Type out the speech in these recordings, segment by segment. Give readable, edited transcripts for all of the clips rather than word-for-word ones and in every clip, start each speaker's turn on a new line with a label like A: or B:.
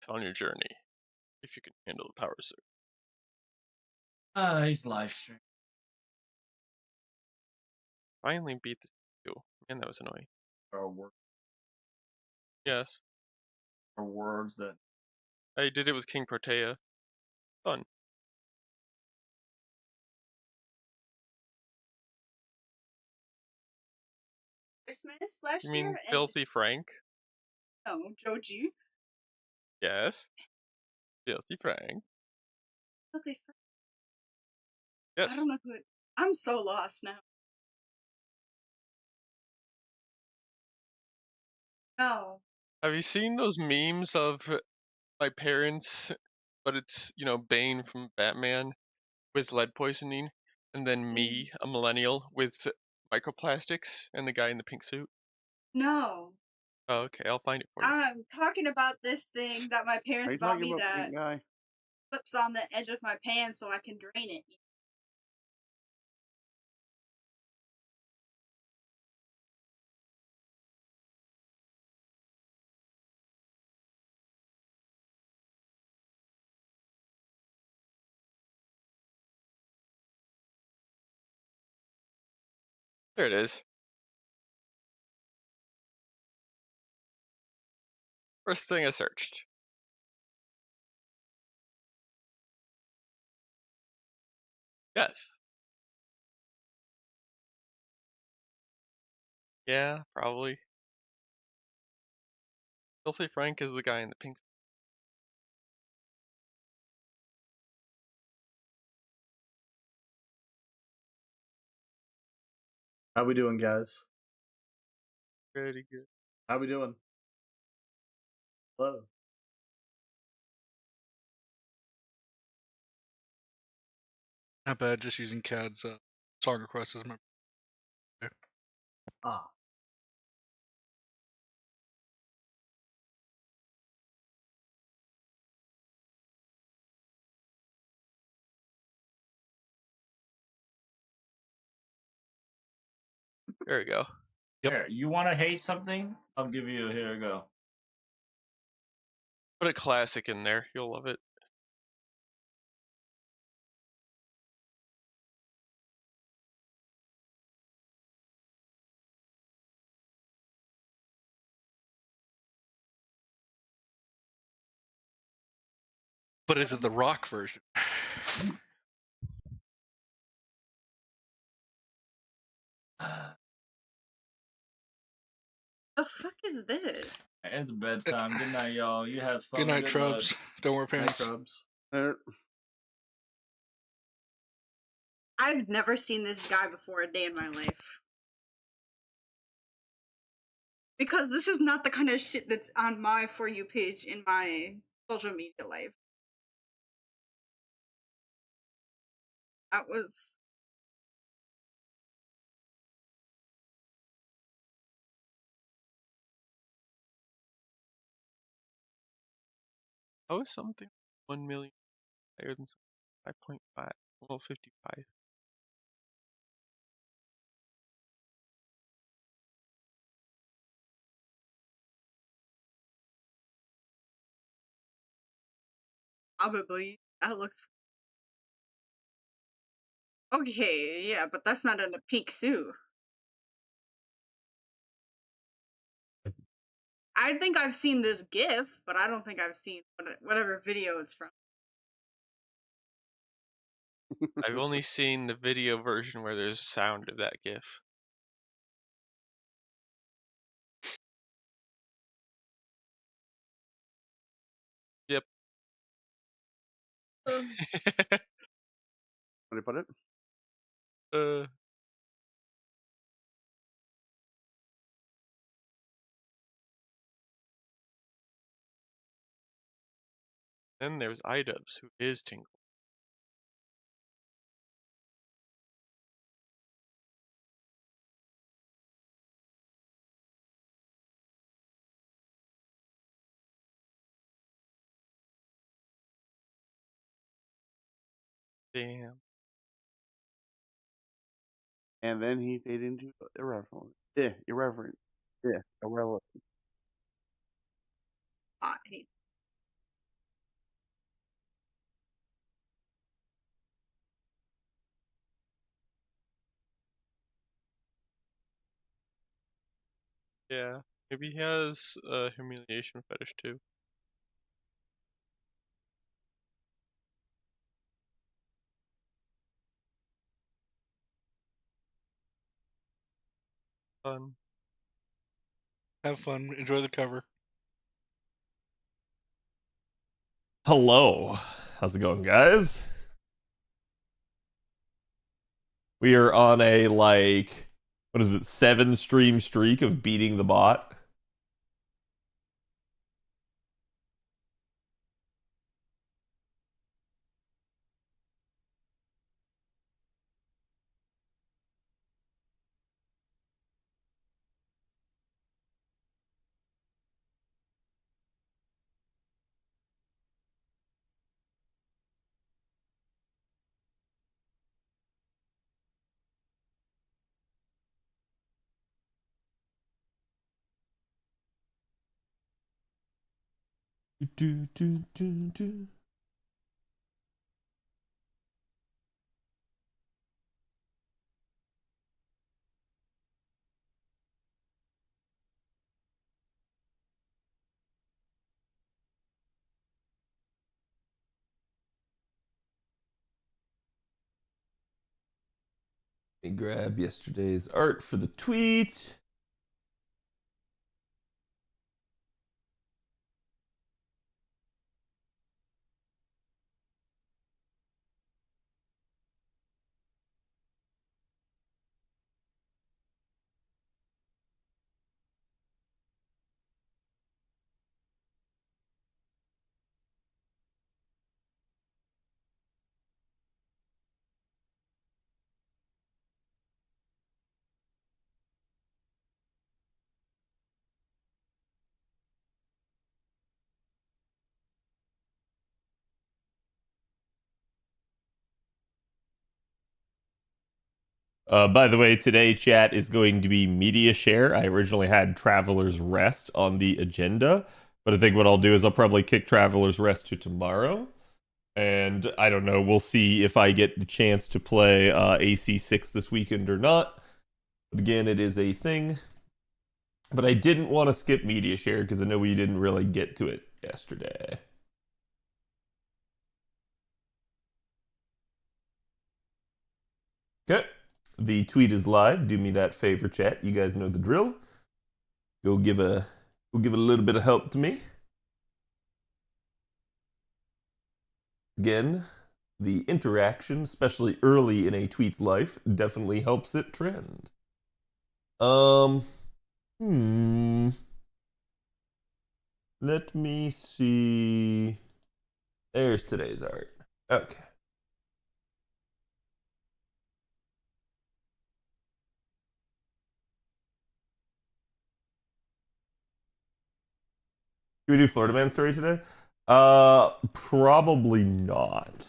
A: on your journey if you can handle the power surge.
B: He's live stream.
A: Finally beat the skill. Man, that was annoying.
B: Or wor-
A: Yes,
B: or words that
A: I did it with King Protea. Fun.
C: Christmas
A: You
C: last
A: mean
C: year, and
A: Filthy Frank?
C: no, Joji.
A: Yes, Filthy Frank.
C: Okay, I
A: Yes.
C: don't know who. I'm so lost now. No,
A: Have you seen those memes of my parents, but it's, Bane from Batman with lead poisoning, and then me, a millennial, with microplastics, and the guy in the pink suit?
C: no.
A: Oh, okay, I'll find it for you.
C: I'm talking about this thing that my
D: Are
C: parents
D: you
C: bought
D: talking
C: me
D: about
C: that
D: Pink Guy?
C: clips on the edge of my pants so I can drain it.
A: There it is. First thing I searched. Yes. Yeah, probably. Filthy Frank is the guy in the pink suit.
D: How we doing, guys?
A: Pretty good.
D: How we doing? Hello.
E: Not bad, just using CAD's song request as my.
D: Ah.
A: There we go.
E: Yep.
B: Here, you want to hate something? I'll give you. Here we go.
A: Put a classic in there. You'll love it.
E: But is it the rock version?
C: The fuck is this?
B: It's bedtime. Good night, y'all. You have fun.
E: Good night,
B: Good
E: Trubs. Don't wear
D: Night,
E: pants.
D: Trubs.
C: I've never seen this guy before a day in my life. Because this is not the kind of shit that's on my For You page in my social media life. That was.
A: How is something 1 million higher than 5.5? Well, 55.
C: Probably. That looks. Okay, yeah, but that's not in a pink suit. I think I've seen this GIF, but I don't think I've seen whatever video it's from.
A: I've only seen the video version where there's sound of that GIF. Yep.
D: Where do you put it?
A: uh, then there's iDubbbz, who is Tingle. Damn.
D: And then he faded into irreverent. Yeah, irreverent. Yeah, irrelevant.
C: I hate.
A: Yeah. Maybe he has a humiliation fetish too. Fun.
E: Have fun. Enjoy the cover.
F: Hello. How's it going, guys? We are on a, what is it, 7-stream streak of beating the bot. Do, do, do, do. Let me grab yesterday's art for the tweet. By the way, today chat is going to be media share. I originally had Traveler's Rest on the agenda, but I think what I'll do is I'll probably kick Traveler's Rest to tomorrow. And I don't know, we'll see if I get the chance to play AC6 this weekend or not. But again, it is a thing. But I didn't want to skip media share because I know we didn't really get to it yesterday. Okay. The tweet is live. Do me that favor, chat. You guys know the drill. Go give a little bit of help to me. Again, the interaction, especially early in a tweet's life, definitely helps it trend. Let me see. There's today's art. Okay. Can we do Florida Man story today? Probably not.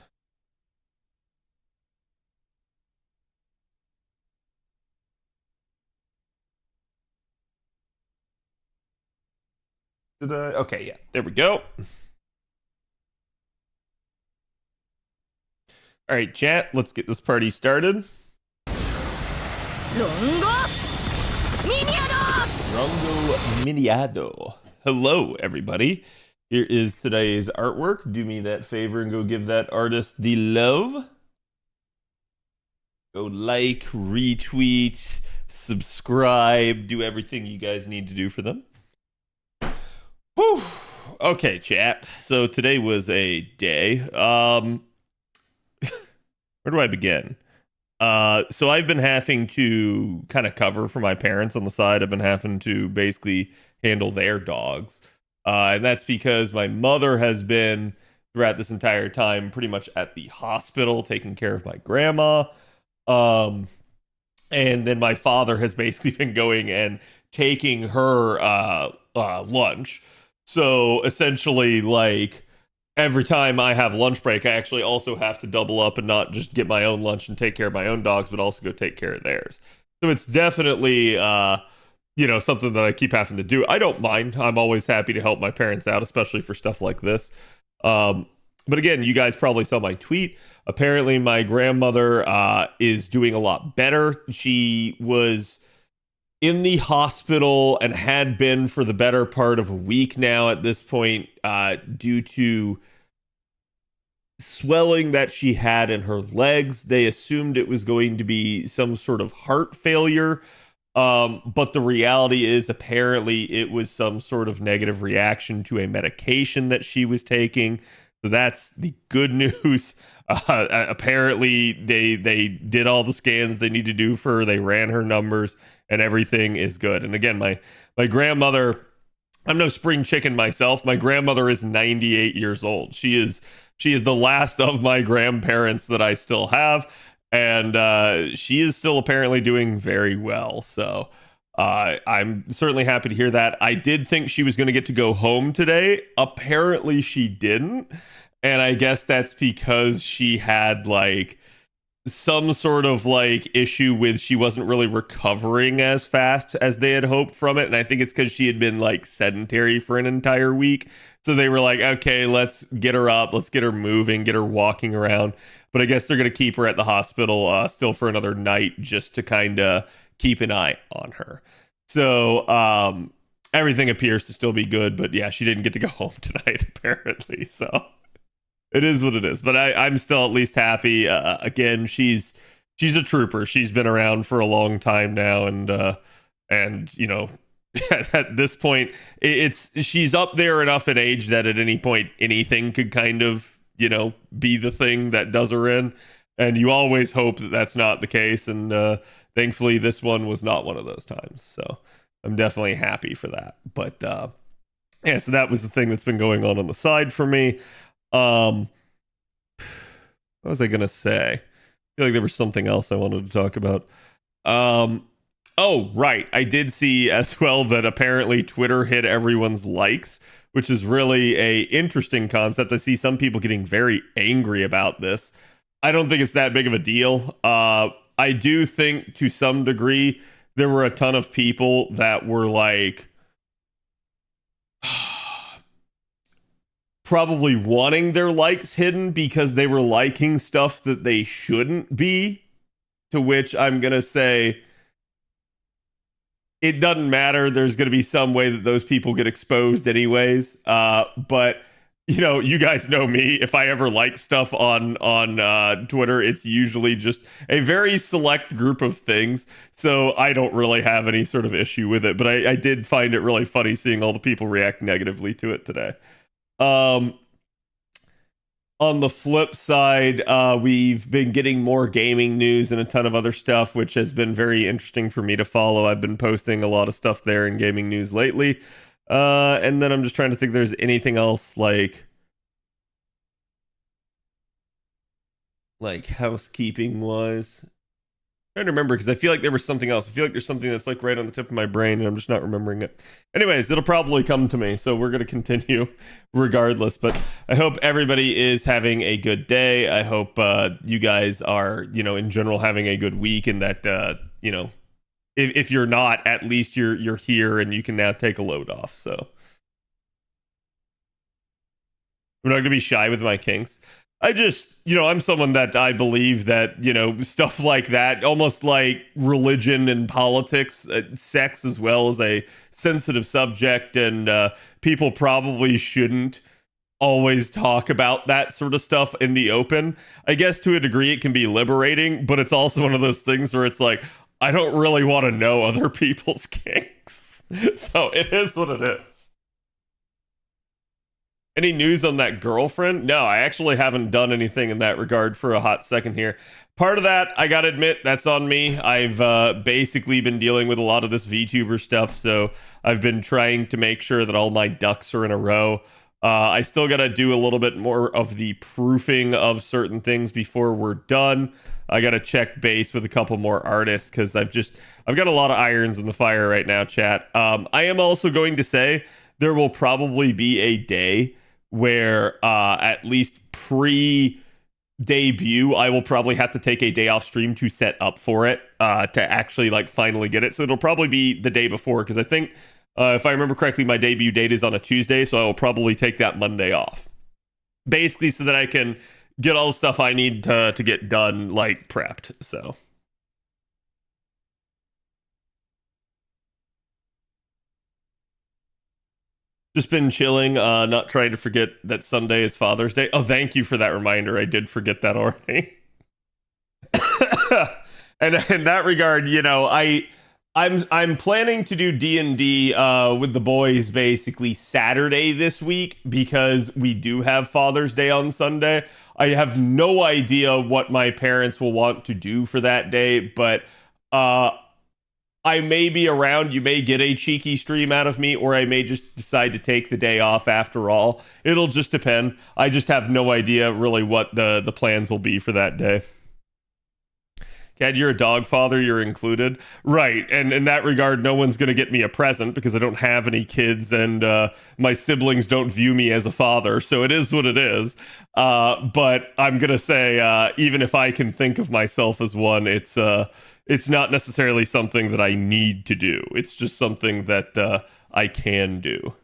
F: Did I? Okay, yeah. There we go. All right, chat. Let's get this party started. Rongo Miniado. Hello, everybody. Here is today's artwork. Do me that favor and go give that artist the love. Go like, retweet, subscribe, do everything you guys need to do for them. Whew. Okay, chat. So today was a day. Where do I begin? So I've been having to kind of cover for my parents on the side. I've been having to basically handle their dogs. And that's because my mother has been throughout this entire time pretty much at the hospital taking care of my grandma. And then my father has basically been going and taking her lunch. So essentially, like, every time I have lunch break, I actually also have to double up and not just get my own lunch and take care of my own dogs, but also go take care of theirs. So it's definitely, something that I keep having to do. I don't mind. I'm always happy to help my parents out, especially for stuff like this. But again, you guys probably saw my tweet. Apparently, my grandmother is doing a lot better. She was in the hospital and had been for the better part of a week now at this point, due to swelling that she had in her legs. They assumed it was going to be some sort of heart failure. But the reality is, apparently, it was some sort of negative reaction to a medication that she was taking. So that's the good news. Apparently, they did all the scans they need to do for her. They ran her numbers, and everything is good. And again, my grandmother, I'm no spring chicken myself. My grandmother is 98 years old. She is the last of my grandparents that I still have, and she is still apparently doing very well. So I'm certainly happy to hear that. I did think she was going to get to go home today. Apparently, she didn't, and I guess that's because she had like some sort of like issue with she wasn't really recovering as fast as they had hoped from it, and I think it's because she had been like sedentary for an entire week. So they were like, okay, let's get her up, let's get her moving, get her walking around. But I guess they're gonna keep her at the hospital still for another night just to kind of keep an eye on her. So everything appears to still be good, but yeah, she didn't get to go home tonight apparently. So it is what it is, but I'm still at least happy. Again, she's a trooper. She's been around for a long time now, and you know, at this point, she's up there enough in age that at any point anything could kind of, you know, be the thing that does her in, and you always hope that that's not the case. And thankfully, this one was not one of those times. So I'm definitely happy for that. But yeah, so that was the thing that's been going on the side for me. What was I gonna say? I feel like there was something else I wanted to talk about. Oh, right. I did see as well that apparently Twitter hit everyone's likes, which is really a interesting concept. I see some people getting very angry about this. I don't think it's that big of a deal. I do think to some degree there were a ton of people that were like probably wanting their likes hidden because they were liking stuff that they shouldn't be, to which I'm going to say it doesn't matter. There's going to be some way that those people get exposed anyways. But you know, you guys know me. If I ever like stuff on Twitter, it's usually just a very select group of things. So I don't really have any sort of issue with it. But I did find it really funny seeing all the people react negatively to it today. On the flip side, we've been getting more gaming news and a ton of other stuff, which has been very interesting for me to follow. I've been posting a lot of stuff there in gaming news lately. And then I'm just trying to think if there's anything else like housekeeping wise. Trying to remember because I feel like there was something else. I feel like there's something that's like right on the tip of my brain and I'm just not remembering it. Anyways, it'll probably come to me, so we're going to continue regardless. But I hope everybody is having a good day. I hope you guys are, you know, in general having a good week, and that you know, if you're not, at least you're here and you can now take a load off. So I'm not going to be shy with my kinks. I just, you know, I'm someone that I believe that, you know, stuff like that, almost like religion and politics, sex as well, is a sensitive subject, and people probably shouldn't always talk about that sort of stuff in the open. I guess to a degree it can be liberating, but it's also one of those things where it's like, I don't really want to know other people's kinks. So it is what it is. Any news on that girlfriend? No, I actually haven't done anything in that regard for a hot second here. Part of that, I gotta admit, that's on me. I've basically been dealing with a lot of this VTuber stuff, so I've been trying to make sure that all my ducks are in a row. I still gotta do a little bit more of the proofing of certain things before we're done. I gotta check base with a couple more artists because I've got a lot of irons in the fire right now, chat. I am also going to say there will probably be a day where at least pre-debut, I will probably have to take a day off stream to set up for it, to actually like finally get it. So it'll probably be the day before, because I think if I remember correctly, my debut date is on a Tuesday, so I will probably take that Monday off, basically so that I can get all the stuff I need to get done, like prepped. So Just been chilling, not trying to forget that Sunday is Father's Day. Oh, thank you for that reminder. I did forget that already. And in that regard, you know, I'm planning to do D&D with the boys basically Saturday this week because we do have Father's Day on Sunday. I have no idea what my parents will want to do for that day, but I may be around. You may get a cheeky stream out of me, or I may just decide to take the day off after all. It'll just depend. I just have no idea really what the plans will be for that day. Cad, you're a dog father, you're included. Right, and in that regard, no one's going to get me a present because I don't have any kids and my siblings don't view me as a father, so it is what it is. But I'm going to say, even if I can think of myself as one, it's not necessarily something that I need to do. It's just something that I can do.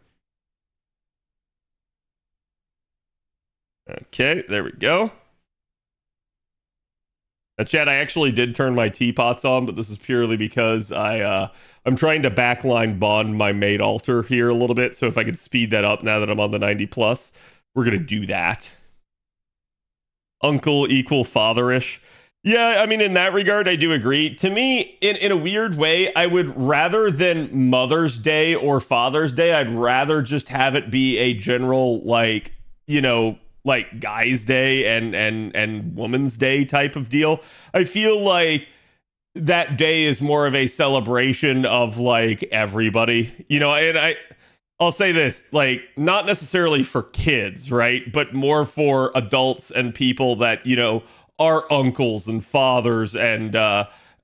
F: Okay, there we go. Chad, I actually did turn my teapots on, but this is purely because I'm trying to backline bond my mate altar here a little bit. So if I could speed that up now that I'm on the 90 plus, we're gonna do that. Uncle equal fatherish. Yeah, I mean, in that regard, I do agree. To me, in a weird way, I would rather than Mother's Day or Father's Day, I'd rather just have it be a general, like, you know, like Guy's Day and Woman's Day type of deal. I feel like that day is more of a celebration of like everybody, you know, and I'll say this, like, not necessarily for kids, right? But more for adults and people that, you know, are uncles and fathers and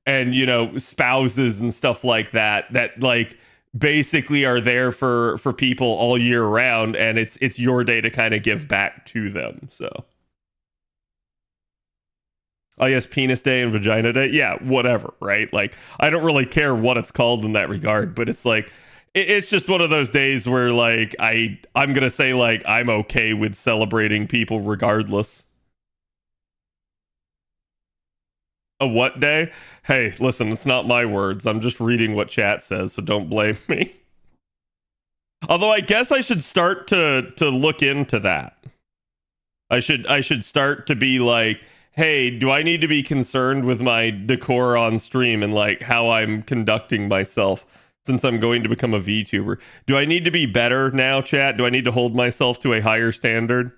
F: you know, spouses and stuff like that, that like basically are there for people all year round, and it's your day to kind of give back to them. So oh yes, penis day and vagina day, yeah, whatever, right? Like, I don't really care what it's called in that regard, but it's like it's just one of those days where like I'm gonna say like I'm okay with celebrating people regardless. A what day? Hey, listen, it's not my words. I'm just reading what chat says, so don't blame me. Although I guess I should start to look into that. I should start to be like, hey, do I need to be concerned with my decor on stream and like how I'm conducting myself since I'm going to become a VTuber? Do I need to be better now, chat? Do I need to hold myself to a higher standard?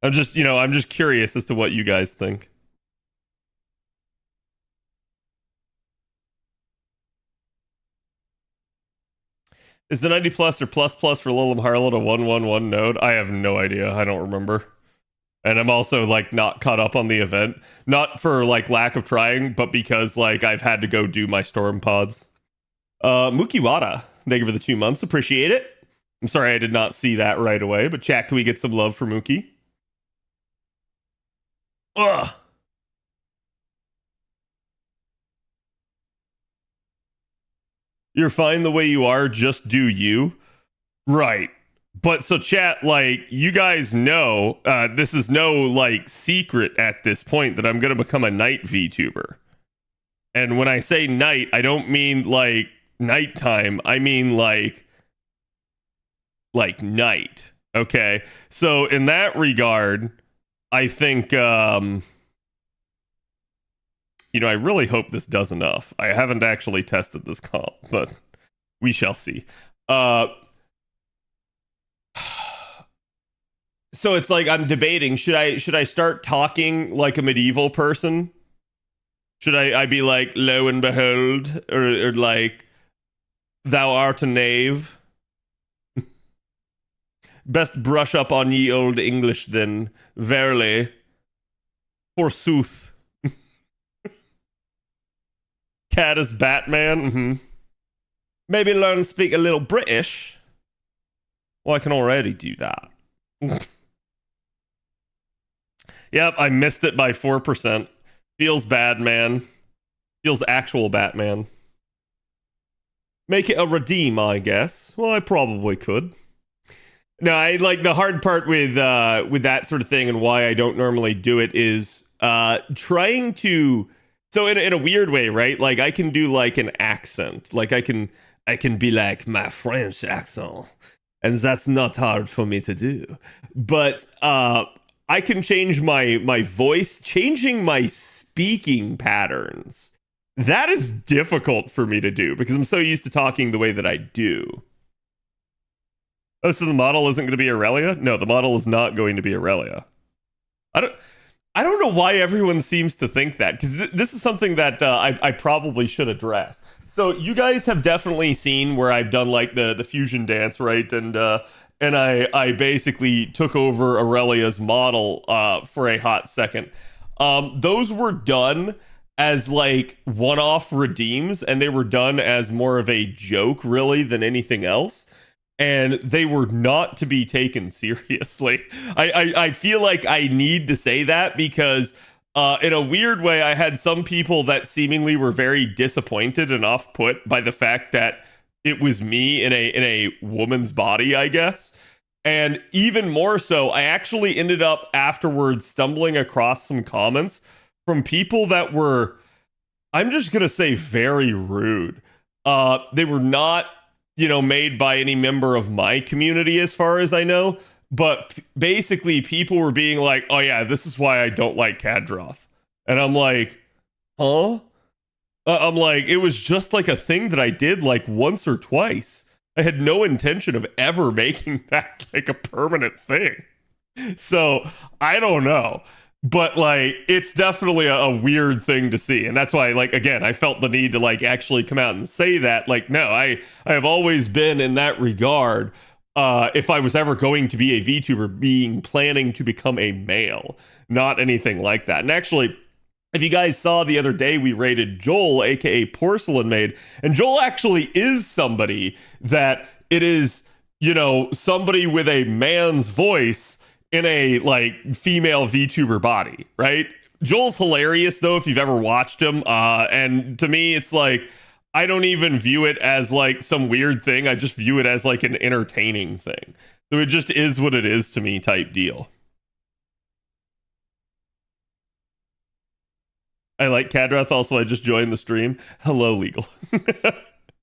F: I'm just curious as to what you guys think. Is the 90 plus or plus plus for Lilim Harlot a 111 node? I have no idea. I don't remember. And I'm also like not caught up on the event. Not for like lack of trying, but because like I've had to go do my storm pods. Mukiwara, thank you for the 2 months. Appreciate it. I'm sorry I did not see that right away, but chat, can we get some love for Mookie? Ugh. You're fine the way you are, just do you. Right. But so chat, like, you guys know, this is no like secret at this point that I'm gonna become a night VTuber. And when I say night, I don't mean like nighttime, I mean like night. Okay. So in that regard, I think, you know, I really hope this does enough. I haven't actually tested this comp, but we shall see. So it's like I'm debating, should I start talking like a medieval person? Should I be like, lo and behold, or like, thou art a knave? Best brush up on ye old English then, verily. Forsooth. Cat is Batman. Mm-hmm. Maybe learn to speak a little British. Well, I can already do that. Yep, I missed it by 4%. Feels bad, man. Feels actual Batman. Make it a redeem, I guess. Well, I probably could. No, I like the hard part with that sort of thing, and why I don't normally do it is trying to. So in a weird way, right? Like I can do like an accent, like I can I can be like my French accent, and that's not hard for me to do. But I can change my voice, changing my speaking patterns. That is difficult for me to do because I'm so used to talking the way that I do. Oh, so the model isn't going to be Aurelia? No, the model is not going to be Aurelia. I don't know why everyone seems to think that, because this is something that I probably should address. So you guys have definitely seen where I've done like the fusion dance, right? And I basically took over Aurelia's model for a hot second. Those were done as like one-off redeems, and they were done as more of a joke, really, than anything else. And they were not to be taken seriously. I feel like I need to say that because in a weird way, I had some people that seemingly were very disappointed and off-put by the fact that it was me in a woman's body, I guess. And even more so, I actually ended up afterwards stumbling across some comments from people that were, I'm just gonna say, very rude. They were not, made by any member of my community as far as I know, but basically people were being like, oh yeah, this is why I don't like Khadroth. And I'm like, huh? I'm like, it was just like a thing that I did like once or twice. I had no intention of ever making that like a permanent thing. So I don't know. But like, it's definitely a weird thing to see. And that's why, like, again, I felt the need to like actually come out and say that, like, no, I have always been in that regard. If I was ever going to be a VTuber, planning to become a male, not anything like that. And actually, if you guys saw the other day, we rated Joel, aka Porcelain Maid, and Joel actually is somebody that it is, somebody with a man's voice in a like female VTuber body, right? Joel's hilarious though if you've ever watched him, and to me it's like I don't even view it as like some weird thing. I just view it as like an entertaining thing. So it just is what it is to me type deal. I like Khadroth. Also, I just joined the stream. Hello, legal.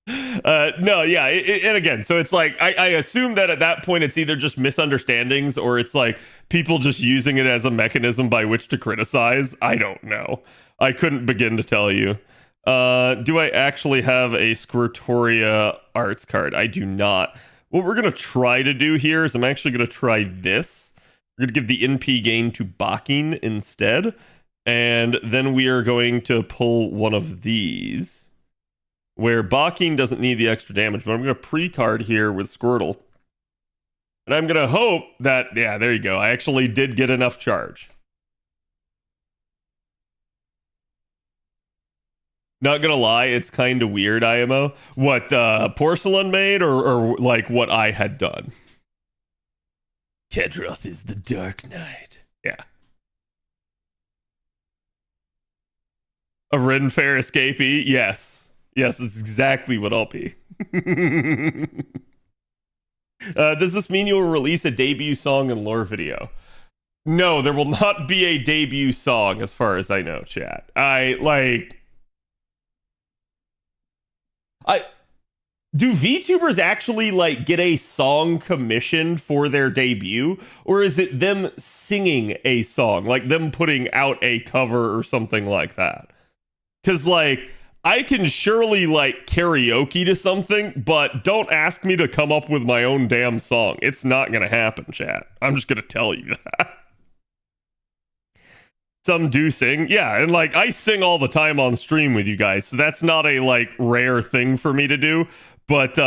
F: No, yeah, and again, so it's like I assume that at that point it's either just misunderstandings or it's like people just using it as a mechanism by which to criticize. I don't know. I couldn't begin to tell you. Do I actually have a Squirtoria arts card? I do not. What we're gonna try to do here is I'm actually gonna try this. We're gonna give the NP gain to Bakin instead, and then we are going to pull one of these, where Bakin doesn't need the extra damage, but I'm going to pre-card here with Squirtle. And I'm going to hope that, yeah, there you go. I actually did get enough charge. Not going to lie, it's kind of weird, IMO. What Porcelain Maid or like what I had done. Khadroth is the Dark Knight. Yeah. A Ren Fair escapee? Yes. Yes, that's exactly what I'll be. Does this mean you will release a debut song and lore video? No, there will not be a debut song as far as I know, chat. Do VTubers actually like get a song commissioned for their debut, or is it them singing a song, like them putting out a cover or something like that? Because like I can surely like karaoke to something, but don't ask me to come up with my own damn song. It's not gonna happen, chat. I'm just gonna tell you that. Some do sing, yeah, and like I sing all the time on stream with you guys, so that's not a like rare thing for me to do. But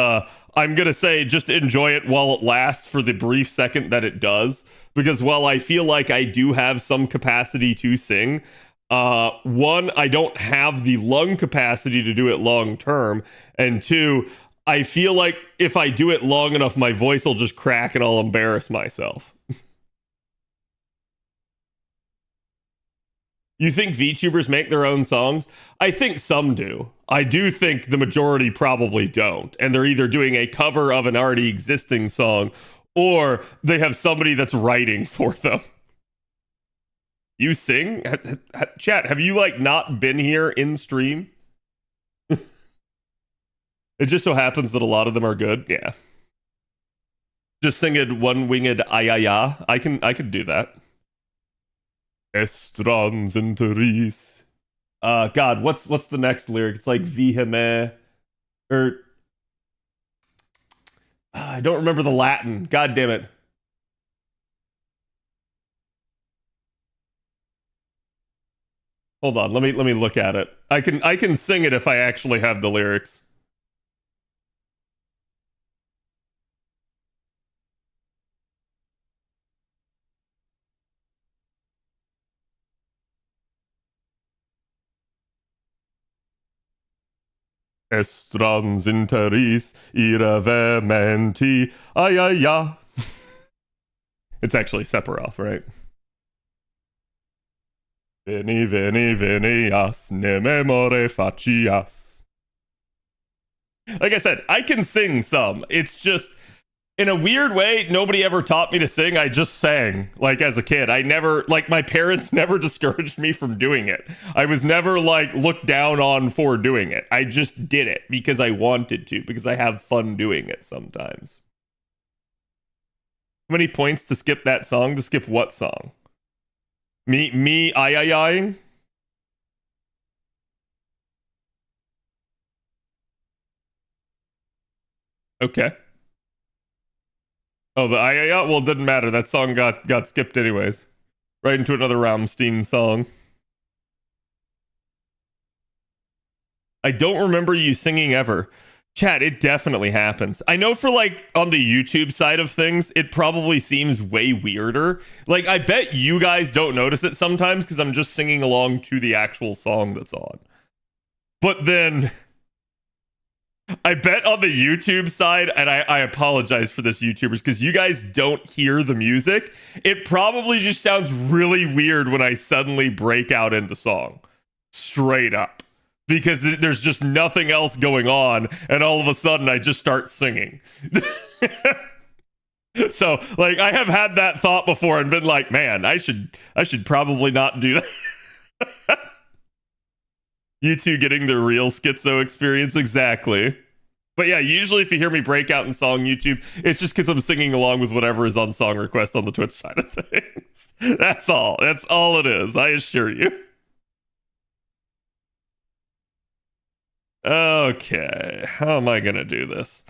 F: I'm gonna say just enjoy it while it lasts for the brief second that it does, because while I feel like I do have some capacity to sing, one, I don't have the lung capacity to do it long term, and two, I feel like if I do it long enough, my voice will just crack and I'll embarrass myself. You think VTubers make their own songs? I think some do. I do think the majority probably don't, and they're either doing a cover of an already existing song, or they have somebody that's writing for them. You sing? Chat, have you like not been here in stream? It just so happens that a lot of them are good. Yeah. Just sing it one-winged ayaya. I can do that. Estrons interis. God, what's the next lyric? It's like viheme, or I don't remember the Latin. God damn it. Hold on, let me look at it. I can sing it if I actually have the lyrics. Estrans interis irrevementi ayaya. It's actually Sephiroth, right? Veni, veni, venias, ne memore facias. Like I said, I can sing some. It's just, in a weird way, nobody ever taught me to sing. I just sang, like, as a kid. I never, like, my parents never discouraged me from doing it. I was never, like, looked down on for doing it. I just did it because I wanted to, because I have fun doing it sometimes. How many points to skip that song? To skip what song? Me, I-ing? Okay. Oh, the I well, it didn't matter. That song got skipped anyways. Right into another Rammstein song. I don't remember you singing ever. Chat, it definitely happens. I know for like on the YouTube side of things, it probably seems way weirder. Like I bet you guys don't notice it sometimes because I'm just singing along to the actual song that's on. But then I bet on the YouTube side, and I apologize for this, YouTubers, because you guys don't hear the music. It probably just sounds really weird when I suddenly break out into song. Straight up. Because there's just nothing else going on, and all of a sudden I just start singing. So, like, I have had that thought before and been like, man, I should probably not do that. You two getting the real schizo experience, exactly. But yeah, usually if you hear me break out in song YouTube, it's just because I'm singing along with whatever is on song request on the Twitch side of things. That's all. That's all it is, I assure you. Okay, how am I gonna do this?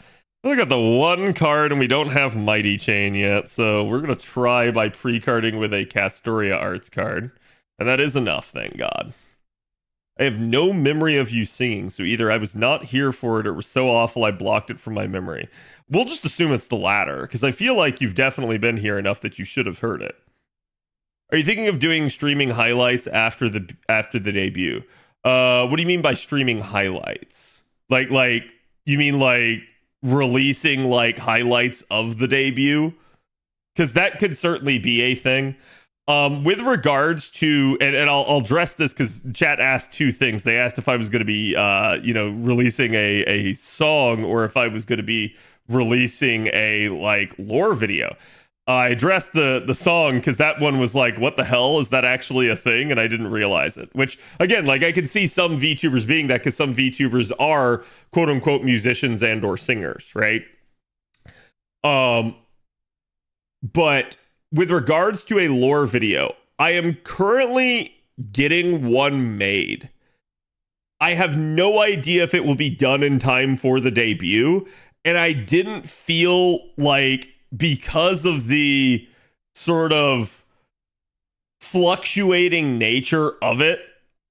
F: I got the one card and we don't have Mighty Chain yet, so we're gonna try by pre-carding with a Castoria Arts card. And that is enough, thank God. I have no memory of you singing, so either I was not here for it or it was so awful I blocked it from my memory. We'll just assume it's the latter, because I feel like you've definitely been here enough that you should have heard it. Are you thinking of doing streaming highlights after the debut? What do you mean by streaming highlights? Like you mean like releasing like highlights of the debut? Because that could certainly be a thing. With regards to, and I'll address this because chat asked two things. They asked if I was going to be, releasing a song or if I was going to be releasing a like lore video. I addressed the song because that one was like, what the hell, is that actually a thing? And I didn't realize it. Which again, like I can see some VTubers being that because some VTubers are quote unquote musicians and or singers, right? But with regards to a lore video, I am currently getting one made. I have no idea if it will be done in time for the debut, and I didn't feel like, because of the sort of fluctuating nature of it,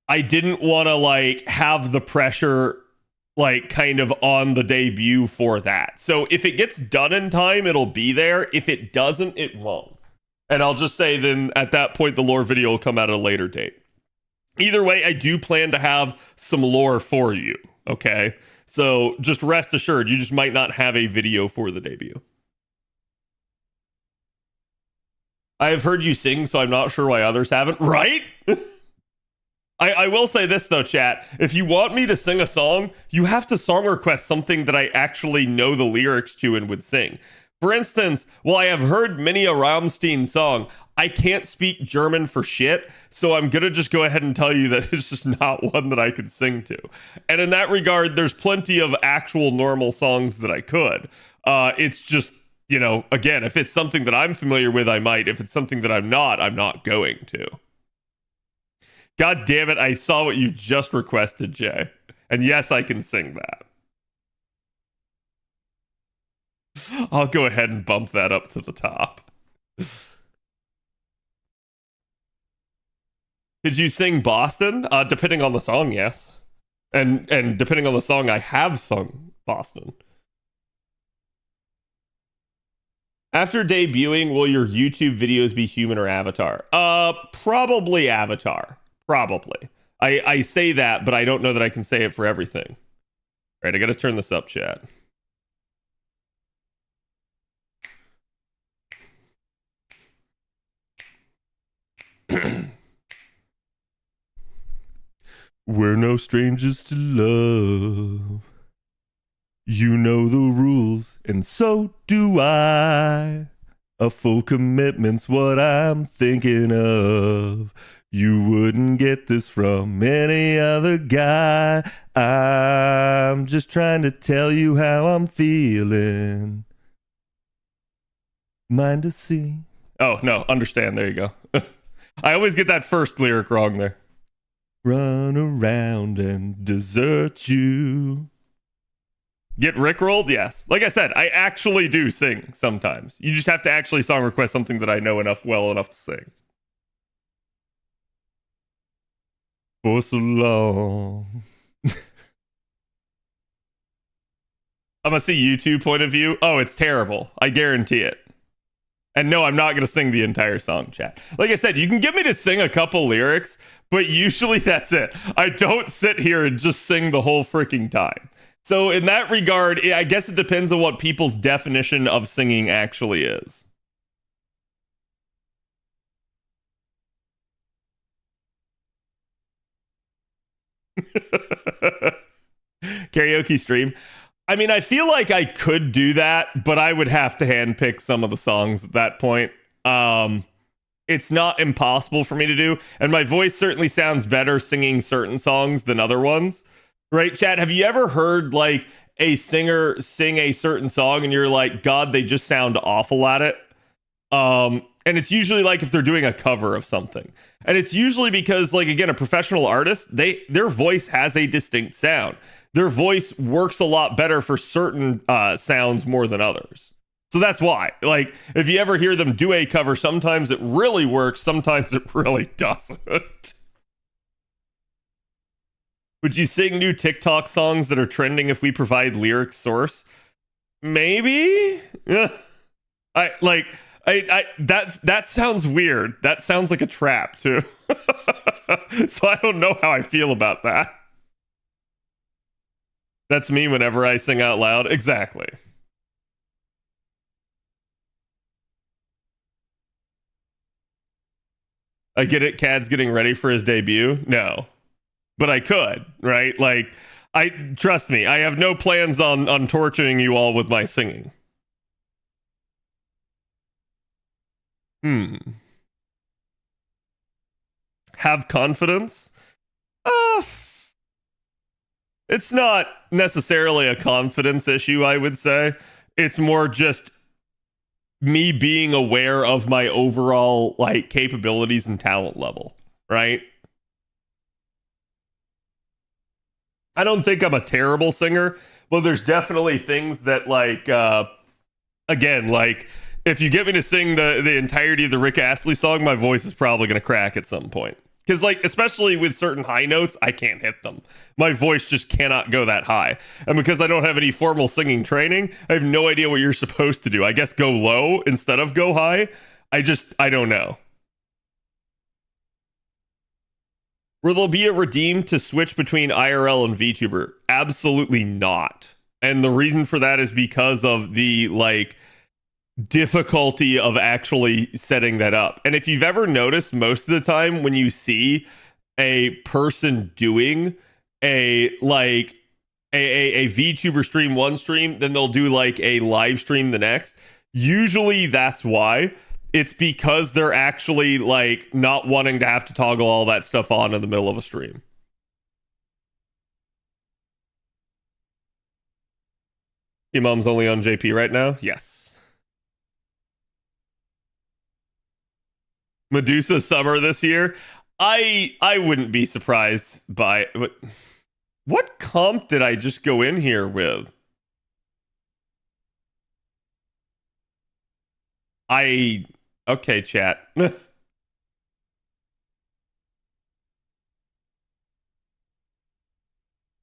F: I didn't want to like have the pressure like kind of on the debut for that. So if it gets done in time, it'll be there. If it doesn't, it won't. And I'll just say then at that point, the lore video will come out at a later date. Either way, I do plan to have some lore for you, okay? So just rest assured, you just might not have a video for the debut. I have heard you sing, so I'm not sure why others haven't. Right? I will say this, though, chat. If you want me to sing a song, you have to song request something that I actually know the lyrics to and would sing. For instance, while I have heard many a Rammstein song, I can't speak German for shit, so I'm gonna just go ahead and tell you that it's just not one that I could sing to. And in that regard, there's plenty of actual normal songs that I could. It's just, you know, again, if it's something that I'm familiar with, I might. If it's something that I'm not going to. God damn it, I saw what you just requested, Jay. And yes, I can sing that. I'll go ahead and bump that up to the top. Did you sing Boston? Depending on the song, yes. And depending on the song, I have sung Boston. After debuting, will your YouTube videos be human or avatar? Probably avatar. Probably. I say that, but I don't know that I can say it for everything. All right, I gotta turn this up, chat. We're no strangers to love. You know the rules, and so do I. A full commitment's what I'm thinking of. You wouldn't get this from any other guy. I'm just trying to tell you how I'm feeling. Mind to see. Oh, no, understand. There you go. I always get that first lyric wrong there. Run around and desert you. Get rickrolled? Yes. Like I said, I actually do sing sometimes. You just have to actually song request something that I know well enough to sing. For so long. I'm gonna see YouTube point of view. Oh, it's terrible. I guarantee it. And no, I'm not going to sing the entire song, chat. Like I said, you can get me to sing a couple lyrics, but usually that's it. I don't sit here and just sing the whole freaking time. So in that regard, I guess it depends on what people's definition of singing actually is. Karaoke stream. I mean, I feel like I could do that, but I would have to handpick some of the songs at that point. It's not impossible for me to do, and my voice certainly sounds better singing certain songs than other ones. Right, Chad? Have you ever heard like a singer sing a certain song and you're like, God, they just sound awful at it? And it's usually like if they're doing a cover of something. And it's usually because, like, again, a professional artist, their voice has a distinct sound. Their voice works a lot better for certain sounds more than others. So that's why. Like, if you ever hear them do a cover, sometimes it really works, sometimes it really doesn't. Would you sing new TikTok songs that are trending if we provide lyric source? Maybe? Yeah. That sounds weird. That sounds like a trap too. So I don't know how I feel about that. That's me whenever I sing out loud. Exactly. I get it. Cad's getting ready for his debut. No, but I could, right? Like, trust me. I have no plans on torturing you all with my singing. Have confidence? It's not necessarily a confidence issue, I would say. It's more just me being aware of my overall, like, capabilities and talent level, right? I don't think I'm a terrible singer, but there's definitely things that, like, again, like, if you get me to sing the entirety of the Rick Astley song, my voice is probably going to crack at some point. Because, like, especially with certain high notes, I can't hit them. My voice just cannot go that high. And because I don't have any formal singing training, I have no idea what you're supposed to do. I guess go low instead of go high. I don't know. Will there be a redeem to switch between IRL and VTuber? Absolutely not. And the reason for that is because of the, like, difficulty of actually setting that up. And if you've ever noticed, most of the time when you see a person doing a VTuber stream one stream, then they'll do like a live stream the next, Usually that's why. It's because they're actually like not wanting to have to toggle all that stuff on in the middle of a stream. Your mom's only on JP right now? Yes. Medusa Summer this year? I wouldn't be surprised by what comp did I just go in here with? Okay, chat.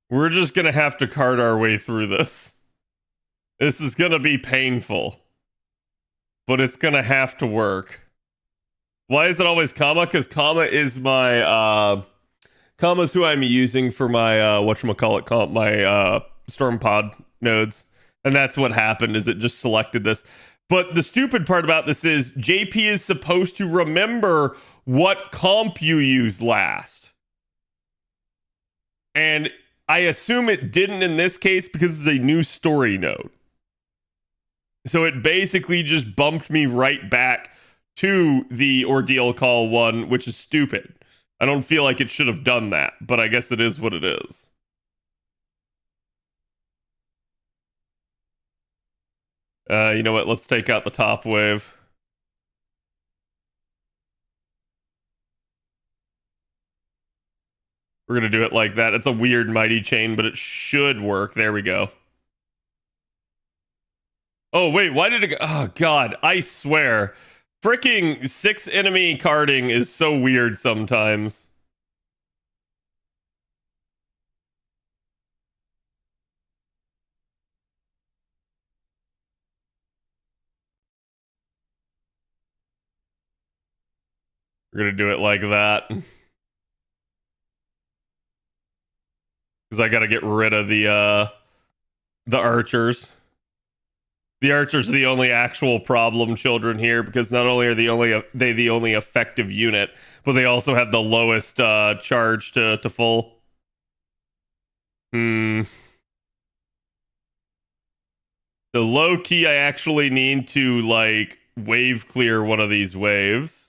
F: We're just gonna have to cart our way through this. This is gonna be painful, but it's gonna have to work. Why is it always comma? Because comma is my comma's who I'm using for my whatchamacallit comp, my storm pod nodes. And that's what happened, is it just selected this. But the stupid part about this is JP is supposed to remember what comp you used last. And I assume it didn't in this case because it's a new story node. So it basically just bumped me right back to the ordeal call one, which is stupid. I don't feel like it should have done that, but I guess it is what it is. You know what? Let's take out the top wave. We're going to do it like that. It's a weird mighty chain, but it should work. There we go. Oh, wait. Why did it go? Oh, God. I swear. Freaking 6 enemy carding is so weird sometimes. We're going to do it like that. Because I got to get rid of the archers. The archers are the only actual problem children here, because not only are they the only effective unit, but they also have the lowest charge to full. The low key, I actually need to like wave clear one of these waves.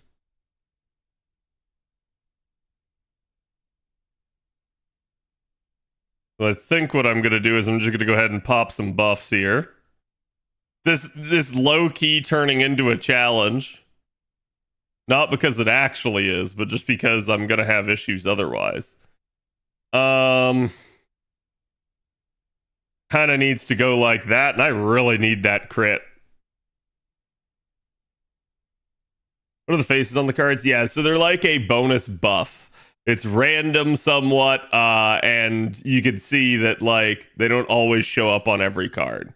F: So I think what I'm gonna do is I'm just gonna go ahead and pop some buffs here. This low key turning into a challenge. Not because it actually is, but just because I'm gonna have issues otherwise. Kind of needs to go like that, and I really need that crit. What are the faces on the cards? Yeah, so they're like a bonus buff. It's random somewhat, and you can see that like they don't always show up on every card.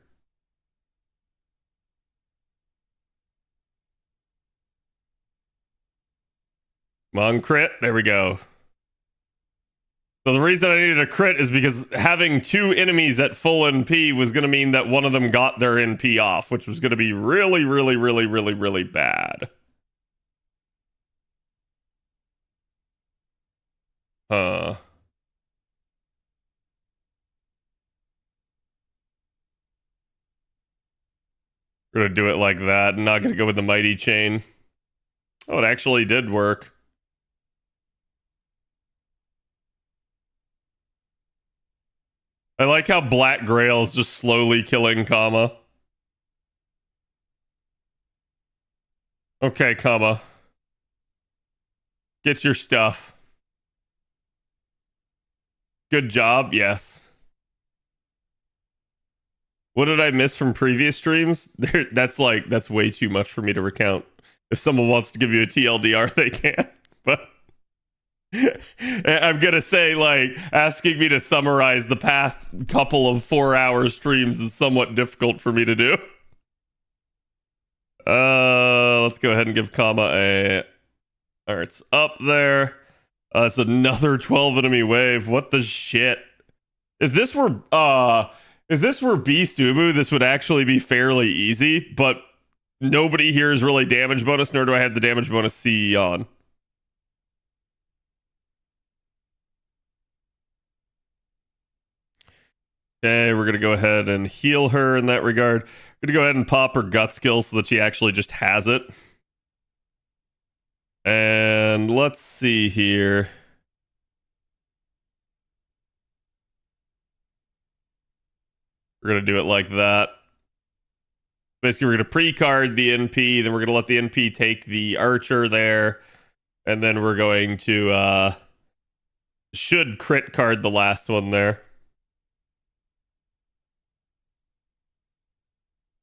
F: Come on, crit. There we go. So the reason I needed a crit is because having 2 enemies at full NP was going to mean that one of them got their NP off, which was going to be really, really, really, really, really bad. We're going to do it like that. I'm not going to go with the mighty chain. Oh, it actually did work. I like how Black Grail's just slowly killing Kama. Okay, Kama. Get your stuff. Good job, yes. What did I miss from previous streams? That's way too much for me to recount. If someone wants to give you a TLDR, they can. But I'm gonna say, like, asking me to summarize the past couple of 4-hour streams is somewhat difficult for me to do. Let's go ahead and give Kama a... Alright, it's up there. It's another 12 enemy wave. What the shit? If this were Beast Ubu, this would actually be fairly easy, but nobody here is really damage bonus, nor do I have the damage bonus CE on. Okay, we're gonna go ahead and heal her in that regard. We're gonna go ahead and pop her gut skill so that she actually just has it. And let's see here. We're gonna do it like that. Basically, we're gonna pre-card the NP, then we're gonna let the NP take the archer there, and then we're going to should crit card the last one there.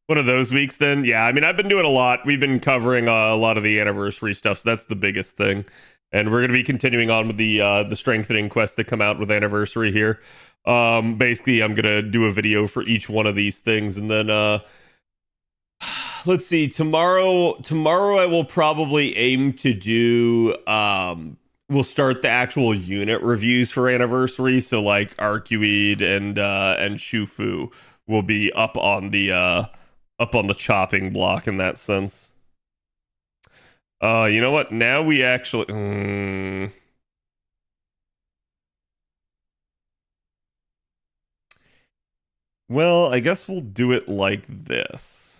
F: One of those weeks then. Yeah, I mean, I've been doing a lot. We've been covering a lot of the anniversary stuff, so that's the biggest thing. And we're going to be continuing on with the strengthening quests that come out with anniversary here. Basically, I'm going to do a video for each one of these things, and then let's see. Tomorrow I will probably aim to do we'll start the actual unit reviews for anniversary. So like Arcuid and Shufu will be up on the chopping block in that sense. You know what? Now we actually well, I guess we'll do it like this.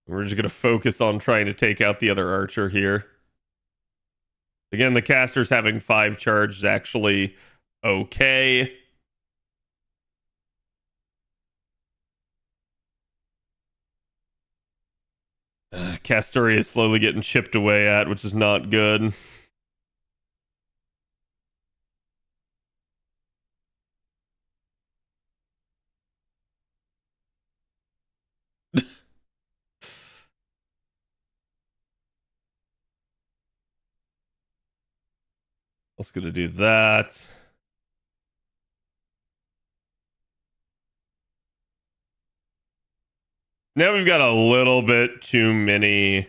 F: We're just going to focus on trying to take out the other archer here. Again, the caster's having 5 charge is actually okay. Castoria is slowly getting chipped away at, which is not good. I was going to do that. Now we've got a little bit too many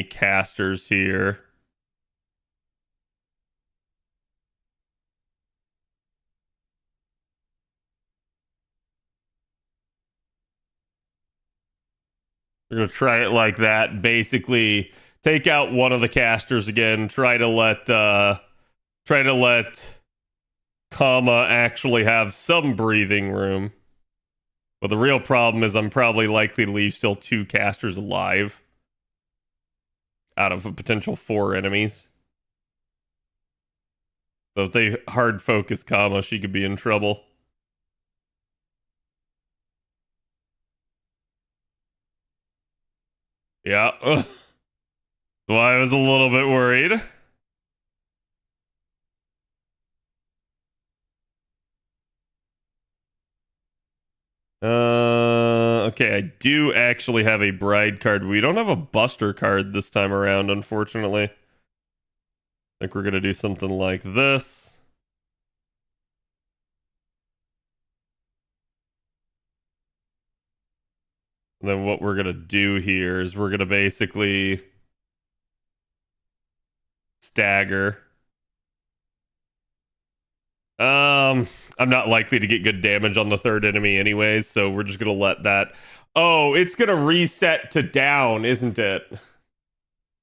F: casters here. We're going to try it like that. Basically, take out one of the casters again. Try to let Kama actually have some breathing room. But the real problem is I'm probably likely to leave still 2 casters alive out of a potential 4 enemies. So if they hard focus Kama, she could be in trouble. Yeah. So I was a little bit worried. Okay, I do actually have a bride card. We don't have a buster card this time around, unfortunately. I think we're gonna do something like this. And then what we're gonna do here is we're gonna basically stagger. I'm not likely to get good damage on the 3rd enemy anyways, so we're just gonna let that. Oh, it's gonna reset to down, isn't it?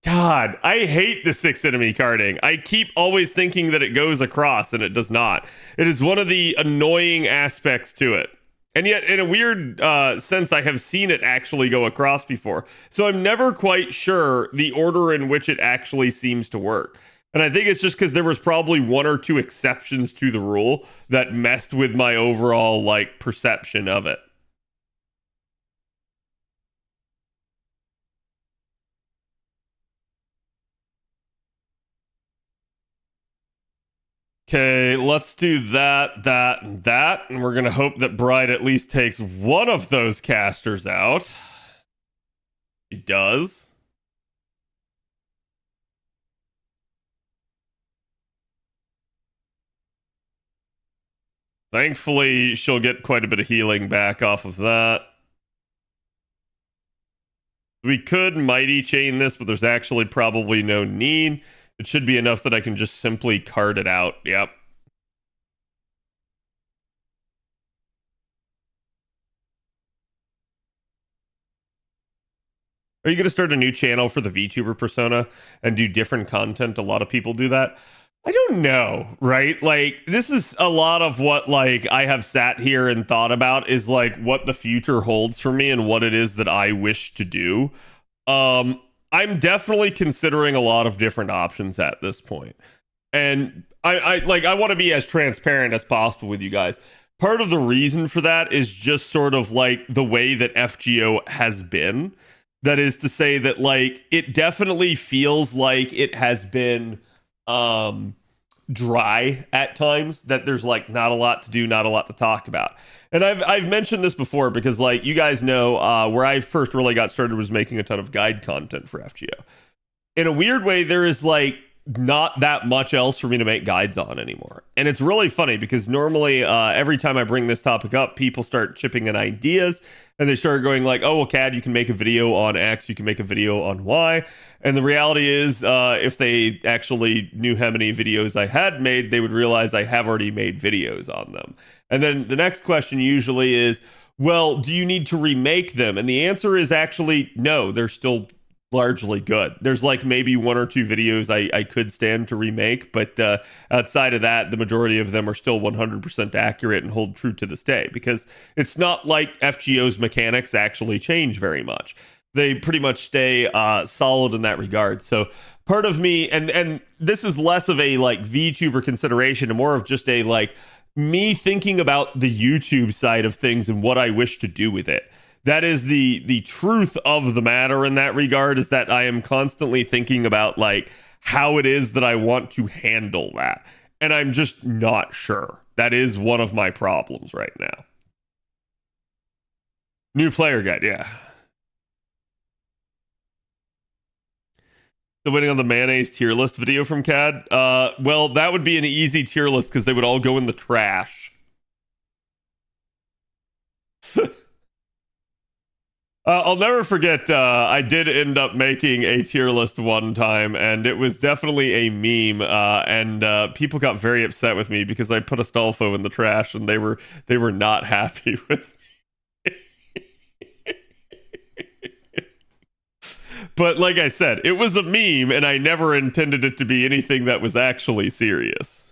F: God, I hate the 6 enemy carding. I keep always thinking that it goes across, and it does not. It is one of the annoying aspects to it. And yet, in a weird sense, I have seen it actually go across before. So I'm never quite sure the order in which it actually seems to work. And I think it's just because there was probably 1 or 2 exceptions to the rule that messed with my overall like perception of it. Okay, let's do that, that, and that. And we're going to hope that Bride at least takes one of those casters out. He does. Thankfully, she'll get quite a bit of healing back off of that. We could Mighty Chain this, but there's actually probably no need. It should be enough that I can just simply card it out. Yep. Are you going to start a new channel for the VTuber persona and do different content? A lot of people do that. I don't know, right? Like, this is a lot of what, like, I have sat here and thought about is, like, what the future holds for me and what it is that I wish to do. I'm definitely considering a lot of different options at this point. And I want to be as transparent as possible with you guys. Part of the reason for that is just sort of like the way that FGO has been. That is to say that, like, it definitely feels like it has been dry at times, that there's like not a lot to do, not a lot to talk about. And I've mentioned this before because, like, you guys know, where I first really got started was making a ton of guide content for FGO. In a weird way, there is like not that much else for me to make guides on anymore. And it's really funny because normally, every time I bring this topic up, people start chipping in ideas and they start going like, oh, well, Cad, you can make a video on X, you can make a video on Y. And the reality is, if they actually knew how many videos I had made, they would realize I have already made videos on them. And then the next question usually is, well, do you need to remake them? And the answer is actually no, they're still largely good. There's like maybe one or two videos I could stand to remake, but outside of that, the majority of them are still 100% accurate and hold true to this day, because it's not like FGO's mechanics actually change very much. They pretty much stay solid in that regard. So part of me, and this is less of a like VTuber consideration and more of just a like me thinking about the YouTube side of things and what I wish to do with it. That is the truth of the matter in that regard, is that I am constantly thinking about like how it is that I want to handle that. And I'm just not sure. That is one of my problems right now. New player guide, yeah. The waiting on the mayonnaise tier list video from Cad. Well, that would be an easy tier list because they would all go in the trash. I'll never forget, I did end up making a tier list one time, and it was definitely a meme, and people got very upset with me because I put Astolfo in the trash, and they were not happy with me. But like I said, it was a meme, and I never intended it to be anything that was actually serious.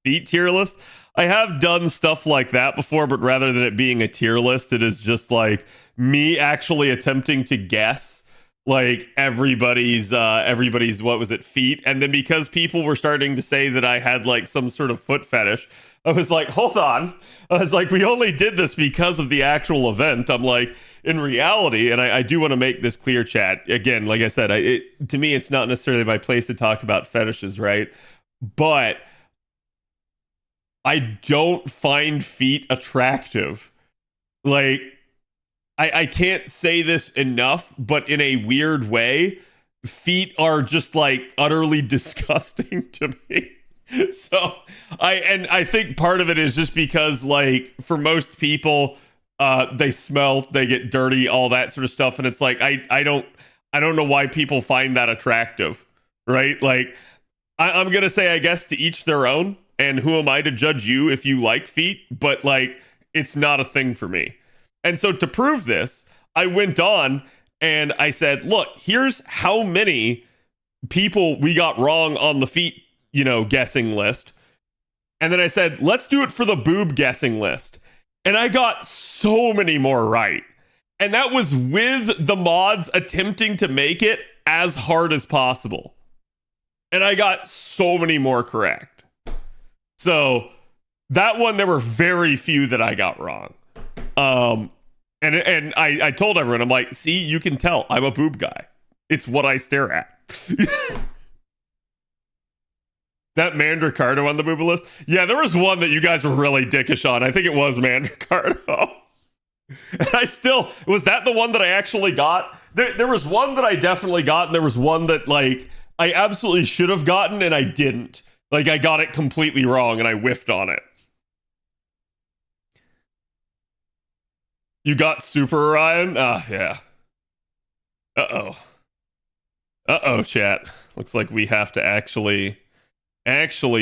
F: Feet tier list? I have done stuff like that before, but rather than it being a tier list, it is just like me actually attempting to guess like everybody's what was it, feet. And then because people were starting to say that I had like some sort of foot fetish, I was like, hold on. I was like, we only did this because of the actual event. I'm like, in reality, and I do want to make this clear, chat. Again, like I said, to me, it's not necessarily my place to talk about fetishes, right? But I don't find feet attractive. Like, I can't say this enough, but in a weird way, feet are just like utterly disgusting to me. So I think part of it is just because, like, for most people, they smell, they get dirty, all that sort of stuff, and it's like I don't know why people find that attractive, right? Like, I'm gonna say, I guess, to each their own. And who am I to judge you if you like feet? But like, it's not a thing for me. And so to prove this, I went on and I said, look, here's how many people we got wrong on the feet, guessing list. And then I said, let's do it for the boob guessing list. And I got so many more right. And that was with the mods attempting to make it as hard as possible. And I got so many more correct. So that one, there were very few that I got wrong. And I told everyone, I'm like, see, you can tell I'm a boob guy. It's what I stare at. That Mandricardo on the boob list. Yeah, there was one that you guys were really dickish on. I think it was Mandricardo. And was that the one that I actually got? There was one that I definitely got, and there was one that like I absolutely should have gotten and I didn't. Like, I got it completely wrong and I whiffed on it. You got Super Orion? Ah, yeah. Uh-oh, chat. Looks like we have to actually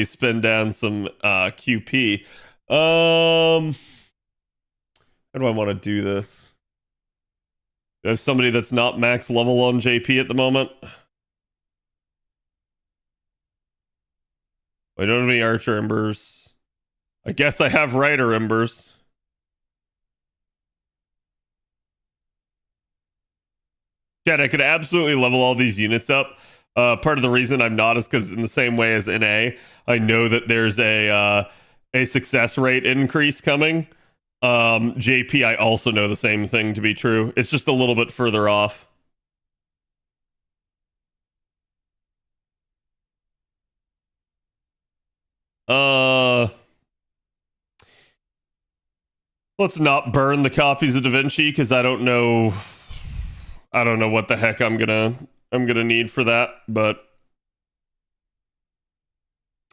F: spin down some QP. How do I want to do this? There's somebody that's not max level on JP at the moment. I don't have any Archer Embers. I guess I have Rider Embers. Chad, I could absolutely level all these units up. Part of the reason I'm not is because in the same way as NA, I know that there's a success rate increase coming. JP, I also know the same thing to be true. It's just a little bit further off. Let's not burn the copies of Da Vinci because I don't know what the heck I'm gonna need for that, but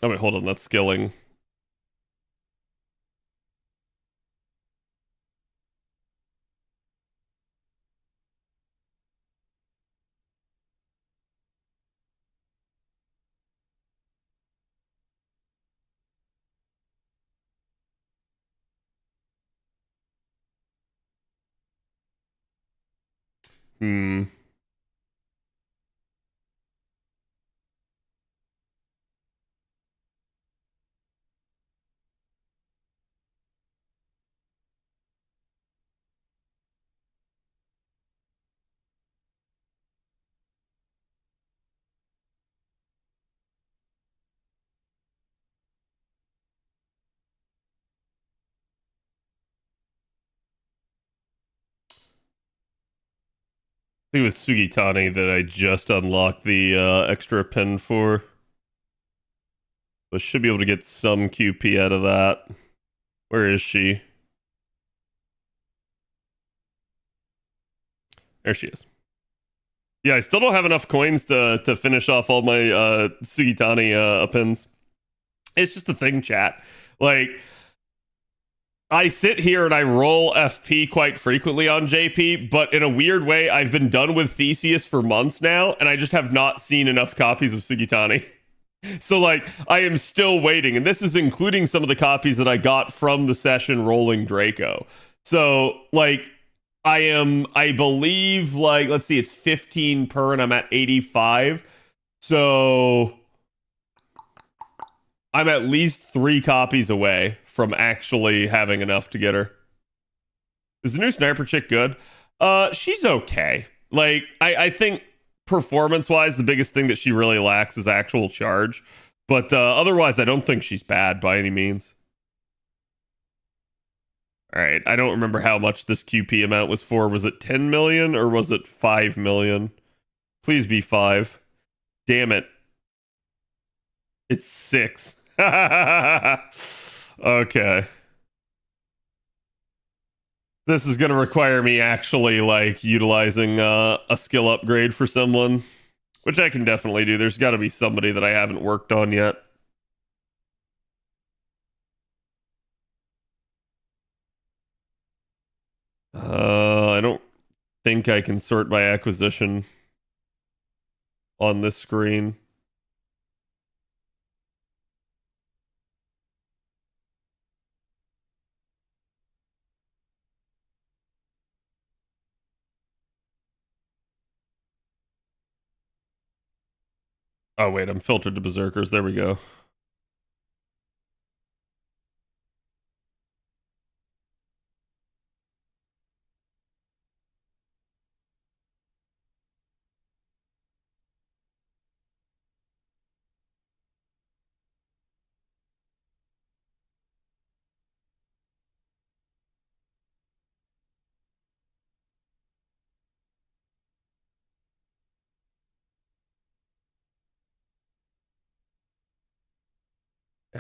F: oh wait, hold on, that's skilling. Hmm. I think it was Sugitani that I just unlocked the extra pin for. I should be able to get some QP out of that. Where is she? There she is. Yeah, I still don't have enough coins to finish off all my Sugitani pins. It's just a thing, chat. Like, I sit here and I roll FP quite frequently on JP, but in a weird way, I've been done with Theseus for months now, and I just have not seen enough copies of Sugitani. So, like, I am still waiting, and this is including some of the copies that I got from the session rolling Draco. So, like, I believe, like, let's see, it's 15 per, and I'm at 85. So, I'm at least 3 copies away from actually having enough to get her. Is the new sniper chick good? She's okay. Like, I think performance-wise, the biggest thing that she really lacks is actual charge. But otherwise, I don't think she's bad by any means. All right, I don't remember how much this QP amount was for. Was it 10 million or was it 5 million? Please be 5. Damn it. It's 6. Okay. This is going to require me actually, like, utilizing a skill upgrade for someone, which I can definitely do. There's got to be somebody that I haven't worked on yet. I don't think I can sort by acquisition on this screen. Oh, wait, I'm filtered to Berserkers. There we go.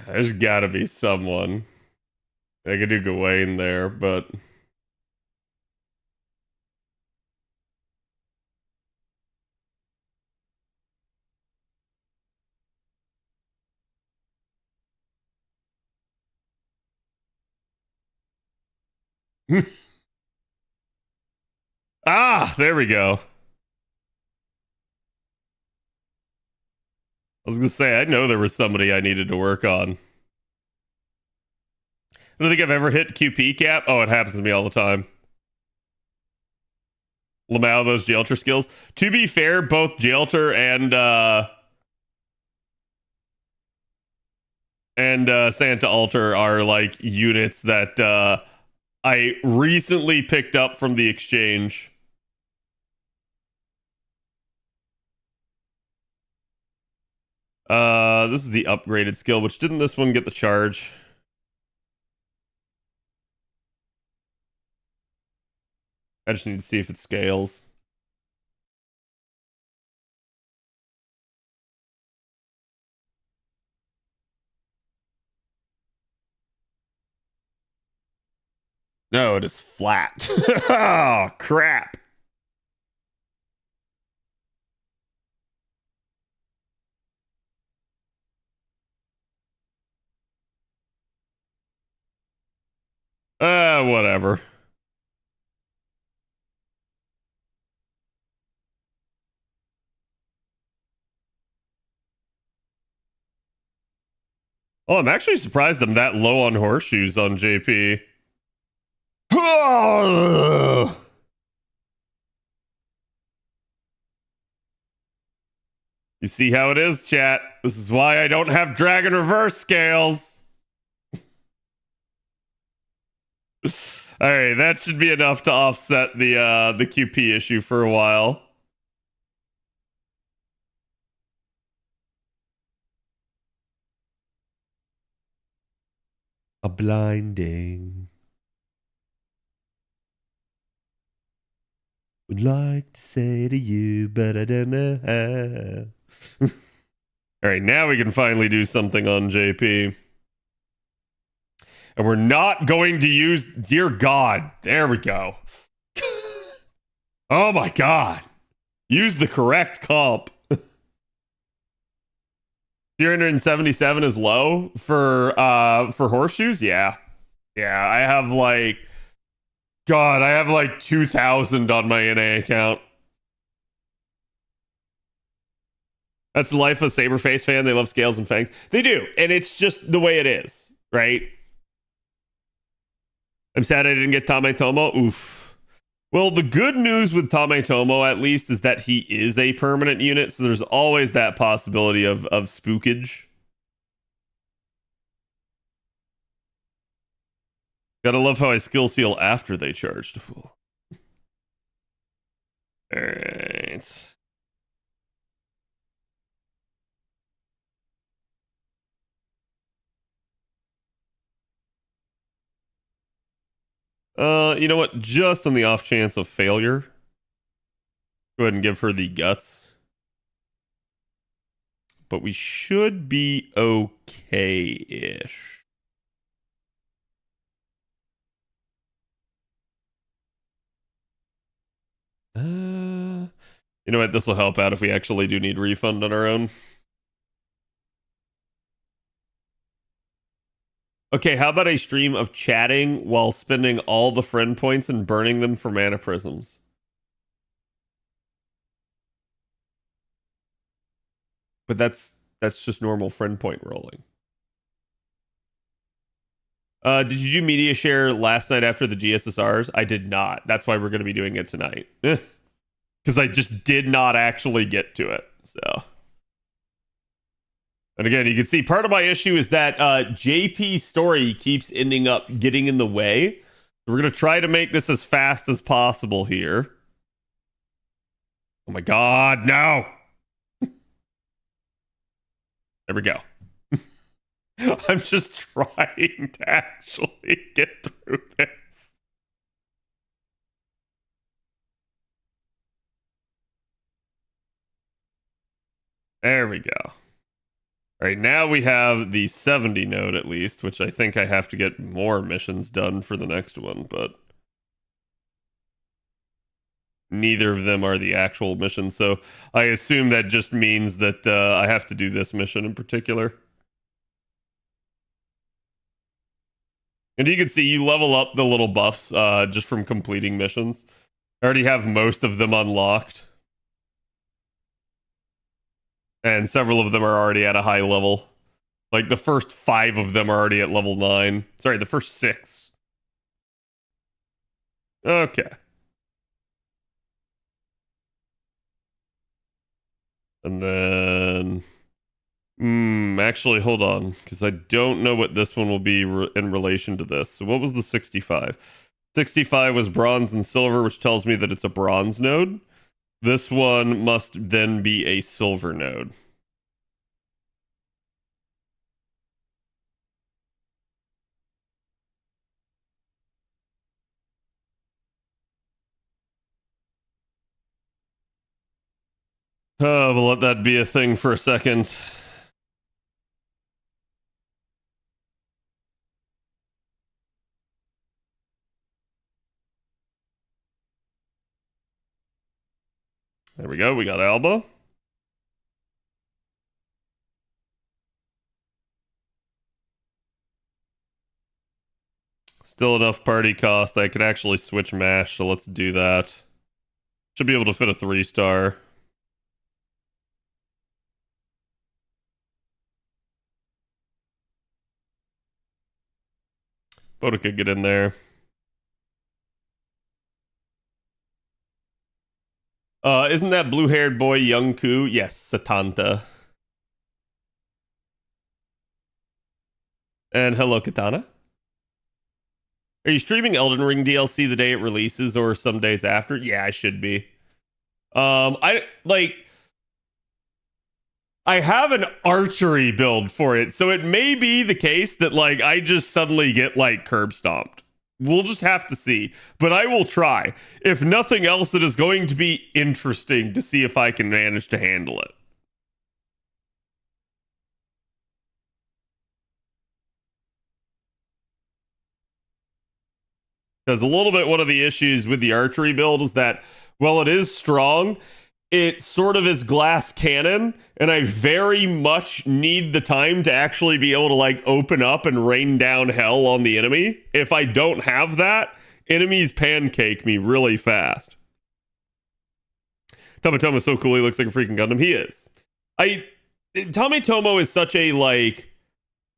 F: There's got to be someone. I could do Gawain there, but... Ah, there we go. I was gonna say, I know there was somebody I needed to work on. I don't think I've ever hit QP cap. Oh, it happens to me all the time. Lamau those Jailter skills. To be fair, both Jailter and Santa Altar are like units that I recently picked up from the exchange. This is the upgraded skill, which didn't this one get the charge? I just need to see if it scales. No, it is flat. Oh, crap. Whatever. Oh, I'm actually surprised I'm that low on horseshoes on JP. You see how it is, chat? This is why I don't have Dragon Reverse scales. All right, that should be enough to offset the QP issue for a while. A blinding. Would like to say to you, but I don't know how. All right, now we can finally do something on JP. And we're not going to use, dear God, there we go. Oh my God. Use the correct comp. 377 is low for horseshoes? Yeah. Yeah, I have like, God, I have like 2,000 on my NA account. That's the life of a Saberface fan. They love scales and fangs. They do. And it's just the way it is, right? I'm sad I didn't get Tametomo. Oof. Well, the good news with Tametomo, at least, is that he is a permanent unit. So there's always that possibility of spookage. Gotta love how I skill seal after they charged. Alright. You know what? Just on the off chance of failure, go ahead and give her the guts. But we should be okay-ish. You know what? This will help out if we actually do need refund on our own. Okay, how about a stream of chatting while spending all the friend points and burning them for mana prisms? But that's just normal friend point rolling. Did you do media share last night after the GSSRs? I did not. That's why we're going to be doing it tonight. Because I just did not actually get to it. So, and again, you can see part of my issue is that JP's story keeps ending up getting in the way. We're going to try to make this as fast as possible here. Oh my God, no. There we go. I'm just trying to actually get through this. There we go. All right, now we have the 70 node at least, which I think I have to get more missions done for the next one, but neither of them are the actual mission, so I assume that just means that I have to do this mission in particular. And you can see you level up the little buffs just from completing missions. I already have most of them unlocked. And several of them are already at a high level. Like the first 5 of them are already at level 9. Sorry, the first 6. Okay. And then, actually, hold on, because I don't know what this one will be in relation to this. So what was the 65? 65 was bronze and silver, which tells me that it's a bronze node. This one must then be a silver node. We'll let that be a thing for a second. There we go. We got Alba. Still enough party cost. I could actually switch MASH, so let's do that. Should be able to fit a 3-star. Boda could get in there. Isn't that blue-haired boy Young Ku? Yes, Satanta. And hello, Katana. Are you streaming Elden Ring DLC the day it releases or some days after? Yeah, I should be. I have an archery build for it, so it may be the case that like I just suddenly get like curb stomped. We'll just have to see, but I will try. If nothing else, it is going to be interesting to see if I can manage to handle it. Because a little bit one of the issues with the archery build is that, while it is strong, it sort of is glass cannon, and I very much need the time to actually be able to like open up and rain down hell on the enemy. If I don't have that, enemies pancake me really fast. Tomatomo is so cool, he looks like a freaking Gundam. He is. Tomatomo is such a like,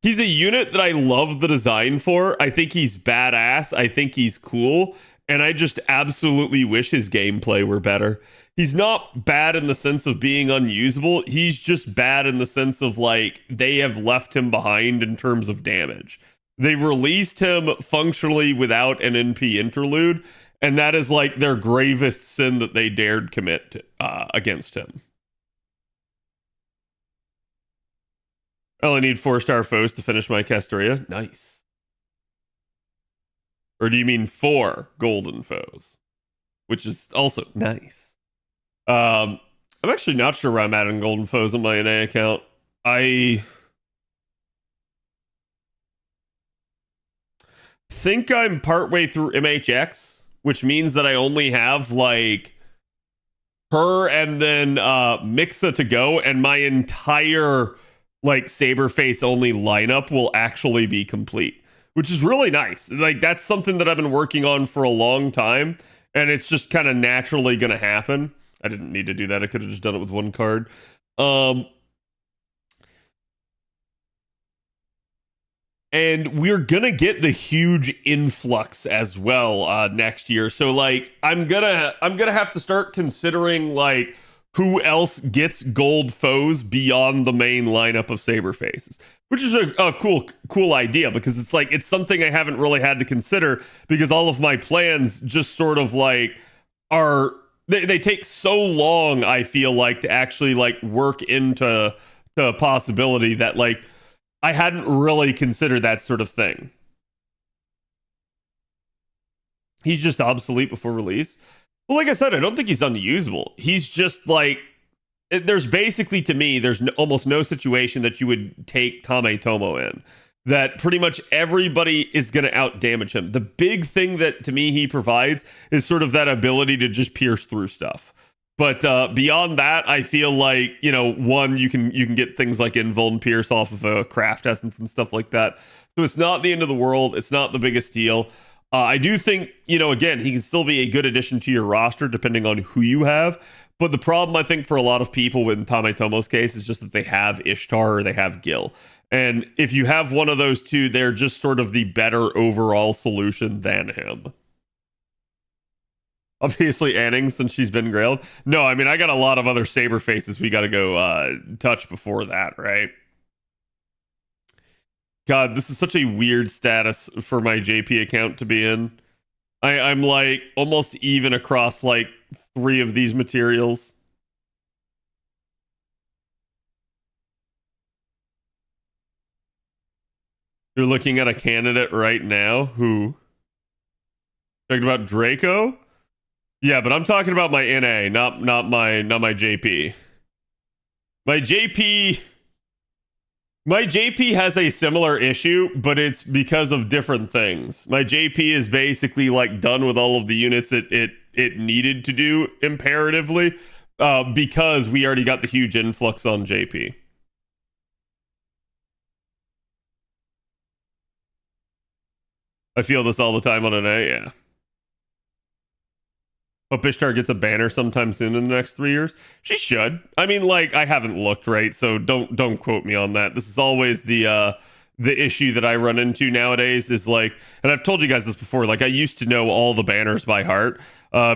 F: he's a unit that I love the design for. I think he's badass. I think he's cool. And I just absolutely wish his gameplay were better. He's not bad in the sense of being unusable. He's just bad in the sense of like, they have left him behind in terms of damage. They released him functionally without an NP interlude. And that is like their gravest sin that they dared commit against him. I only need 4-star foes to finish my Castoria. Nice. Or do you mean 4 golden foes? Which is also nice. I'm actually not sure where I'm at in golden foes on my NA account. I think I'm partway through MHX, which means that I only have like her and then Mixa to go, and my entire like Saberface only lineup will actually be complete, which is really nice. Like that's something that I've been working on for a long time, and it's just kind of naturally going to happen. I didn't need to do that. I could have just done it with one card. And we're gonna get the huge influx as well next year. So like I'm gonna have to start considering like who else gets gold foes beyond the main lineup of Saberfaces, which is a cool idea, because it's like it's something I haven't really had to consider, because all of my plans just sort of like are they take so long, I feel like, to actually like work into the possibility that like I hadn't really considered that sort of thing. He's just obsolete before release. Well, like I said, I don't think he's unusable. He's just like, there's basically, to me, there's almost no situation that you would take Tomatomo in that pretty much everybody is going to outdamage him. The big thing that to me he provides is sort of that ability to just pierce through stuff. But beyond that, I feel like, you know, one, you can get things like Invul and Pierce off of a craft essence and stuff like that. So it's not the end of the world. It's not the biggest deal. I do think, you know, again, he can still be a good addition to your roster depending on who you have. But the problem, I think, for a lot of people in Tomatomo's case is just that they have Ishtar or they have Gil. And if you have one of those two, they're just sort of the better overall solution than him. Obviously, Anning, since she's been grailed. No, I mean, I got a lot of other saber faces we got to go touch before that, right? God, this is such a weird status for my JP account to be in. I'm like almost even across like 3 of these materials. You're looking at a candidate right now who talking about Draco? Yeah, but I'm talking about my NA, not my JP. My JP has a similar issue, but it's because of different things. My JP is basically like done with all of the units it needed to do imperatively, because we already got the huge influx on JP. I feel this all the time on an A, yeah. But Bishtar gets a banner sometime soon in the next 3 years. She should. I mean, like, I haven't looked, right? So don't quote me on that. This is always the issue that I run into nowadays is like, and I've told you guys this before, like I used to know all the banners by heart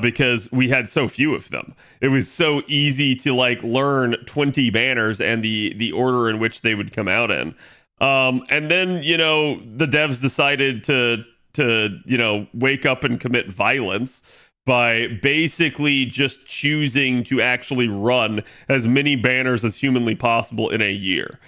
F: because we had so few of them. It was so easy to like learn 20 banners and the order in which they would come out in. And then, you know, the devs decided to you know, wake up and commit violence by basically just choosing to actually run as many banners as humanly possible in a year.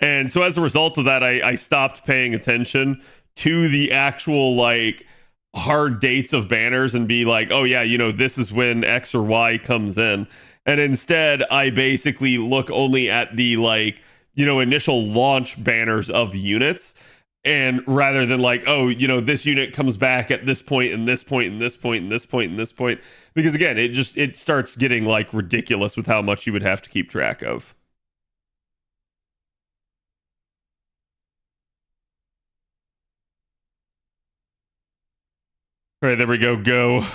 F: And so as a result of that, I stopped paying attention to the actual like hard dates of banners and be like, oh yeah, you know, this is when X or Y comes in. And instead, I basically look only at the like, you know, initial launch banners of units. And rather than like, oh, you know, this unit comes back at this point and this point and this point and this point and this point, because again, it starts getting like ridiculous with how much you would have to keep track of. All right, there we go. Go.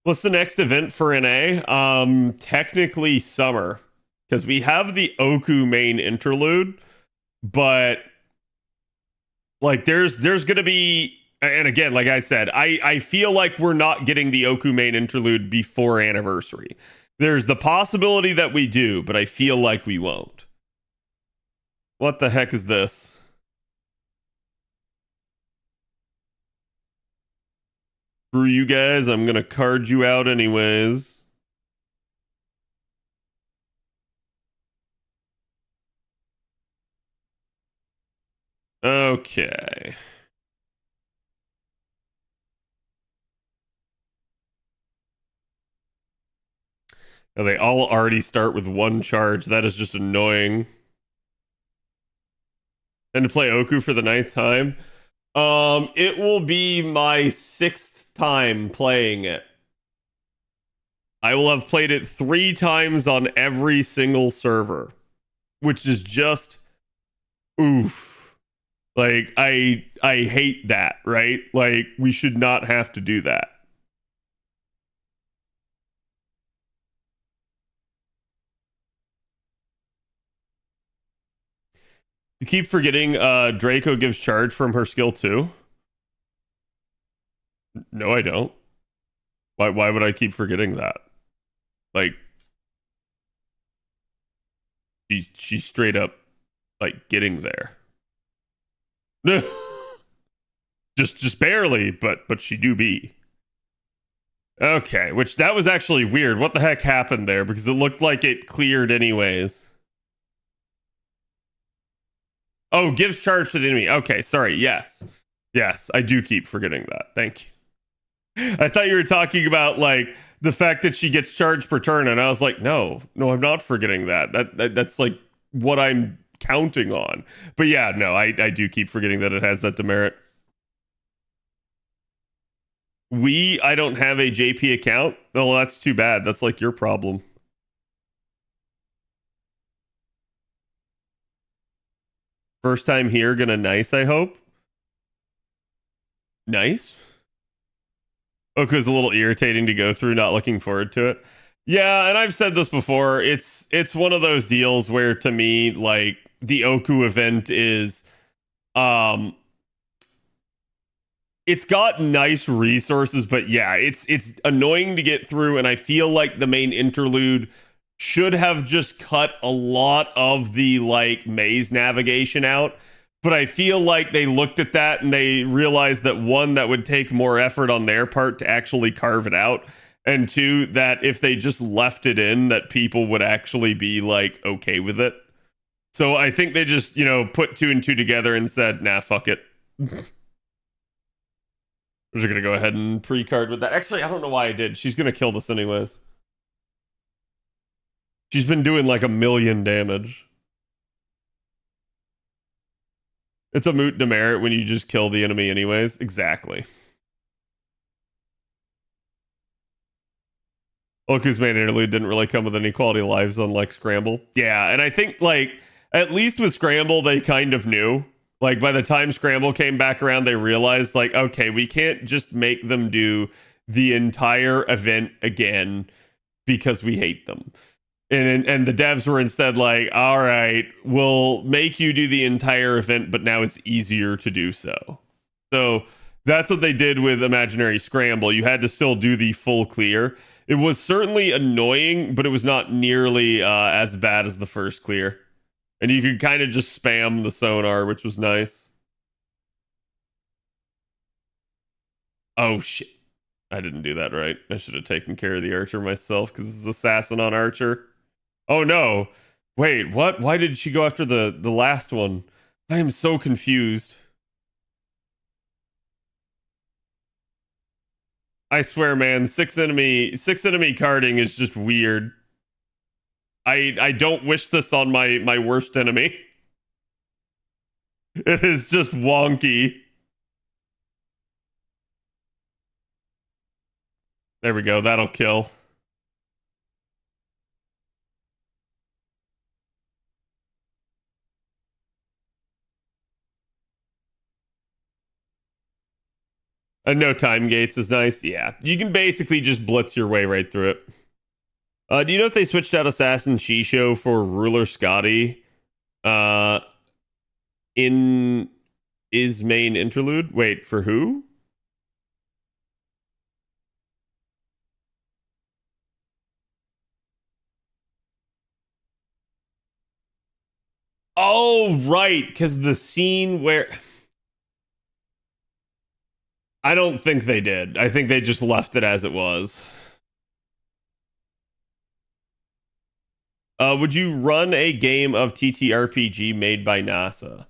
F: What's the next event for NA? Technically summer, because we have the Oku main interlude. But like there's gonna be, and again, like I said, I feel like we're not getting the Oku main interlude before anniversary. There's the possibility that we do, but I feel like we won't. What the heck is this? Screw you guys, I'm gonna card you out anyways. Okay. Oh, they all already start with 1 charge. That is just annoying. And to play Oku for the 9th time. It will be my 6th time playing it. I will have played it 3 times on every single server, which is just oof. Like I hate that, right? Like we should not have to do that. You keep forgetting Draco gives charge from her skill too. No, I don't. Why would I keep forgetting that? Like she's straight up like getting there. just barely, but she do be. Okay, which that was actually weird. What the heck happened there? Because it looked like it cleared anyways. Oh, gives charge to the enemy. Okay, sorry. Yes. Yes, I do keep forgetting that. Thank you. I thought you were talking about like the fact that she gets charged per turn, and I was like, no, I'm not forgetting that. That's like what I'm counting on. But yeah, no, I do keep forgetting that it has that demerit. I don't have a JP account. Oh, that's too bad. That's like your problem. First time here, gonna nice, I hope. Nice. Oku's a little irritating to go through, not looking forward to it. Yeah, and I've said this before. It's one of those deals where to me, like, the Oku event is it's got nice resources, but yeah, it's annoying to get through, and I feel like the main interlude should have just cut a lot of the like maze navigation out. But I feel like they looked at that and they realized that one, that would take more effort on their part to actually carve it out, and two, that if they just left it in, that people would actually be like okay with it. So I think they just, put two and two together and said, nah, fuck it. We're just gonna go ahead and pre-card with that. Actually, I don't know why I did. She's gonna kill this anyways. She's been doing like 1,000,000 damage. It's a moot demerit when you just kill the enemy anyways. Exactly. Oku's main interlude didn't really come with any quality of lives, unlike Scramble. Yeah, and I think, like, at least with Scramble, they kind of knew. Like, by the time Scramble came back around, they realized, like, okay, we can't just make them do the entire event again because we hate them. And the devs were instead like, all right, we'll make you do the entire event, but now it's easier to do so. So that's what they did with Imaginary Scramble. You had to still do the full clear. It was certainly annoying, but it was not nearly as bad as the first clear. And you could kind of just spam the sonar, which was nice. Oh, shit. I didn't do that right. I should have taken care of the archer myself because it's assassin on archer. Oh no. Wait, what? Why did she go after the last one? I am so confused. I swear, man, six enemy carding is just weird. I don't wish this on my worst enemy. It is just wonky. There we go, that'll kill. No time gates is nice. Yeah, you can basically just blitz your way right through it. Do you know if they switched out Assassin Shisho for Ruler Scotty in his main interlude? Wait, for who? Oh, right, because the scene where... I don't think they did. I think they just left it as it was. Would you run a game of TTRPG made by NASA?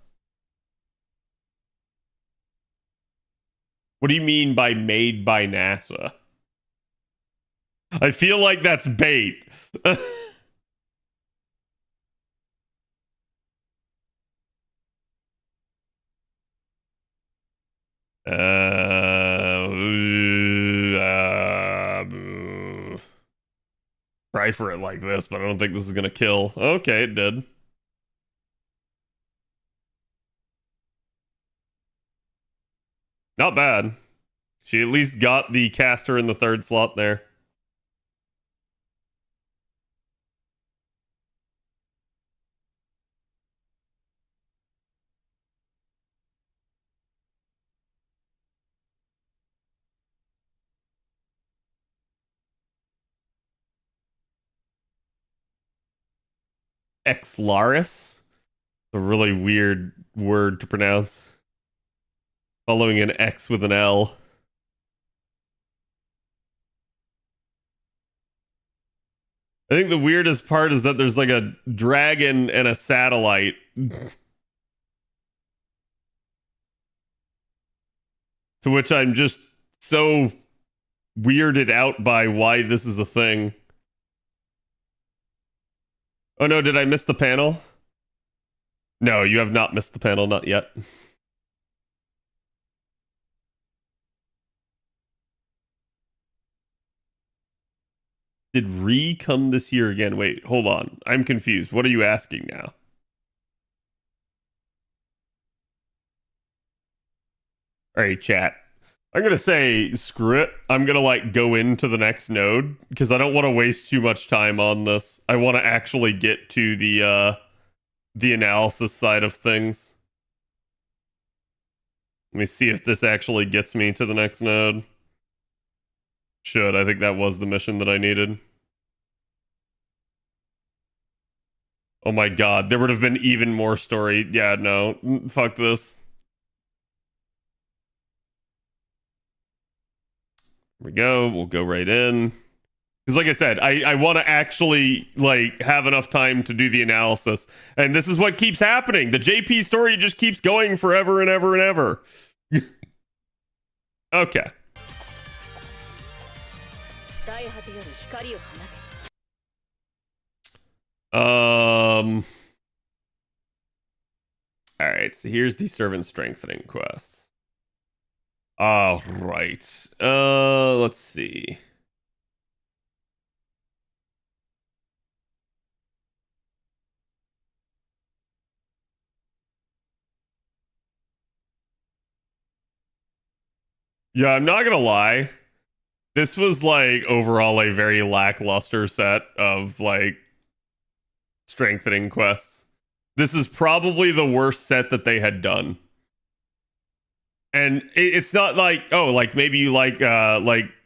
F: What do you mean by made by NASA? I feel like that's bait. Try for it like this, but I don't think this is gonna kill. Okay, it did. Not bad. She at least got the caster in the third slot there. Exlaris? A really weird word to pronounce. Following an X with an L. I think the weirdest part is that there's like a dragon and a satellite. To which I'm just so weirded out by why this is a thing. Oh no, did I miss the panel? No, you have not missed the panel, not yet. Did Re come this year again? Wait, hold on. I'm confused. What are you asking now? All right, chat. I'm going to say screw it. I'm going to like go into the next node because I don't want to waste too much time on this. I want to actually get to the analysis side of things. Let me see if this actually gets me to the next node. Should. I think that was the mission that I needed. Oh my god, there would have been even more story. Yeah, no. Fuck this. Here we go. We'll go right in. Because like I said, I want to actually like have enough time to do the analysis. And this is what keeps happening. The JP story just keeps going forever and ever and ever. Okay. All right, so here's the servant strengthening quests. All right. Let's see. Yeah, I'm not gonna lie. This was like overall a very lackluster set of like strengthening quests. This is probably the worst set that they had done. And it's not like, oh, like maybe you like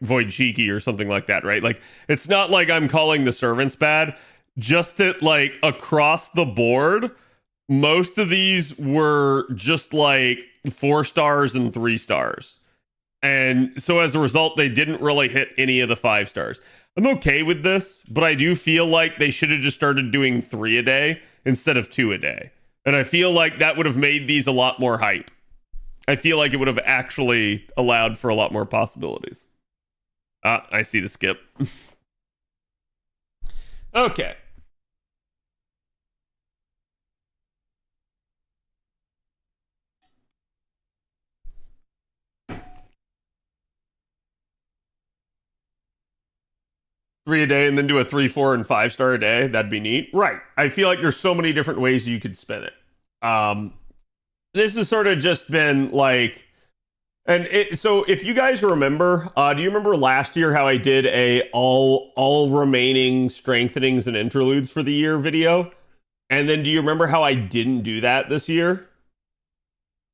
F: Void Cheeky or something like that, right? Like it's not like I'm calling the servants bad, just that like across the board, most of these were just like 4 stars and 3 stars. And so as a result, they didn't really hit any of the 5 stars. I'm okay with this, but I do feel like they should have just started doing 3 a day instead of 2 a day. And I feel like that would have made these a lot more hype. I feel like it would have actually allowed for a lot more possibilities. I see the skip. Okay. Three a day and then do a 3, 4, and 5 star a day. That'd be neat. Right. I feel like there's so many different ways you could spin it. This has sort of just been like, so if you guys remember, do you remember last year how I did a all remaining strengthenings and interludes for the year video? And then do you remember how I didn't do that this year?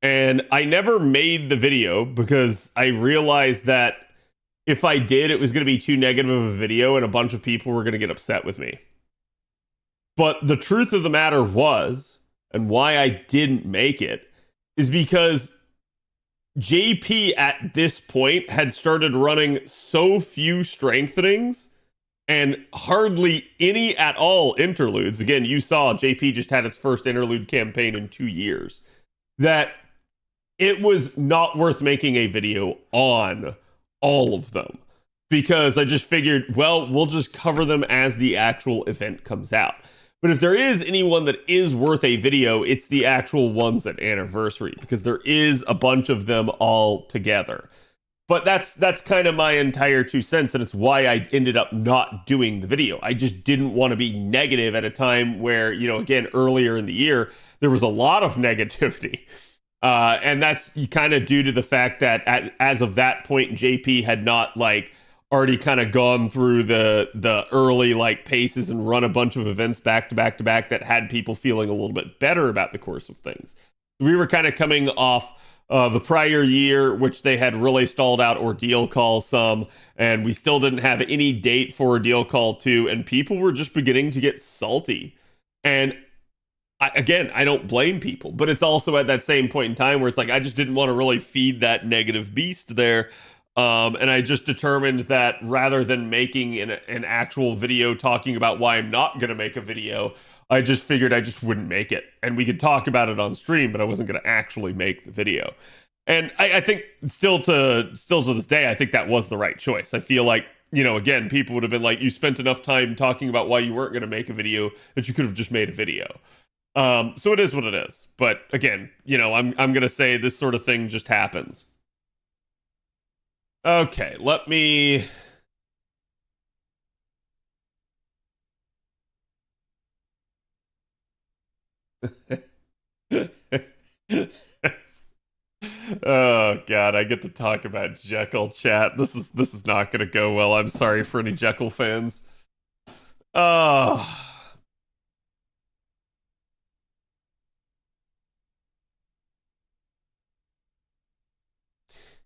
F: And I never made the video because I realized that if I did, it was going to be too negative of a video and a bunch of people were going to get upset with me. But the truth of the matter was, and why I didn't make it, is because JP at this point had started running so few strengthenings and hardly any at all interludes. Again, you saw JP just had its first interlude campaign in 2 years. That it was not worth making a video on all of them. Because I just figured, well, we'll just cover them as the actual event comes out. But if there is anyone that is worth a video, it's the actual ones at Anniversary, because there is a bunch of them all together. But that's kind of my entire 2 cents, and it's why I ended up not doing the video. I just didn't want to be negative at a time where, you know, again, earlier in the year, there was a lot of negativity. And that's kind of due to the fact that as of that point, JP had not like already kind of gone through the early like paces and run a bunch of events back to back to back that had people feeling a little bit better about the course of things. We were kind of coming off the prior year, which they had really stalled out Ordeal Call some, and we still didn't have any date for Ordeal Call 2, and people were just beginning to get salty. And I don't blame people, but it's also at that same point in time where it's like I just didn't want to really feed that negative beast there. And I just determined that rather than making an actual video talking about why I'm not going to make a video, I just figured I just wouldn't make it. And we could talk about it on stream, but I wasn't going to actually make the video. And I think still to this day, I think that was the right choice. I feel like, you know, again, people would have been like, you spent enough time talking about why you weren't going to make a video that you could have just made a video. So it is what it is. But again, you know, I'm going to say this sort of thing just happens. Okay, let me... Oh god, I get to talk about Jekyll chat. This is not gonna go well. I'm sorry for any Jekyll fans. Oh.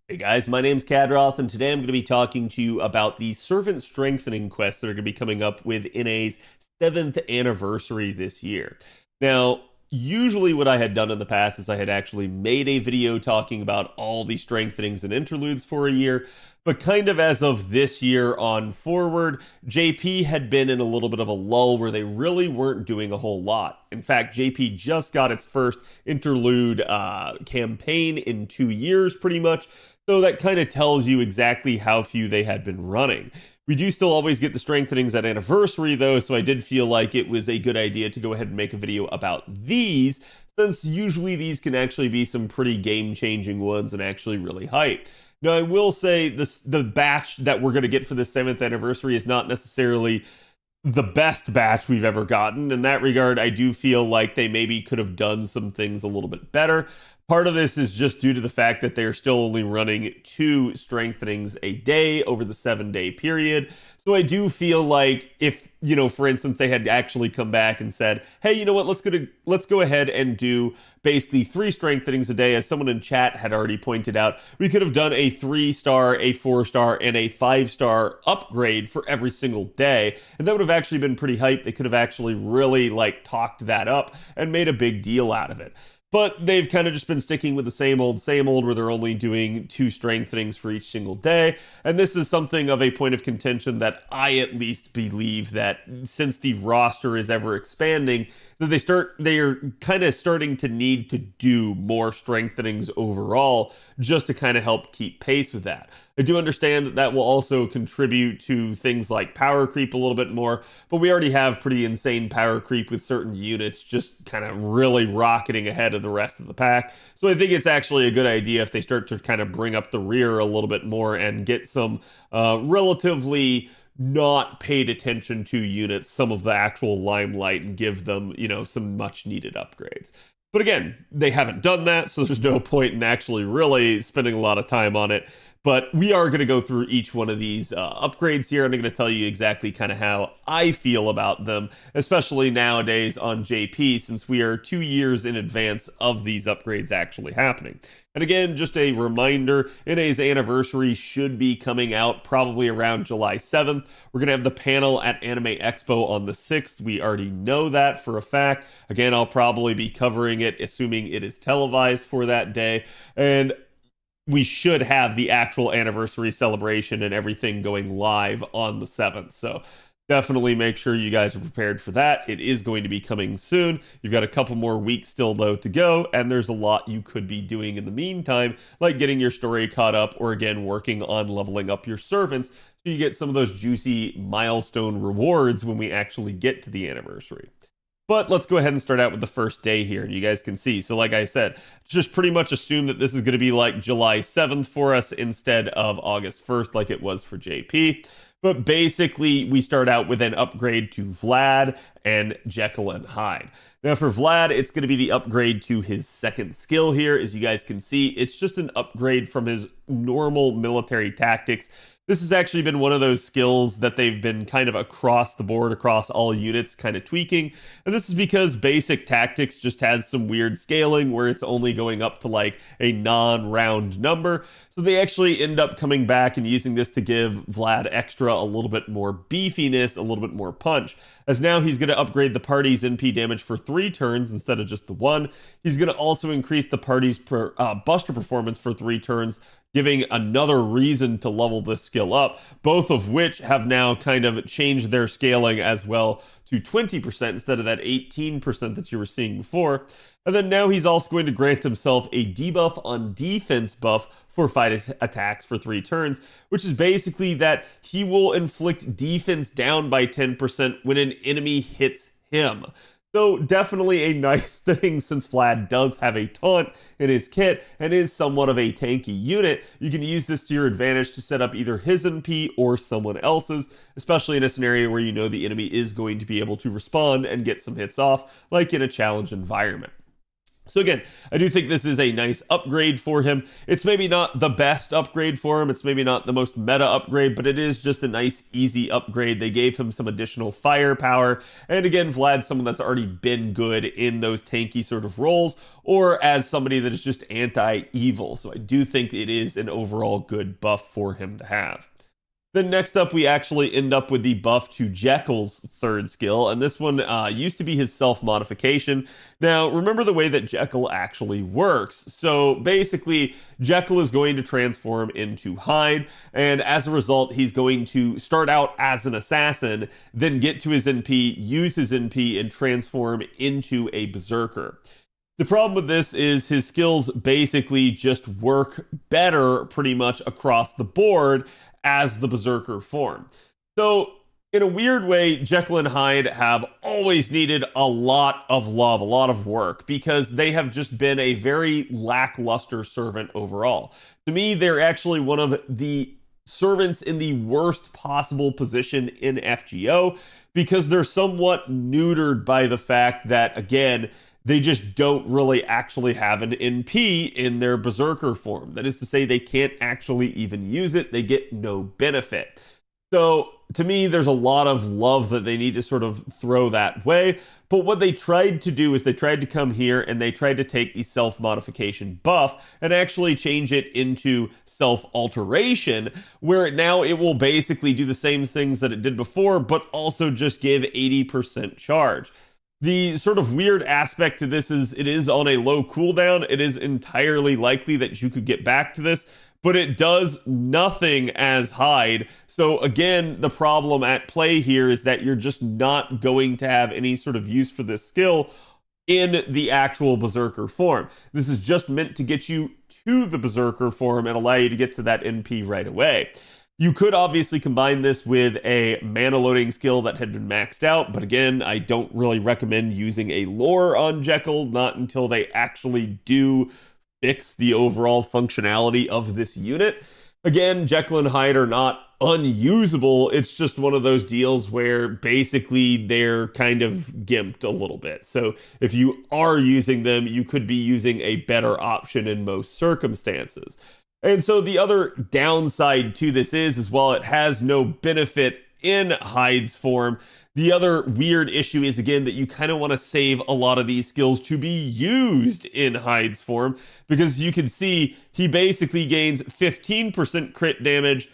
F: Hey guys, my name's Khadroth, and today I'm going to be talking to you about the servant strengthening quests that are going to be coming up with NA's 7th anniversary this year. Now, usually what I had done in the past is I had actually made a video talking about all the strengthenings and interludes for a year, but kind of as of this year on forward, JP had been in a little bit of a lull where they really weren't doing a whole lot. In fact, JP just got its first interlude campaign in 2 years, pretty much. So that kind of tells you exactly how few they had been running. We do still always get the strengthenings at anniversary, though, so I did feel like it was a good idea to go ahead and make a video about these, since usually these can actually be some pretty game-changing ones and actually really hype. Now, I will say the batch that we're going to get for the 7th anniversary is not necessarily the best batch we've ever gotten. In that regard, I do feel like they maybe could have done some things a little bit better. Part of this is just due to the fact that they're still only running 2 strengthenings a day over the 7-day period. So I do feel like if, for instance, they had actually come back and said, hey, you know what, let's go ahead and do basically 3 strengthenings a day, as someone in chat had already pointed out, we could have done a 3-star, a 4-star, and a 5-star upgrade for every single day. And that would have actually been pretty hype. They could have actually really talked that up and made a big deal out of it. But they've kind of just been sticking with the same old, where they're only doing 2 strengthenings for each single day. And this is something of a point of contention that I at least believe that since the roster is ever expanding, that they are kind of starting to need to do more strengthenings overall just to kind of help keep pace with that. I do understand that that will also contribute to things like power creep a little bit more, but we already have pretty insane power creep with certain units just kind of really rocketing ahead of the rest of the pack. So I think it's actually a good idea if they start to kind of bring up the rear a little bit more and get some relatively not paid attention to units some of the actual limelight and give them, some much needed upgrades. But again, they haven't done that, so there's no point in actually really spending a lot of time on it. But we are going to go through each one of these upgrades here, and I'm going to tell you exactly kind of how I feel about them, especially nowadays on JP, since we are 2 years in advance of these upgrades actually happening. And again, just a reminder, NA's anniversary should be coming out probably around July 7th. We're going to have the panel at Anime Expo on the 6th. We already know that for a fact. Again, I'll probably be covering it, assuming it is televised for that day. And we should have the actual anniversary celebration and everything going live on the 7th. So definitely make sure you guys are prepared for that. It is going to be coming soon. You've got a couple more weeks still, though, to go, and there's a lot you could be doing in the meantime, like getting your story caught up or, again, working on leveling up your servants so you get some of those juicy milestone rewards when we actually get to the anniversary. But let's go ahead and start out with the first day here, and you guys can see. So like I said, just pretty much assume that this is going to be like July 7th for us instead of August 1st like it was for JP. But basically, we start out with an upgrade to Vlad and Jekyll and Hyde. Now for Vlad, it's going to be the upgrade to his 2nd skill here. As you guys can see, it's just an upgrade from his normal military tactics. This has actually been one of those skills that they've been kind of across the board, across all units, kind of tweaking. And this is because basic tactics just has some weird scaling where it's only going up to like a non-round number. So they actually end up coming back and using this to give Vlad extra a little bit more beefiness, a little bit more punch. As now he's going to upgrade the party's NP damage for 3 turns instead of just the 1. He's going to also increase the party's buster performance for 3 turns, giving another reason to level this skill up, both of which have now kind of changed their scaling as well to 20% instead of that 18% that you were seeing before. And then now he's also going to grant himself a debuff on defense buff for 5 attacks for 3 turns, which is basically that he will inflict defense down by 10% when an enemy hits him. So definitely a nice thing, since Vlad does have a taunt in his kit and is somewhat of a tanky unit. You can use this to your advantage to set up either his NP or someone else's, especially in a scenario where you know the enemy is going to be able to respond and get some hits off, like in a challenge environment. So again, I do think this is a nice upgrade for him. It's maybe not the best upgrade for him. It's maybe not the most meta upgrade, but it is just a nice, easy upgrade. They gave him some additional firepower. And again, Vlad's someone that's already been good in those tanky sort of roles, or as somebody that is just anti-evil. So I do think it is an overall good buff for him to have. Then next up, we actually end up with the buff to Jekyll's third skill, and this one used to be his self-modification. Now, remember the way that Jekyll actually works. So basically, Jekyll is going to transform into Hyde, and as a result, he's going to start out as an assassin, then get to his NP, use his NP, and transform into a berserker. The problem with this is his skills basically just work better pretty much across the board as the berserker form. So in a weird way, Jekyll and Hyde have always needed a lot of love, a lot of work, because they have just been a very lackluster servant overall. To me, they're actually one of the servants in the worst possible position in FGO, because they're somewhat neutered by the fact that, again, they just don't really actually have an NP in their berserker form. That is to say, they can't actually even use it. They get no benefit. So to me, there's a lot of love that they need to sort of throw that way. But what they tried to do is they tried to come here and they tried to take the self-modification buff and actually change it into self-alteration, where now it will basically do the same things that it did before, but also just give 80% charge. The sort of weird aspect to this is it is on a low cooldown. It is entirely likely that you could get back to this, but it does nothing as Hyde. So again, the problem at play here is that you're just not going to have any sort of use for this skill in the actual berserker form. This is just meant to get you to the berserker form and allow you to get to that NP right away. You could obviously combine this with a mana loading skill that had been maxed out, but again, I don't really recommend using a lore on Jekyll, not until they actually do fix the overall functionality of this unit. Again, Jekyll and Hyde are not unusable. It's just one of those deals where basically they're kind of gimped a little bit. So if you are using them, you could be using a better option in most circumstances. And so the other downside to this is while it has no benefit in Hyde's form, the other weird issue is, again, that you kind of want to save a lot of these skills to be used in Hyde's form, because you can see he basically gains 15% crit damage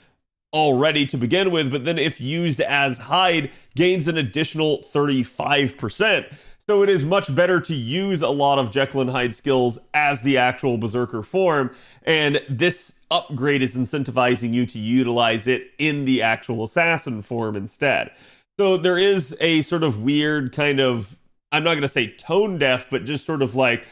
F: already to begin with, but then if used as Hyde, gains an additional 35%. So it is much better to use a lot of Jekyll and Hyde skills as the actual berserker form, and this upgrade is incentivizing you to utilize it in the actual assassin form instead. So there is a sort of weird kind of, I'm not going to say tone deaf, but just sort of like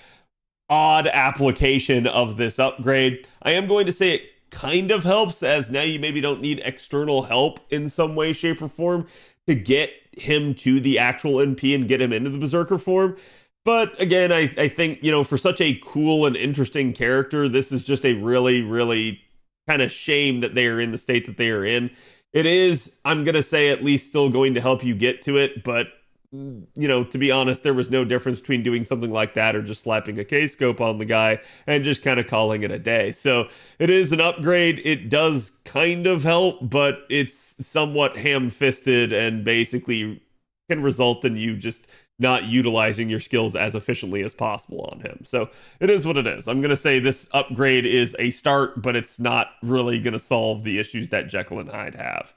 F: odd application of this upgrade. I am going to say it kind of helps, as now you maybe don't need external help in some way, shape, or form to get him to the actual NP and get him into the berserker form. But again, I think, you know, for such a cool and interesting character, this is just a really, really kind of shame that they are in the state that they are in. It is, I'm going to say, at least still going to help you get to it, but you know, to be honest, there was no difference between doing something like that or just slapping a K-scope on the guy and just kind of calling it a day. So it is an upgrade. It does kind of help, but it's somewhat ham-fisted and basically can result in you just not utilizing your skills as efficiently as possible on him. So it is what it is. I'm going to say this upgrade is a start, but it's not really going to solve the issues that Jekyll and Hyde have.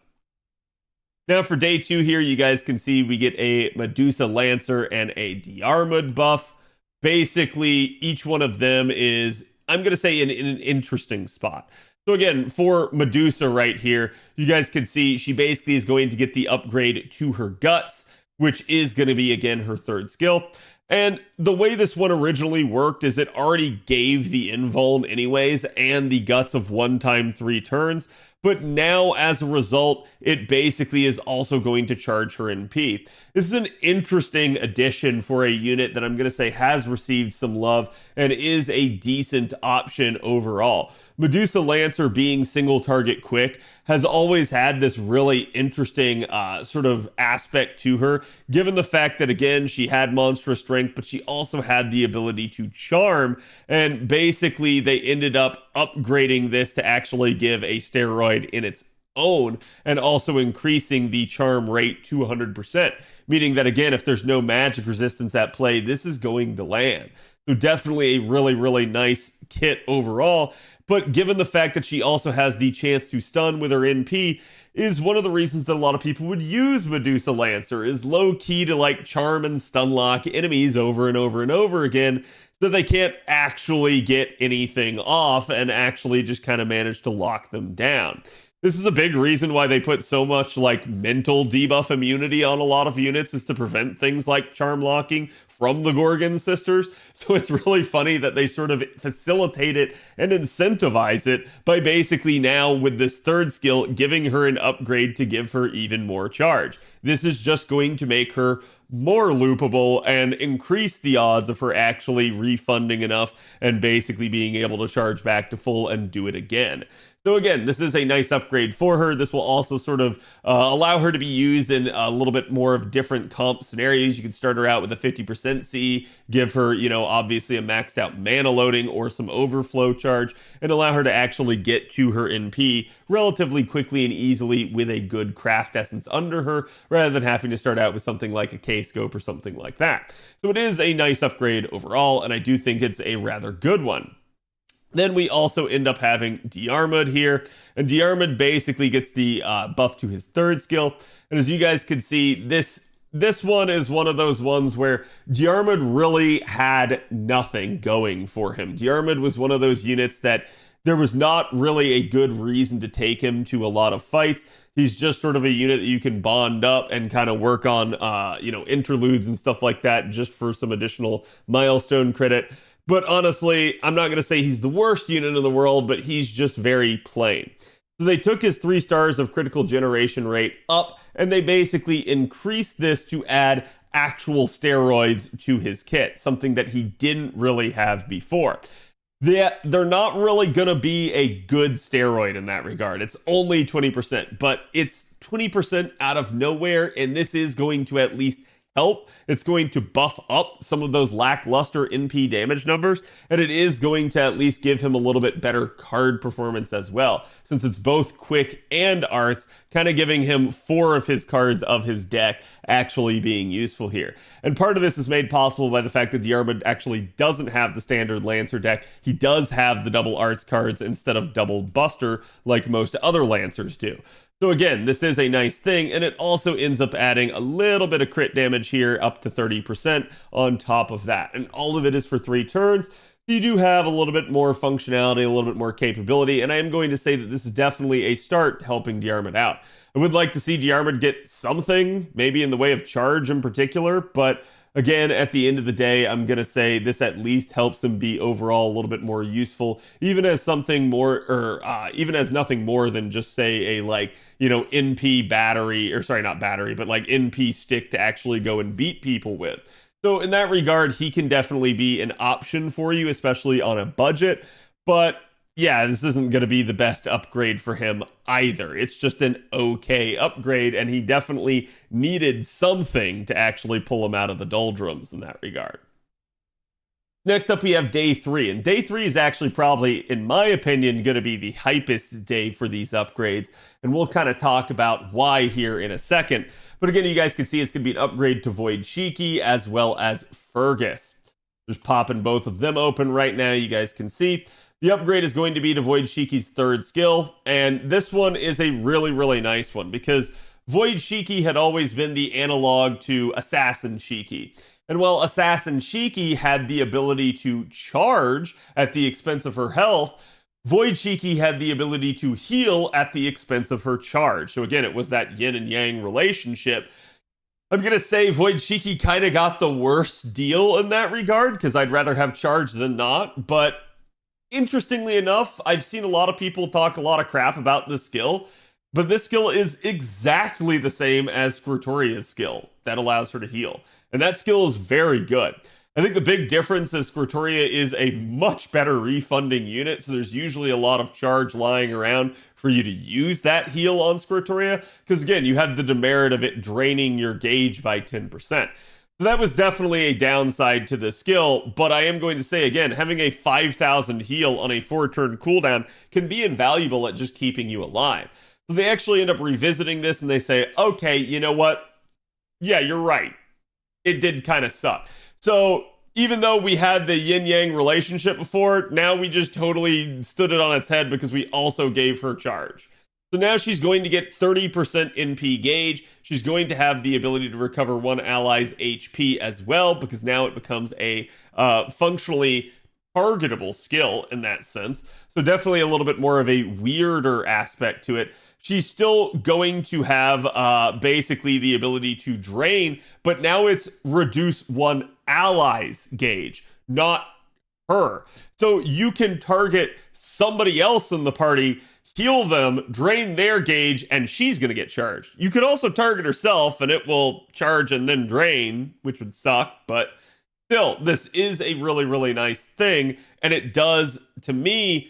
F: Now for day 2 here, you guys can see we get a Medusa Lancer and a Diarmid buff. Basically, each one of them is, I'm going to say, in an interesting spot. So again, for Medusa right here, you guys can see she basically is going to get the upgrade to her guts, which is going to be, again, her third skill. And the way this one originally worked is it already gave the invuln anyways and the guts of 1 time 3 turns. But now, as a result, it basically is also going to charge her NP. This is an interesting addition for a unit that I'm going to say has received some love and is a decent option overall. Medusa Lancer being single target quick has always had this really interesting sort of aspect to her, given the fact that, again, she had monstrous strength, but she also had the ability to charm, and basically they ended up upgrading this to actually give a steroid in its own, and also increasing the charm rate to 100%, meaning that, again, if there's no magic resistance at play, this is going to land. So definitely a really, really nice kit overall. But given the fact that she also has the chance to stun with her NP, is one of the reasons that a lot of people would use Medusa Lancer, is low key to like charm and stun lock enemies over and over and over again, so they can't actually get anything off and actually just kind of manage to lock them down. This is a big reason why they put so much like mental debuff immunity on a lot of units, is to prevent things like charm locking from the Gorgon sisters. So it's really funny that they sort of facilitate it and incentivize it by basically now with this third skill giving her an upgrade to give her even more charge. This is just going to make her more loopable and increase the odds of her actually refunding enough and basically being able to charge back to full and do it again. So again, this is a nice upgrade for her. This will also sort of allow her to be used in a little bit more of different comp scenarios. You can start her out with a 50% C, give her, obviously a maxed out mana loading or some overflow charge, and allow her to actually get to her NP relatively quickly and easily with a good craft essence under her, rather than having to start out with something like a K-scope or something like that. So it is a nice upgrade overall, and I do think it's a rather good one. Then we also end up having Diarmid here, and Diarmid basically gets the buff to his third skill. And as you guys can see, this one is one of those ones where Diarmid really had nothing going for him. Diarmid was one of those units that there was not really a good reason to take him to a lot of fights. He's just sort of a unit that you can bond up and kind of work on, interludes and stuff like that just for some additional milestone credit. But honestly, I'm not going to say he's the worst unit in the world, but he's just very plain. So they took his 3 stars of critical generation rate up, and they basically increased this to add actual steroids to his kit, something that he didn't really have before. They're not really going to be a good steroid in that regard. It's only 20%, but it's 20% out of nowhere, and this is going to at least help. It's going to buff up some of those lackluster NP damage numbers, and it is going to at least give him a little bit better card performance as well, since it's both quick and arts, kind of giving him 4 of his cards of his deck actually being useful here. And part of this is made possible by the fact that Diarmid actually doesn't have the standard Lancer deck. He does have the double arts cards instead of double Buster like most other Lancers do. So again, this is a nice thing, and it also ends up adding a little bit of crit damage here, up to 30% on top of that. And all of it is for 3 turns. You do have a little bit more functionality, a little bit more capability, and I am going to say that this is definitely a start to helping Diarmid out. I would like to see Diarmid get something, maybe in the way of charge in particular, but again, at the end of the day, I'm going to say this at least helps him be overall a little bit more useful, even as something more, or even as nothing more than just say a NP battery, or sorry, not battery, but like NP stick to actually go and beat people with. So in that regard, he can definitely be an option for you, especially on a budget. But yeah, this isn't going to be the best upgrade for him either. It's just an okay upgrade, and he definitely needed something to actually pull him out of the doldrums in that regard. Next up, we have day 3, and day 3 is actually probably, in my opinion, going to be the hypest day for these upgrades, and we'll kind of talk about why here in a second. But again, you guys can see it's going to be an upgrade to Void Shiki as well as Fergus. Just popping both of them open right now, you guys can see. The upgrade is going to be to Void Shiki's third skill, and this one is a really, really nice one because Void Shiki had always been the analog to Assassin Shiki. And while Assassin Shiki had the ability to charge at the expense of her health, Void Shiki had the ability to heal at the expense of her charge. So again, it was that yin and yang relationship. I'm going to say Void Shiki kind of got the worst deal in that regard because I'd rather have charge than not, but interestingly enough, I've seen a lot of people talk a lot of crap about this skill, but this skill is exactly the same as Squirtoria's skill that allows her to heal. And that skill is very good. I think the big difference is Squirtoria is a much better refunding unit, so there's usually a lot of charge lying around for you to use that heal on Squirtoria, because again, you have the demerit of it draining your gauge by 10%. So that was definitely a downside to the skill, but I am going to say again, having a 5,000 heal on a 4-turn cooldown can be invaluable at just keeping you alive. So they actually end up revisiting this and they say, okay, you know what? Yeah, you're right. It did kind of suck. So even though we had the yin-yang relationship before, now we just totally stood it on its head because we also gave her charge. So now she's going to get 30% NP gauge. She's going to have the ability to recover one ally's HP as well, because now it becomes a functionally targetable skill in that sense. So definitely a little bit more of a weirder aspect to it. She's still going to have basically the ability to drain, but now it's reduce one ally's gauge, not her. So you can target somebody else in the party, heal them, drain their gauge, and she's going to get charged. You could also target herself, and it will charge and then drain, which would suck, but still, this is a really, really nice thing, and it does, to me,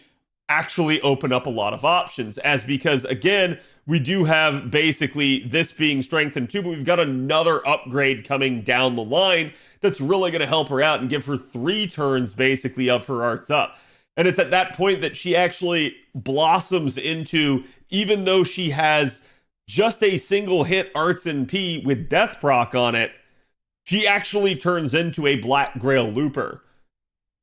F: actually open up a lot of options, as because, again, we do have basically this being strengthened too, but we've got another upgrade coming down the line that's really going to help her out and give her 3 turns, basically, of her arts up. And it's at that point that she actually blossoms into, even though she has just a single hit Arts and P with Death Proc on it, she actually turns into a Black Grail Looper,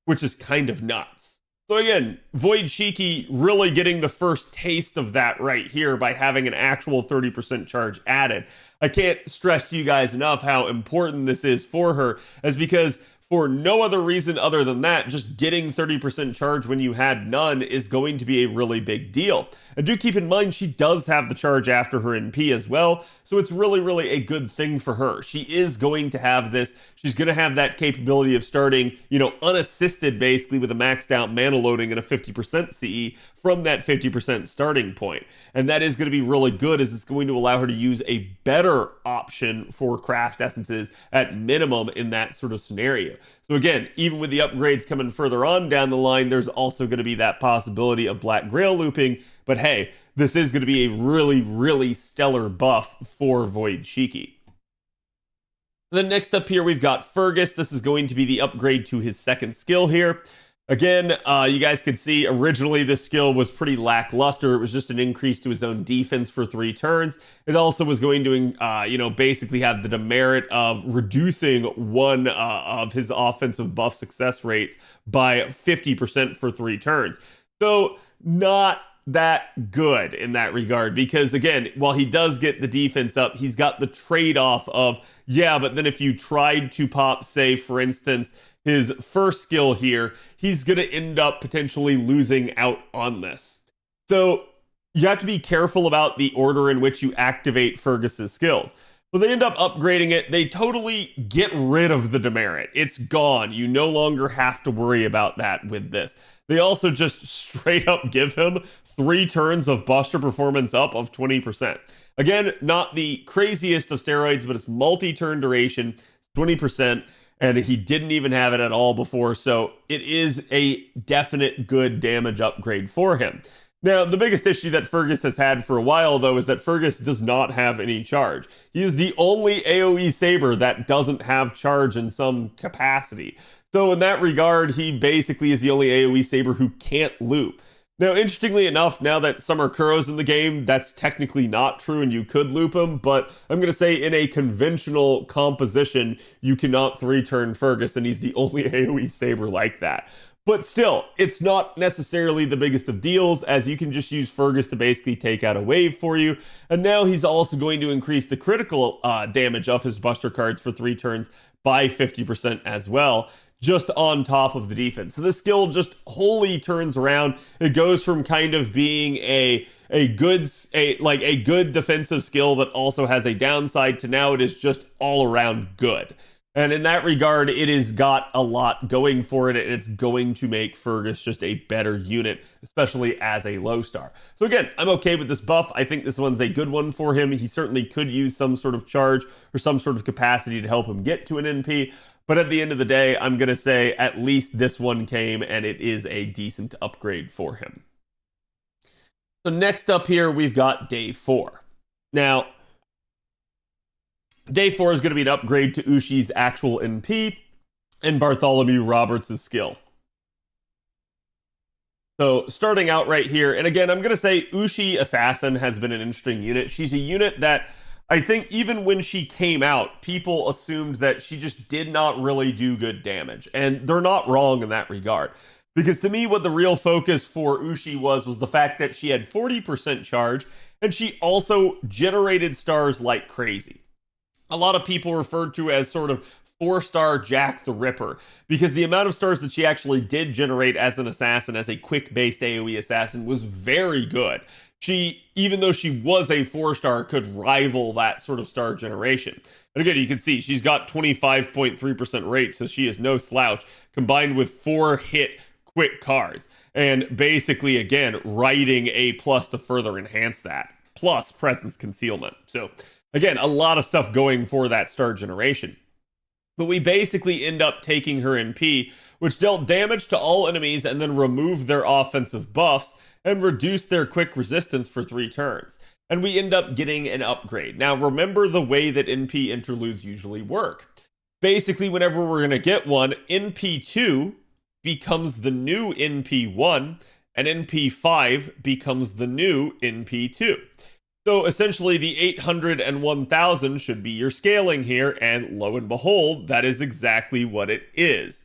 F: which is kind of nuts. So again, Void Shiki really getting the first taste of that right here by having an actual 30% charge added. I can't stress to you guys enough how important this is for her, as because for no other reason other than that, just getting 30% charge when you had none is going to be a really big deal. And do keep in mind, she does have the charge after her NP as well, so it's really, really a good thing for her. She is going to have this. She's going to have that capability of starting, unassisted, basically, with a maxed out mana loading and a 50% CE from that 50% starting point. And that is going to be really good, as it's going to allow her to use a better option for craft essences at minimum in that sort of scenario. So again, even with the upgrades coming further on down the line, there's also going to be that possibility of Black Grail looping. But hey, this is going to be a really, really stellar buff for Void Shiki. Then next up here, we've got Fergus. This is going to be the upgrade to his second skill here. Again, you guys could see originally this skill was pretty lackluster. It was just an increase to his own defense for 3 turns. It also was going to, basically have the demerit of reducing one of his offensive buff success rate by 50% for 3 turns. So not that good in that regard, because again, while he does get the defense up, he's got the trade-off of, yeah, but then if you tried to pop, say, for instance, his first skill here, he's going to end up potentially losing out on this. So you have to be careful about the order in which you activate Fergus's skills. But they end up upgrading it. They totally get rid of the demerit. It's gone. You no longer have to worry about that with this. They also just straight up give him 3 turns of Buster performance up of 20%. Again, not the craziest of steroids, but it's multi-turn duration, 20%. And he didn't even have it at all before, so it is a definite good damage upgrade for him. Now, the biggest issue that Fergus has had for a while, though, is that Fergus does not have any charge. He is the only AoE Saber that doesn't have charge in some capacity. So in that regard, he basically is the only AoE Saber who can't loop. Now, interestingly enough, now that Summer Kuro's in the game, that's technically not true and you could loop him, but I'm going to say in a conventional composition, you cannot 3-turn Fergus, and he's the only AoE Saber like that. But still, it's not necessarily the biggest of deals, as you can just use Fergus to basically take out a wave for you. And now he's also going to increase the critical damage of his Buster cards for 3 turns by 50% as well, just on top of the defense. So the skill just wholly turns around. It goes from kind of being a good defensive skill that also has a downside to now it is just all around good. And in that regard, it has got a lot going for it, and it's going to make Fergus just a better unit, especially as a low star. So again, I'm okay with this buff. I think this one's a good one for him. He certainly could use some sort of charge or some sort of capacity to help him get to an NP. But at the end of the day, I'm going to say at least this one came, and it is a decent upgrade for him. So next up here, we've got day 4. Now, day 4 is going to be an upgrade to Ushi's actual NP and Bartholomew Roberts' skill. So starting out right here, and again, I'm going to say Ushi Assassin has been an interesting unit. She's a unit that I think even when she came out, people assumed that she just did not really do good damage. And they're not wrong in that regard. Because to me, what the real focus for Ushi was the fact that she had 40% charge, and she also generated stars like crazy. A lot of people referred to as sort of 4-star Jack the Ripper, because the amount of stars that she actually did generate as an assassin, as a quick-based AoE assassin, was very good. She, even though she was a 4-star, could rival that sort of star generation. And again, you can see she's got 25.3% rate, so she is no slouch, combined with 4 hit quick cards. And basically, again, writing a plus to further enhance that, plus presence concealment. So, again, a lot of stuff going for that star generation. But we basically end up taking her NP, which dealt damage to all enemies and then removed their offensive buffs and reduced their quick resistance for 3 turns. And we end up getting an upgrade. Now, remember the way that NP interludes usually work. Basically, whenever we're going to get one, NP2 becomes the new NP1, and NP5 becomes the new NP2. So essentially, the 800 and 1000 should be your scaling here, and lo and behold, that is exactly what it is.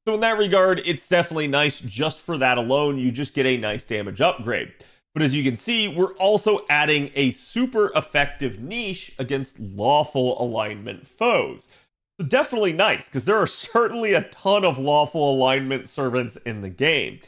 F: So in that regard, it's definitely nice just for that alone. You just get a nice damage upgrade. But as you can see, we're also adding a super effective niche against lawful alignment foes. So definitely nice, because there are certainly a ton of lawful alignment servants in the game.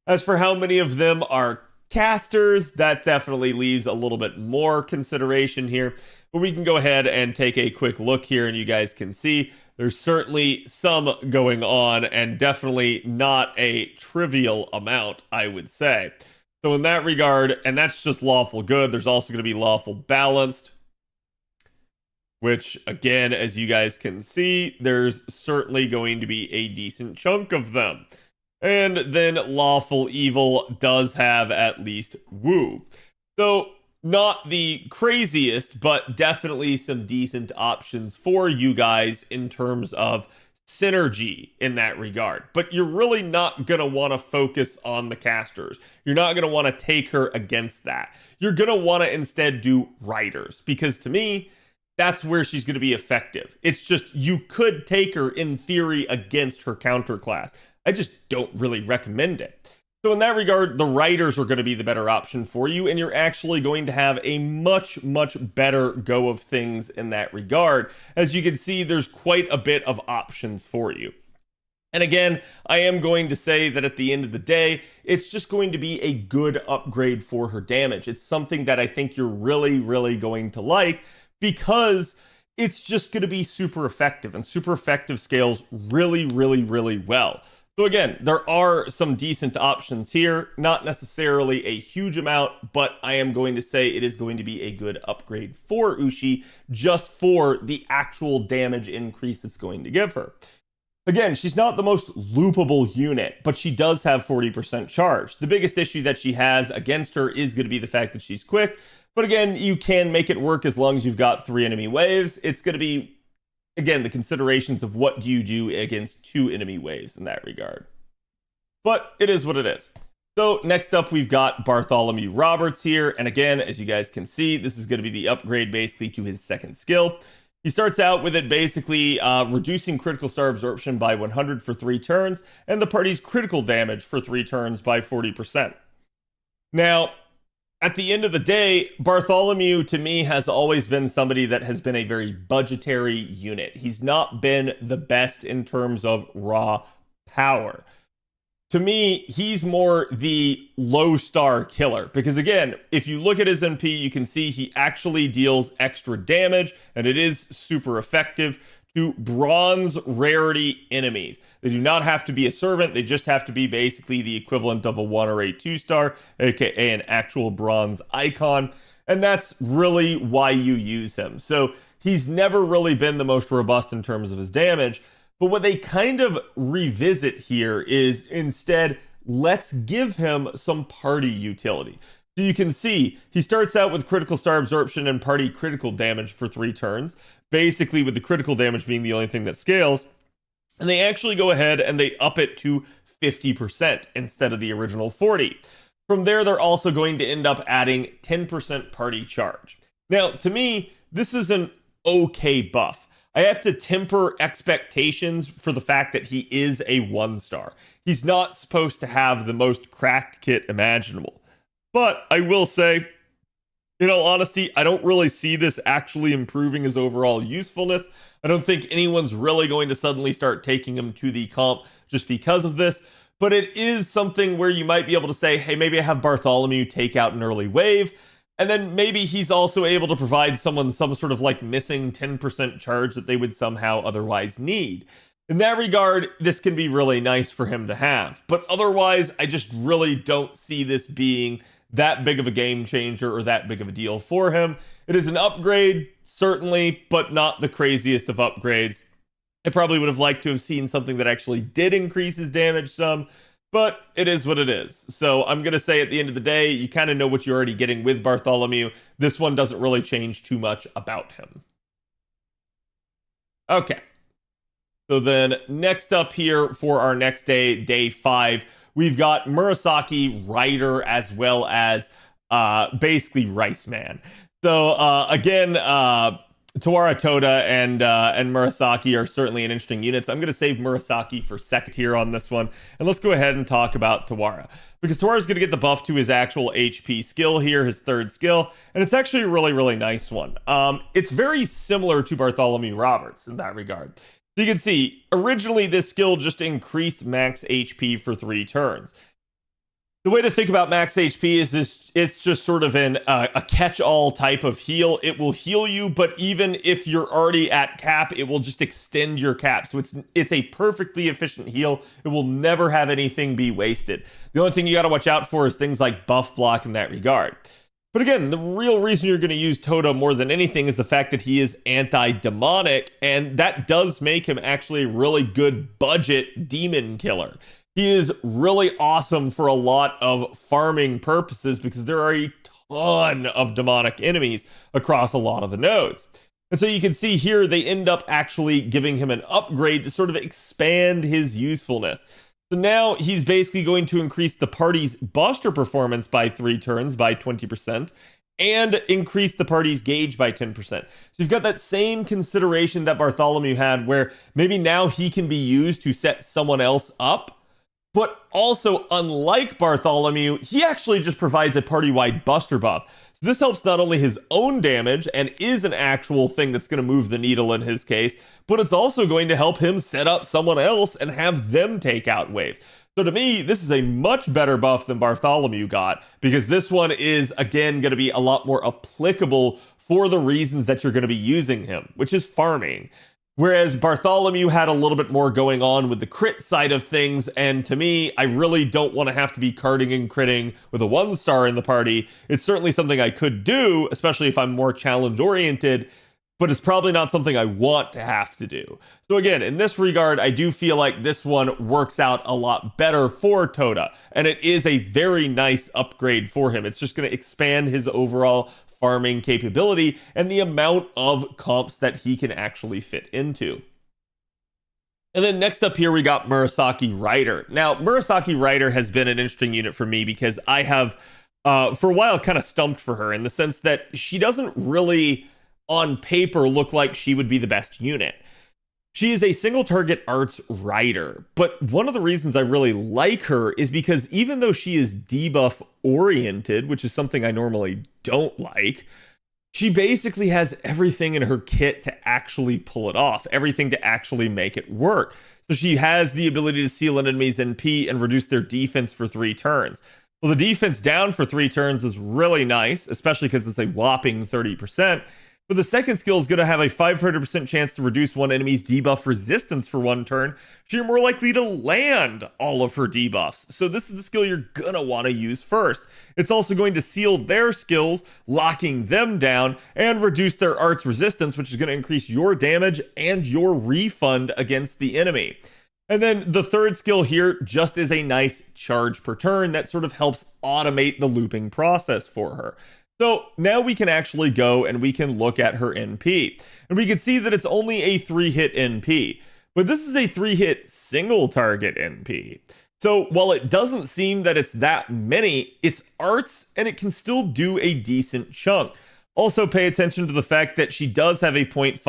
F: As for how many of them are casters, that definitely leaves a little bit more consideration here. But we can go ahead and take a quick look here, and you guys can see there's certainly some going on, and definitely not a trivial amount, I would say. So in that regard, and that's just lawful good, there's also going to be lawful balanced, which, again, as you guys can see, there's certainly going to be a decent chunk of them. And then lawful evil does have at least woo. So not the craziest, but definitely some decent options for you guys in terms of synergy in that regard. But you're really not going to want to focus on the casters. You're not going to want to take her against that. You're going to want to instead do riders, because to me, that's where she's going to be effective. It's just you could take her in theory against her counter class. I just don't really recommend it. So in that regard, the riders are going to be the better option for you, and you're actually going to have a much, much better go of things in that regard. As you can see, there's quite a bit of options for you. And again, I am going to say that at the end of the day, it's just going to be a good upgrade for her damage. It's something that I think you're really, really going to like, because it's just going to be super effective, and super effective scales really, really, really well. So again, there are some decent options here, not necessarily a huge amount, but I am going to say it is going to be a good upgrade for Ushi, just for the actual damage increase it's going to give her. Again, she's not the most loopable unit, but she does have 40% charge. The biggest issue that she has against her is going to be the fact that she's quick, but again, you can make it work as long as you've got 3 enemy waves. It's going to be, again, the considerations of what do you do against 2 enemy waves in that regard. But it is what it is. So next up, we've got Bartholomew Roberts here. And again, as you guys can see, this is going to be the upgrade basically to his second skill. He starts out with it basically reducing critical star absorption by 100 for 3 turns, and the party's critical damage for 3 turns by 40%. Now, at the end of the day, Bartholomew, to me, has always been somebody that has been a very budgetary unit. He's not been the best in terms of raw power. To me, he's more the low-star killer. Because again, if you look at his MP, you can see he actually deals extra damage, and it is super effective to bronze rarity enemies. They do not have to be a servant, they just have to be basically the equivalent of a 1 or a 2-star, aka an actual bronze icon, and that's really why you use him. So he's never really been the most robust in terms of his damage, But what they kind of revisit here is instead, let's give him some party utility. So you can see he starts out with critical star absorption and party critical damage for 3 turns, basically with the critical damage being the only thing that scales. And they actually go ahead and they up it to 50% instead of the original 40. From there, they're also going to end up adding 10% party charge. Now, to me, this is an okay buff. I have to temper expectations for the fact that he is a 1-star. He's not supposed to have the most cracked kit imaginable. But I will say, in all honesty, I don't really see this actually improving his overall usefulness. I don't think anyone's really going to suddenly start taking him to the comp just because of this. But it is something where you might be able to say, hey, maybe I have Bartholomew take out an early wave. And then maybe he's also able to provide someone some sort of like missing 10% charge that they would somehow otherwise need. In that regard, this can be really nice for him to have. But otherwise, I just really don't see this being that big of a game changer or that big of a deal for him. It is an upgrade, certainly, but not the craziest of upgrades. I probably would have liked to have seen something that actually did increase his damage some, but it is what it is. So I'm going to say at the end of the day, you kind of know what you're already getting with Bartholomew. This one doesn't really change too much about him. Okay. So then next up here for our next day, day 5, we've got Murasaki, Ryder, as well as basically Rice Man. So again, Tawara Toda and Murasaki are certainly an interesting unit. So I'm going to save Murasaki for second here on this one. And let's go ahead and talk about Tawara. Because Tawara's going to get the buff to his actual HP skill here, his 3rd skill. And it's actually a really, really nice one. It's very similar to Bartholomew Roberts in that regard. So you can see, originally this skill just increased max HP for 3 turns. The way to think about max HP is this: it's just sort of a catch-all type of heal. It will heal you, but even if you're already at cap, it will just extend your cap. So it's a perfectly efficient heal. It will never have anything be wasted. The only thing you got to watch out for is things like buff block in that regard. But again, the real reason you're going to use Toda more than anything is the fact that he is anti-demonic, and that does make him actually a really good budget demon killer. He is really awesome for a lot of farming purposes because there are a ton of demonic enemies across a lot of the nodes. And so you can see here they end up actually giving him an upgrade to sort of expand his usefulness. So now he's basically going to increase the party's Buster performance by 3 turns by 20% and increase the party's gauge by 10%. So you've got that same consideration that Bartholomew had where maybe now he can be used to set someone else up. But also, unlike Bartholomew, he actually just provides a party-wide Buster buff. So this helps not only his own damage, and is an actual thing that's going to move the needle in his case, but it's also going to help him set up someone else and have them take out waves. So to me, this is a much better buff than Bartholomew got, because this one is, again, going to be a lot more applicable for the reasons that you're going to be using him, which is farming. Whereas Bartholomew had a little bit more going on with the crit side of things, and to me, I really don't want to have to be carding and critting with a 1-star in the party. It's certainly something I could do, especially if I'm more challenge-oriented, but it's probably not something I want to have to do. So again, in this regard, I do feel like this one works out a lot better for Toda, and it is a very nice upgrade for him. It's just going to expand his overall farming capability and the amount of comps that he can actually fit into. And then next up here, we got Murasaki Ryder. Now, Murasaki Ryder has been an interesting unit for me because I have, for a while, kind of stumped for her in the sense that she doesn't really, on paper, look like she would be the best unit. She is a single target arts rider, but one of the reasons I really like her is because even though she is debuff oriented, which is something I normally don't like, she basically has everything in her kit to actually pull it off, everything to actually make it work. So she has the ability to seal an enemy's NP and reduce their defense for 3 turns. Well, the defense down for 3 turns is really nice, especially because it's a whopping 30%. But the second skill is going to have a 500% chance to reduce one enemy's debuff resistance for 1 turn, so you're more likely to land all of her debuffs. So this is the skill you're going to want to use first. It's also going to seal their skills, locking them down, and reduce their art's resistance, which is going to increase your damage and your refund against the enemy. And then the third skill here just is a nice charge per turn that sort of helps automate the looping process for her. So now we can actually go and we can look at her NP. And we can see that it's only a 3-hit NP. But this is a 3-hit single target NP. So while it doesn't seem that it's that many, it's arts and it can still do a decent chunk. Also pay attention to the fact that she does have a 0.53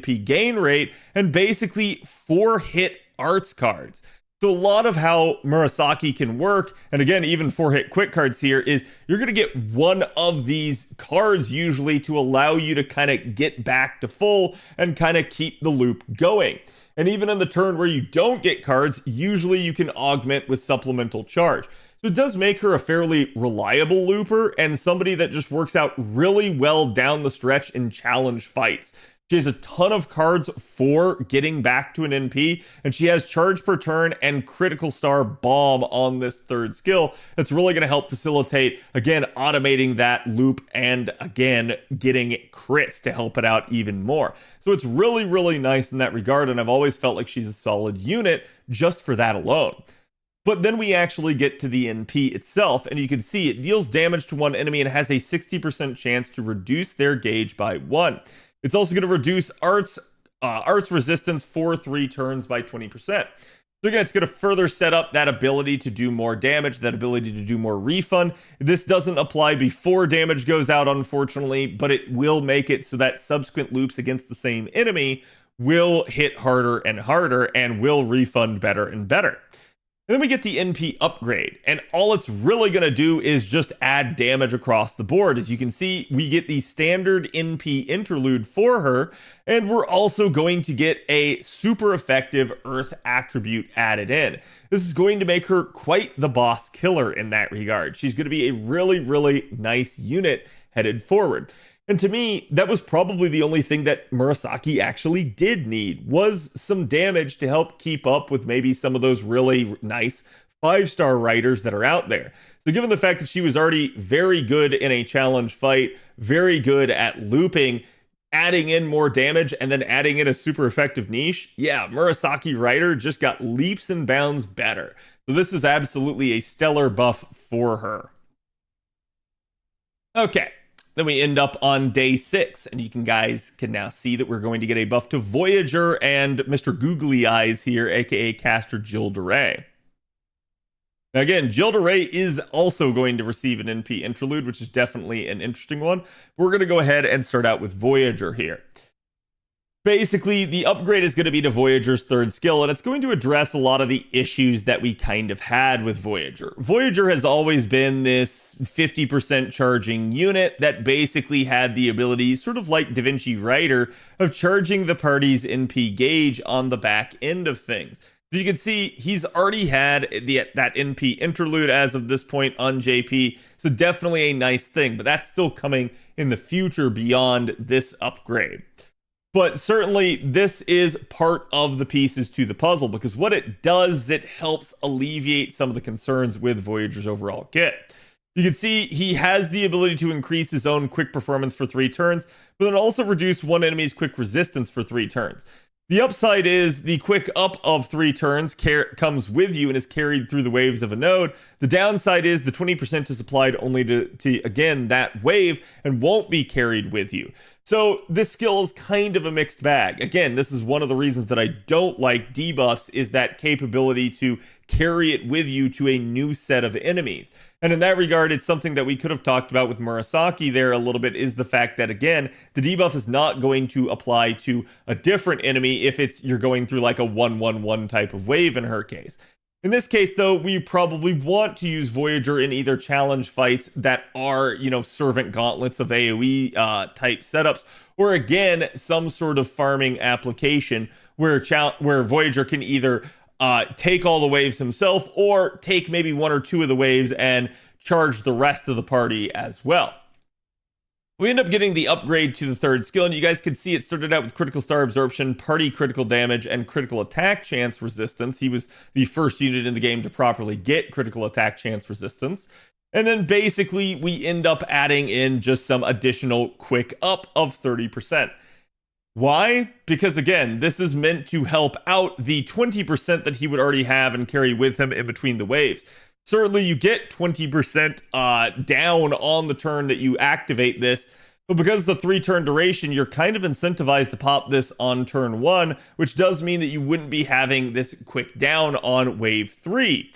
F: NP gain rate and basically 4-hit arts cards. So a lot of how Murasaki can work, and again, even 4-hit quick cards here, is you're going to get one of these cards usually to allow you to kind of get back to full and kind of keep the loop going. And even in the turn where you don't get cards, usually you can augment with supplemental charge. So it does make her a fairly reliable looper and somebody that just works out really well down the stretch in challenge fights. She has a ton of cards for getting back to an NP, and she has charge per turn and critical star bomb on this third skill. That's really going to help facilitate, again, automating that loop and, again, getting crits to help it out even more. So it's really, really nice in that regard, and I've always felt like she's a solid unit just for that alone. But then we actually get to the NP itself, and you can see it deals damage to one enemy and has a 60% chance to reduce their gauge by 1. It's also going to reduce arts resistance for 3 turns by 20%. So again, it's going to further set up that ability to do more damage, that ability to do more refund. This doesn't apply before damage goes out, unfortunately, but it will make it so that subsequent loops against the same enemy will hit harder and harder and will refund better and better. And then we get the NP upgrade, and all it's really going to do is just add damage across the board. As you can see, we get the standard NP interlude for her, and we're also going to get a super effective Earth attribute added in. This is going to make her quite the boss killer in that regard. She's going to be a really, really nice unit headed forward. And to me, that was probably the only thing that Murasaki actually did need, was some damage to help keep up with maybe some of those really nice 5-star writers that are out there. So given the fact that she was already very good in a challenge fight, very good at looping, adding in more damage, and then adding in a super effective niche, yeah, Murasaki writer just got leaps and bounds better. So this is absolutely a stellar buff for her. Okay. Then we end up on day 6, and you guys can now see that we're going to get a buff to Voyager and Mr. Googly Eyes here, aka Caster Jill DeRay. Now again, Jill DeRay is also going to receive an NP interlude, which is definitely an interesting one. We're going to go ahead and start out with Voyager here. Basically, the upgrade is going to be to Voyager's third skill, and it's going to address a lot of the issues that we kind of had with Voyager. Voyager has always been this 50% charging unit that basically had the ability, sort of like Da Vinci Rider, of charging the party's NP gauge on the back end of things. You can see he's already had that NP interlude as of this point on JP, so definitely a nice thing, but that's still coming in the future beyond this upgrade. But certainly this is part of the pieces to the puzzle, because what it does is it helps alleviate some of the concerns with Voyager's overall kit. You can see he has the ability to increase his own quick performance for 3 turns, but then also reduce one enemy's quick resistance for 3 turns. The upside is the quick up of 3 turns comes with you and is carried through the waves of a node. The downside is the 20% is applied only to again, that wave and won't be carried with you. So this skill is kind of a mixed bag. Again, this is one of the reasons that I don't like debuffs, is that capability to carry it with you to a new set of enemies. And in that regard, it's something that we could have talked about with Murasaki there a little bit, is the fact that, again, the debuff is not going to apply to a different enemy if you're going through like a 1-1-1 type of wave in her case. In this case, though, we probably want to use Voyager in either challenge fights that are, servant gauntlets of AoE type setups, or again, some sort of farming application where Voyager can either take all the waves himself, or take maybe 1 or 2 of the waves and charge the rest of the party as well. We end up getting the upgrade to the third skill, and you guys can see it started out with critical star absorption, party critical damage, and critical attack chance resistance. He was the first unit in the game to properly get critical attack chance resistance. And then basically we end up adding in just some additional quick up of 30%. Why? Because again, this is meant to help out the 20% that he would already have and carry with him in between the waves. Certainly you get 20% down on the turn that you activate this, but because it's a 3-turn duration, you're kind of incentivized to pop this on turn 1, which does mean that you wouldn't be having this quick down on wave 3.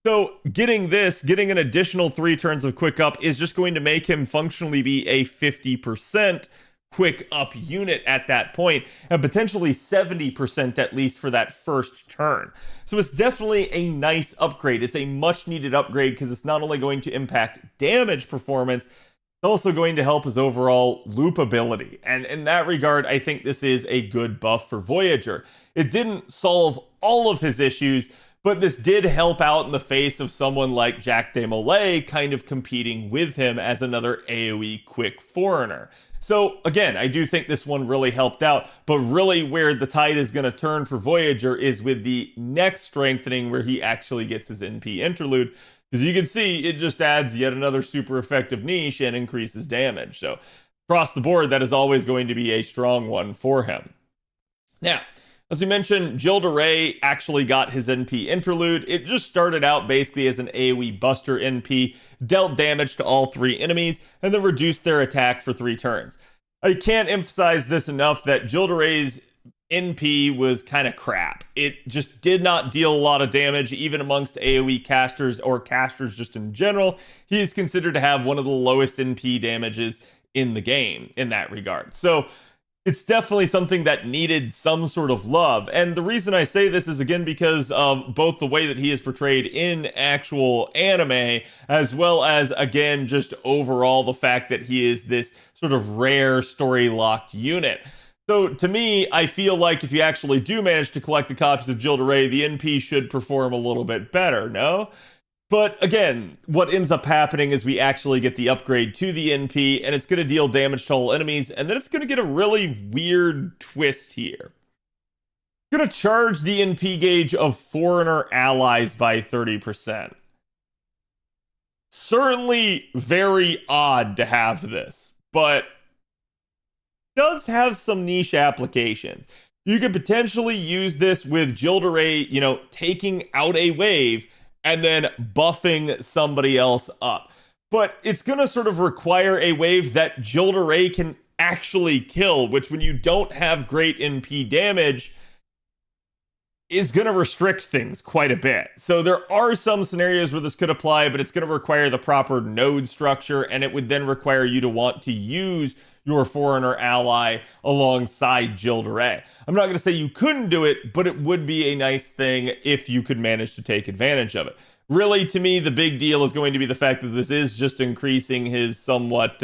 F: So getting an additional 3 turns of quick up is just going to make him functionally be a 50% quick up unit at that point, and potentially 70% at least for that first turn. So it's definitely a nice upgrade. It's a much needed upgrade because it's not only going to impact damage performance, it's also going to help his overall loop ability. And in that regard, I think this is a good buff for Voyager. It didn't solve all of his issues, but this did help out in the face of someone like Jack de Molay kind of competing with him as another AoE quick foreigner. So again, I do think this one really helped out, but really where the tide is going to turn for Voyager is with the next strengthening where he actually gets his NP interlude. Because you can see, it just adds yet another super effective niche and increases damage. So across the board, that is always going to be a strong one for him. Now, as we mentioned, Jill DeRay actually got his NP interlude. It just started out basically as an AoE buster NP, dealt damage to all 3 enemies, and then reduced their attack for 3 turns. I can't emphasize this enough that Jill DeRay's NP was kind of crap. It just did not deal a lot of damage, even amongst AoE casters or casters just in general. He is considered to have one of the lowest NP damages in the game in that regard. So it's definitely something that needed some sort of love. And the reason I say this is, again, because of both the way that he is portrayed in actual anime, as well as, again, just overall the fact that he is this sort of rare story-locked unit. So to me, I feel like if you actually do manage to collect the copies of Jill DeRay, the NP should perform a little bit better, no? But again, what ends up happening is we actually get the upgrade to the NP, and it's going to deal damage to all enemies, and then it's going to get a really weird twist here. It's going to charge the NP gauge of foreigner allies by 30%. Certainly very odd to have this, but does have some niche applications. You could potentially use this with Jill DeRay, taking out a wave and then buffing somebody else up. But it's going to sort of require a wave that Jill DeRay can actually kill, which when you don't have great NP damage, is going to restrict things quite a bit. So there are some scenarios where this could apply, but it's going to require the proper node structure, and it would then require you to want to use your foreigner ally alongside Jill DeRay. I'm not going to say you couldn't do it, but it would be a nice thing if you could manage to take advantage of it. Really, to me, the big deal is going to be the fact that this is just increasing his somewhat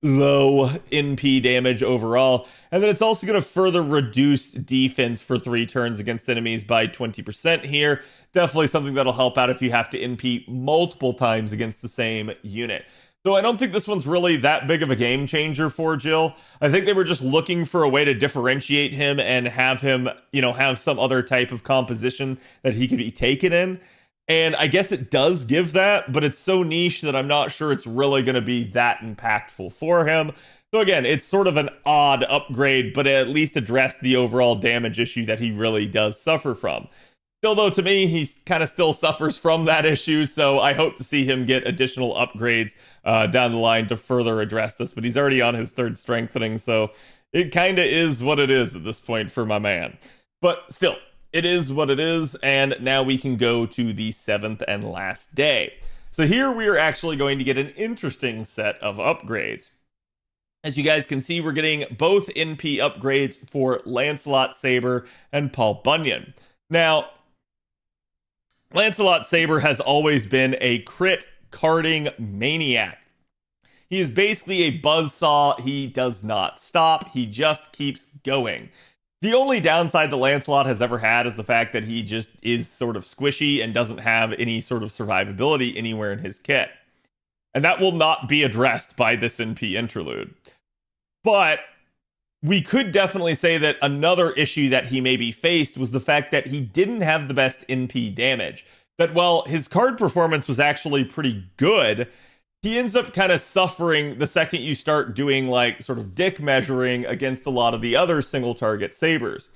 F: low NP damage overall, and then it's also going to further reduce defense for 3 turns against enemies by 20% here. Definitely something that'll help out if you have to NP multiple times against the same unit. So I don't think this one's really that big of a game changer for Jill. I think they were just looking for a way to differentiate him and have him, have some other type of composition that he could be taken in. And I guess it does give that, but it's so niche that I'm not sure it's really going to be that impactful for him. So again, it's sort of an odd upgrade, but it at least addressed the overall damage issue that he really does suffer from. Still, though, to me, he kind of still suffers from that issue, so I hope to see him get additional upgrades down the line to further address this, but he's already on his 3rd strengthening, so it kind of is what it is at this point for my man. But still, it is what it is, and now we can go to the 7th and last day. So here we are actually going to get an interesting set of upgrades. As you guys can see, we're getting both NP upgrades for Lancelot Saber and Paul Bunyan. Now, Lancelot Saber has always been a crit carding maniac. He is basically a buzzsaw. He does not stop. He just keeps going. The only downside that Lancelot has ever had is the fact that he just is sort of squishy and doesn't have any sort of survivability anywhere in his kit. And that will not be addressed by this NP interlude. But we could definitely say that another issue that he maybe faced was the fact that he didn't have the best NP damage. That while his card performance was actually pretty good, he ends up kind of suffering the second you start doing like sort of dick measuring against a lot of the other single target sabers.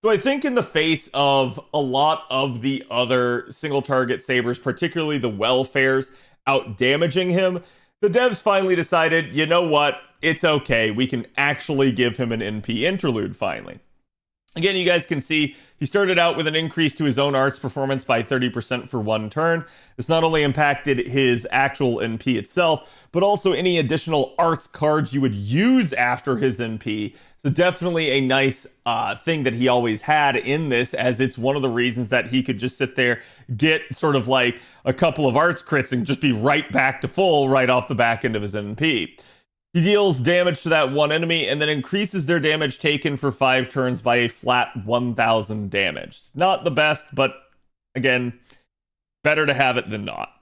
F: So I think in the face of a lot of the other single target sabers, particularly the welfares, out damaging him, the devs finally decided, you know what, it's okay, we can actually give him an NP interlude finally. Again, you guys can see he started out with an increase to his own arts performance by 30% for one turn. This not only impacted his actual NP itself, but also any additional arts cards you would use after his NP. So definitely a nice thing that he always had in this, as it's one of the reasons that he could just sit there, get sort of like a couple of arts crits and just be right back to full right off the back end of his NP. He deals damage to that one enemy and then increases their damage taken for 5 turns by a flat 1000 damage. Not the best, but again, better to have it than not.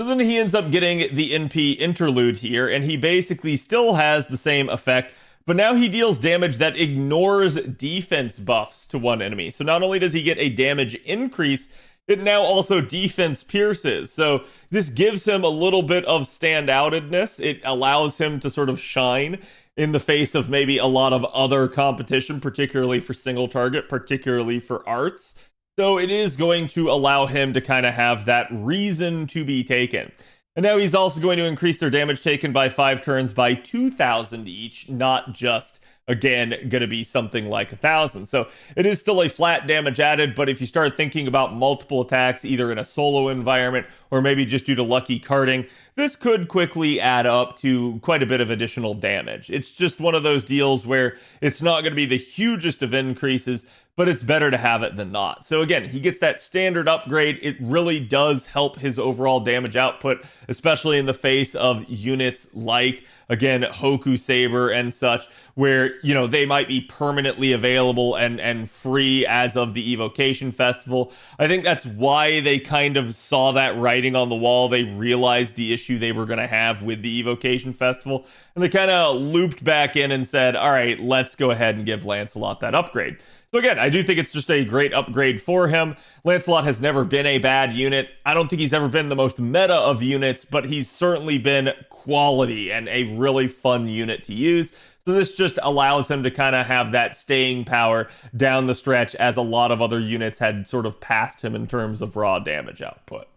F: So then he ends up getting the NP interlude here, and he basically still has the same effect, but now he deals damage that ignores defense buffs to one enemy. So not only does he get a damage increase, it now also defense pierces. So this gives him a little bit of standoutedness. It allows him to sort of shine in the face of maybe a lot of other competition, particularly for single target, particularly for arts. So it is going to allow him to kind of have that reason to be taken. And now he's also going to increase their damage taken by 5 turns by 2,000 each, not just, again, going to be something like 1,000. So it is still a flat damage added, but if you start thinking about multiple attacks, either in a solo environment or maybe just due to lucky carding, this could quickly add up to quite a bit of additional damage. It's just one of those deals where it's not going to be the hugest of increases, but it's better to have it than not. So again, he gets that standard upgrade. It really does help his overall damage output, especially in the face of units like, again, Hoku Saber and such, where, you know, they might be permanently available and free as of the Evocation Festival. I think that's why they kind of saw that writing on the wall. They realized the issue they were going to have with the Evocation Festival, and they kind of looped back in and said, all right, let's go ahead and give Lancelot that upgrade. So again, I do think it's just a great upgrade for him. Lancelot has never been a bad unit. I don't think he's ever been the most meta of units, but he's certainly been quality and a really fun unit to use. So this just allows him to kind of have that staying power down the stretch, as a lot of other units had sort of passed him in terms of raw damage output.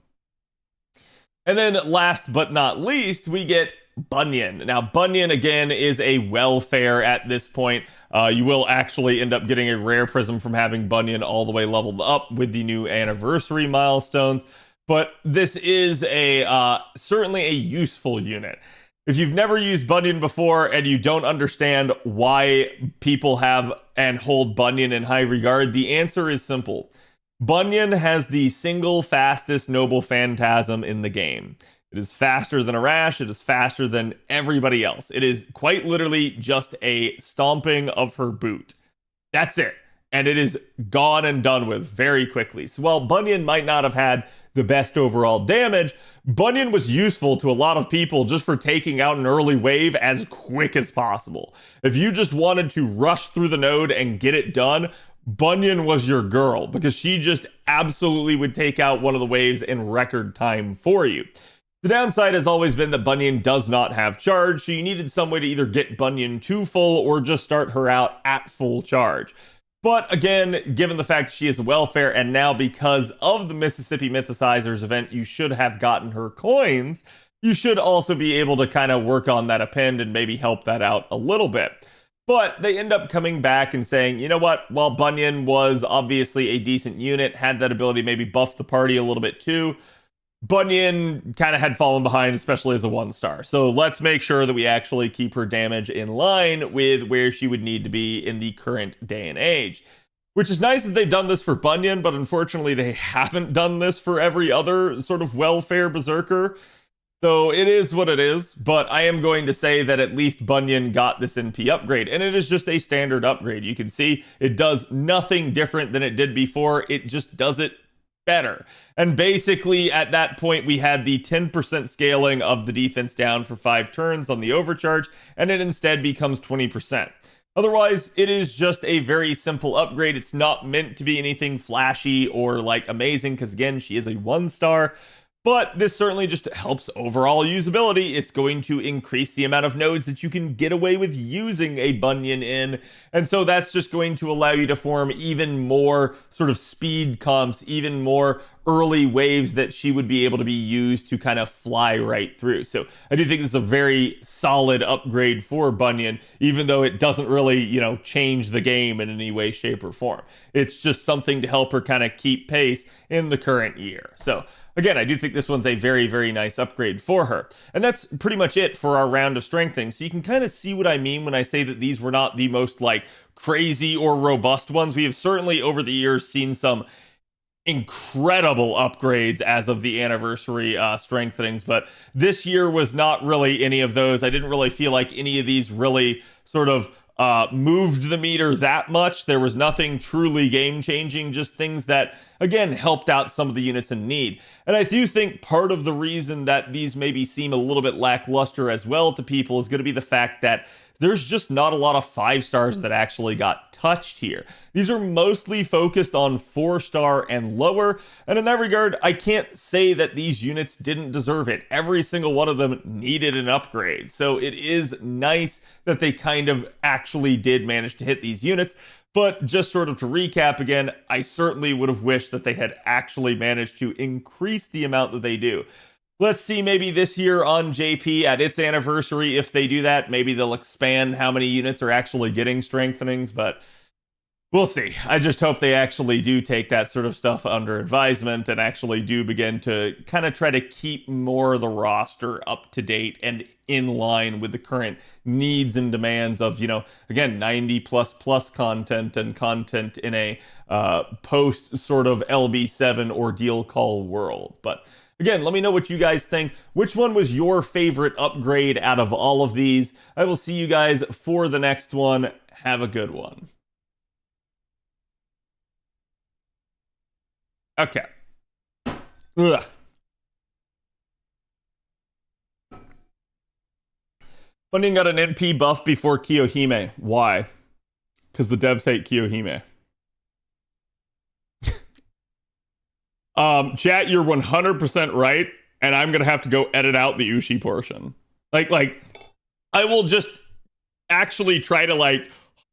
F: And then last but not least, we get Bunyan. Now, Bunyan, again, is a welfare at this point. You will actually end up getting a rare prism from having Bunyan all the way leveled up with the new anniversary milestones. But this is certainly a useful unit. If you've never used Bunyan before and you don't understand why people have and hold Bunyan in high regard, the answer is simple. Bunyan has the single fastest Noble Phantasm in the game. It is faster than Arash. It is faster than everybody else. It is quite literally just a stomping of her boot. That's it. And it is gone and done with very quickly. So while Bunyan might not have had the best overall damage, Bunyan was useful to a lot of people just for taking out an early wave as quick as possible. If you just wanted to rush through the node and get it done, Bunyan was your girl, because she just absolutely would take out one of the waves in record time for you. The downside has always been that Bunyan does not have charge, so you needed some way to either get Bunyan to full or just start her out at full charge. But again, given the fact she is a welfare, and now because of the Mississippi Mythicizers event, you should have gotten her coins, you should also be able to kind of work on that append and maybe help that out a little bit. But they end up coming back and saying, you know what, while Bunyan was obviously a decent unit, had that ability to maybe buff the party a little bit too, Bunyan kind of had fallen behind, especially as a 1-star. So let's make sure that we actually keep her damage in line with where she would need to be in the current day and age. Which is nice that they've done this for Bunyan, but unfortunately they haven't done this for every other sort of welfare berserker. So it is what it is, but I am going to say that at least Bunyan got this NP upgrade, and it is just a standard upgrade. You can see it does nothing different than it did before. It just does it better. And basically, at that point, we had the 10% scaling of the defense down for 5 turns on the overcharge, and it instead becomes 20%. Otherwise, it is just a very simple upgrade. It's not meant to be anything flashy or like amazing, because again, she is a 1-star. But this certainly just helps overall usability. It's going to increase the amount of nodes that you can get away with using a Bunyan in. And so that's just going to allow you to form even more sort of speed comps, even more early waves that she would be able to be used to kind of fly right through. So I do think this is a very solid upgrade for Bunyan, even though it doesn't really, change the game in any way, shape, or form. It's just something to help her kind of keep pace in the current year. So again, I do think this one's a very, very nice upgrade for her. And that's pretty much it for our round of strengthening. So you can kind of see what I mean when I say that these were not the most like crazy or robust ones. We have certainly over the years seen some incredible upgrades as of the anniversary strengthenings, but this year was not really any of those. I didn't really feel like any of these really sort of moved the meter that much. There was nothing truly game-changing, just things that, again, helped out some of the units in need. And I do think part of the reason that these maybe seem a little bit lackluster as well to people is going to be the fact that there's just not a lot of 5-stars that actually got touched here. These are mostly focused on 4-star and lower, and in that regard, I can't say that these units didn't deserve it. Every single one of them needed an upgrade, so it is nice that they kind of actually did manage to hit these units. But just sort of to recap again, I certainly would have wished that they had actually managed to increase the amount that they do. Let's see, maybe this year on JP at its anniversary, if they do that, maybe they'll expand how many units are actually getting strengthenings, but we'll see. I just hope they actually do take that sort of stuff under advisement and actually do begin to kind of try to keep more of the roster up to date and in line with the current needs and demands of, again, 90++ content and content in a post sort of LB7 ordeal call world. But again, let me know what you guys think. Which one was your favorite upgrade out of all of these? I will see you guys for the next one. Have a good one. Okay. Ugh. Bunyan got an NP buff before Kiyohime. Why? Because the devs hate Kiyohime. Chat, you're 100% right, and I'm gonna have to go edit out the Ushi portion. Like, I will just actually try to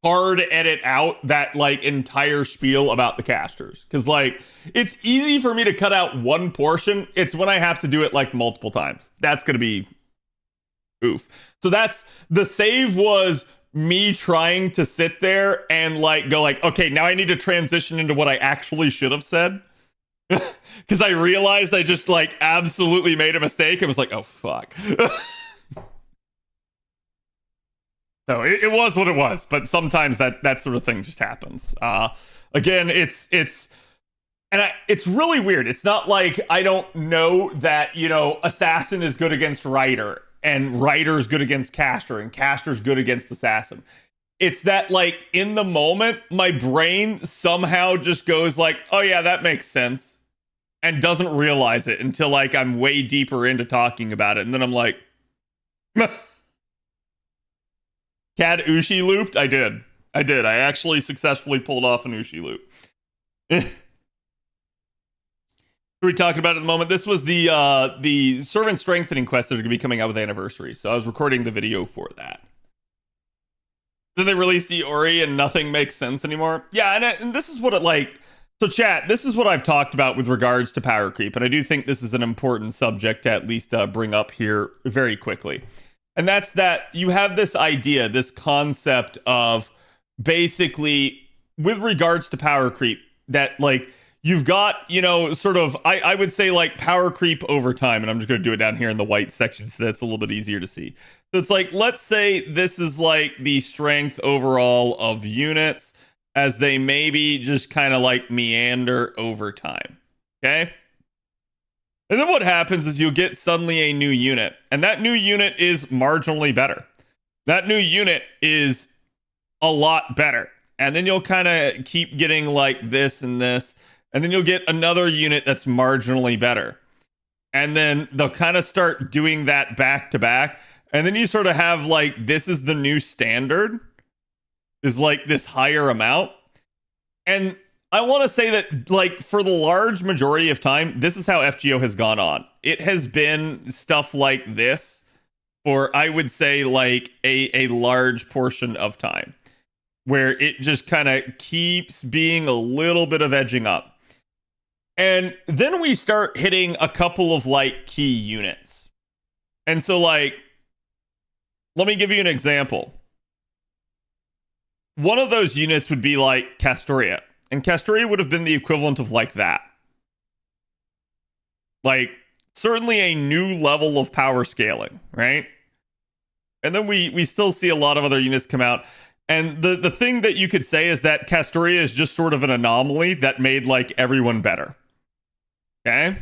F: hard edit out that entire spiel about the casters, because it's easy for me to cut out one portion. It's when I have to do it multiple times. That's gonna be oof. So that's the save was me trying to sit there and go okay, now I need to transition into what I actually should have said. Because I realized I just absolutely made a mistake. I was like, oh fuck. So it was what it was, but sometimes that sort of thing just happens. Again, it's really weird. It's not like I don't know that Assassin is good against Rider and Rider is good against Caster and Caster is good against Assassin. It's that in the moment my brain somehow just goes oh yeah, that makes sense. And doesn't realize it until I'm way deeper into talking about it. And then I'm like, Cad Ushi looped? I did. I actually successfully pulled off an Ushi loop. What are we talking about at the moment? This was the servant strengthening quest that are going to be coming out with Anniversary. So I was recording the video for that. Then they released Iori and nothing makes sense anymore. Yeah, and this is what it So chat, this is what I've talked about with regards to power creep, and I do think this is an important subject to at least bring up here very quickly. And that's that you have this idea, this concept of basically, with regards to power creep, that you've got, sort of, I would say power creep over time, and I'm just going to do it down here in the white section so that's a little bit easier to see. So it's let's say this is the strength overall of units, as they maybe just kind of meander over time. Okay? And then what happens is you'll get suddenly a new unit, and that new unit is marginally better. That new unit is a lot better. And then you'll kind of keep getting this and this, And then you'll get another unit that's marginally better. And then they'll kind of start doing that back to back. And then you sort of have like, this is the new standard, is like this higher amount. And I want to say that, like, for the large majority of time, this is how FGO has gone on. It has been stuff like this for, I would say, like a large portion of time, where it just kind of keeps being a little bit of edging up. And then we start hitting a couple of like key units. And so, like, let me give you an example. One of those units would be like Castoria. And Castoria would have been the equivalent of like that. Like, certainly a new level of power scaling, right? And then we still see a lot of other units come out. And the thing that you could say is that Castoria is just sort of an anomaly that made like everyone better. Okay?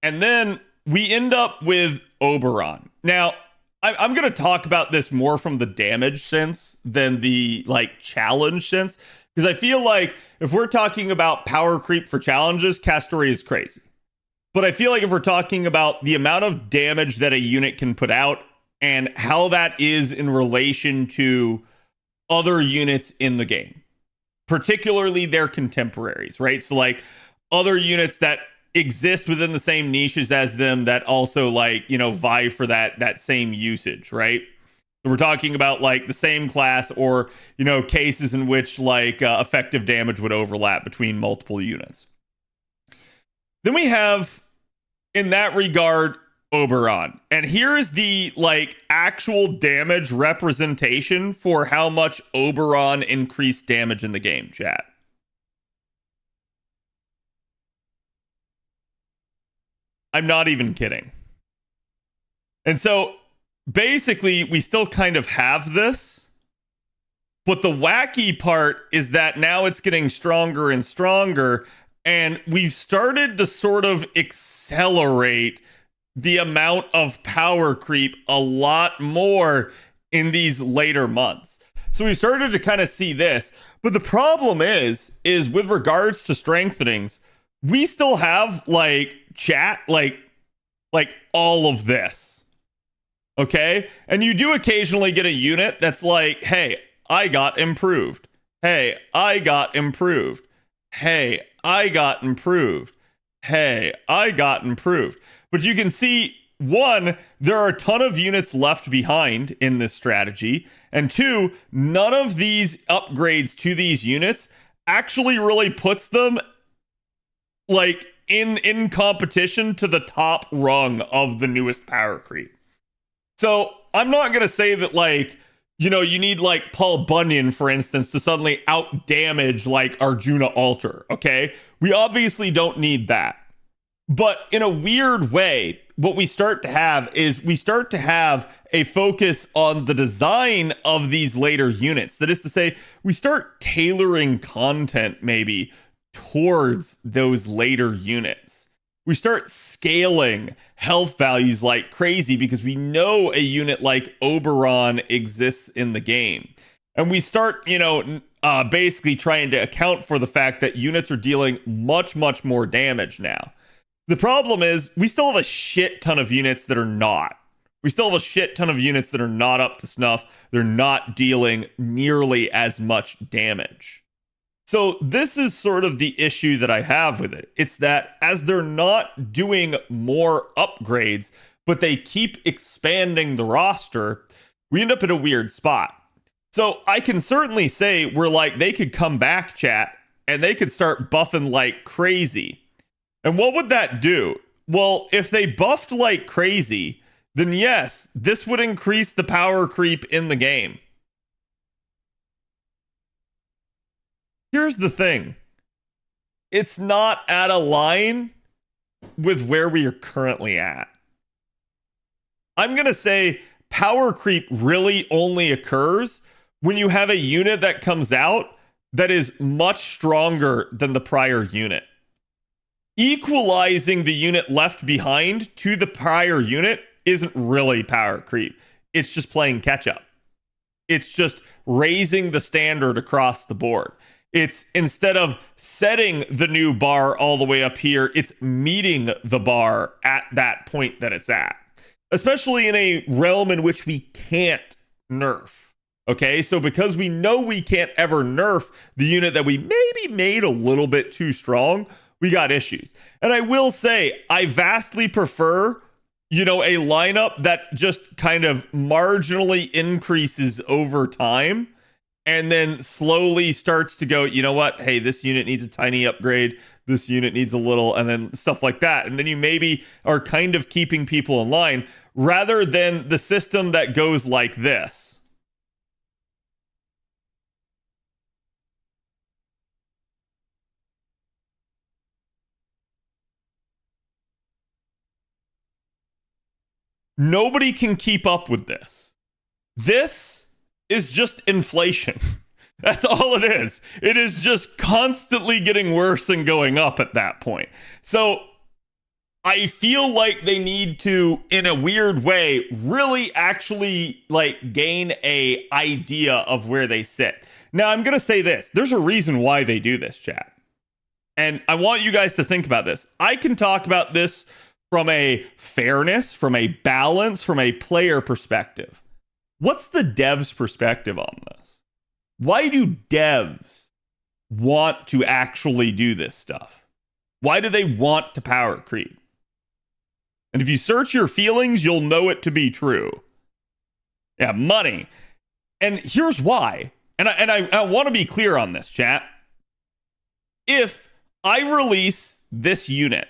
F: And then we end up with Oberon. Now, I'm going to talk about this more from the damage sense than the like challenge sense. Because I feel like if we're talking about power creep for challenges, Castoria is crazy. But I feel like if we're talking about the amount of damage that a unit can put out and how that is in relation to other units in the game, particularly their contemporaries, right? So like other units that exist within the same niches as them that also like, you know, vie for that same usage, right? We're talking about like the same class or, you know, cases in which like effective damage would overlap between multiple units. Then we have, in that regard, Oberon. And here is the like actual damage representation for how much Oberon increased damage in the game, chat. I'm not even kidding. And so basically, we still kind of have this, but the wacky part is that now it's getting stronger and stronger, and we've started to sort of accelerate the amount of power creep a lot more in these later months. So we started to kind of see this, but the problem is with regards to strengthenings, we still have like chat, like all of this. Okay? And you do occasionally get a unit that's like, hey, I got improved. Hey, I got improved. Hey, I got improved. Hey, I got improved. But you can see, one, there are a ton of units left behind in this strategy. And two, none of these upgrades to these units actually really puts them like in competition to the top rung of the newest power creep. So I'm not going to say that, like, you know, you need like Paul Bunyan, for instance, to suddenly out damage like Arjuna Altar. Okay. We obviously don't need that. But in a weird way, what we start to have is we start to have a focus on the design of these later units. That is to say, we start tailoring content maybe towards those later units. We start scaling health values like crazy because we know a unit like Oberon exists in the game. And we start, you know, basically trying to account for the fact that units are dealing much, much more damage now. The problem is we still have a shit ton of units that are not. We still have a shit ton of units that are not up to snuff. They're not dealing nearly as much damage. So this is sort of the issue that I have with it. It's that as they're not doing more upgrades, but they keep expanding the roster, we end up in a weird spot. So I can certainly say we're like, they could come back, chat, and they could start buffing like crazy. And what would that do? Well, if they buffed like crazy, then yes, this would increase the power creep in the game. Here's the thing. It's not at a line with where we are currently at. I'm going to say power creep really only occurs when you have a unit that comes out that is much stronger than the prior unit. Equalizing the unit left behind to the prior unit isn't really power creep. It's just playing catch up. It's just raising the standard across the board. It's instead of setting the new bar all the way up here, it's meeting the bar at that point that it's at. Especially in a realm in which we can't nerf. Okay, so because we know we can't ever nerf the unit that we maybe made a little bit too strong, we got issues. And I will say, I vastly prefer, a lineup that just kind of marginally increases over time and then slowly starts to go, you know what? Hey, this unit needs a tiny upgrade. This unit needs a little, and then stuff like that. And then you maybe are kind of keeping people in line rather than the system that goes like this. Nobody can keep up with this. This is just inflation. That's all it is. It is just constantly getting worse and going up at that point. So I feel like they need to, in a weird way, really actually gain a idea of where they sit. Now, I'm going to say this. There's a reason why they do this, chat. And I want you guys to think about this. I can talk about this from a fairness, from a balance, from a player perspective. What's the devs' perspective on this? Why do devs want to actually do this stuff? Why do they want to power creep? And if you search your feelings, you'll know it to be true. Yeah, money. And here's why. And I want to be clear on this, chat. If I release this unit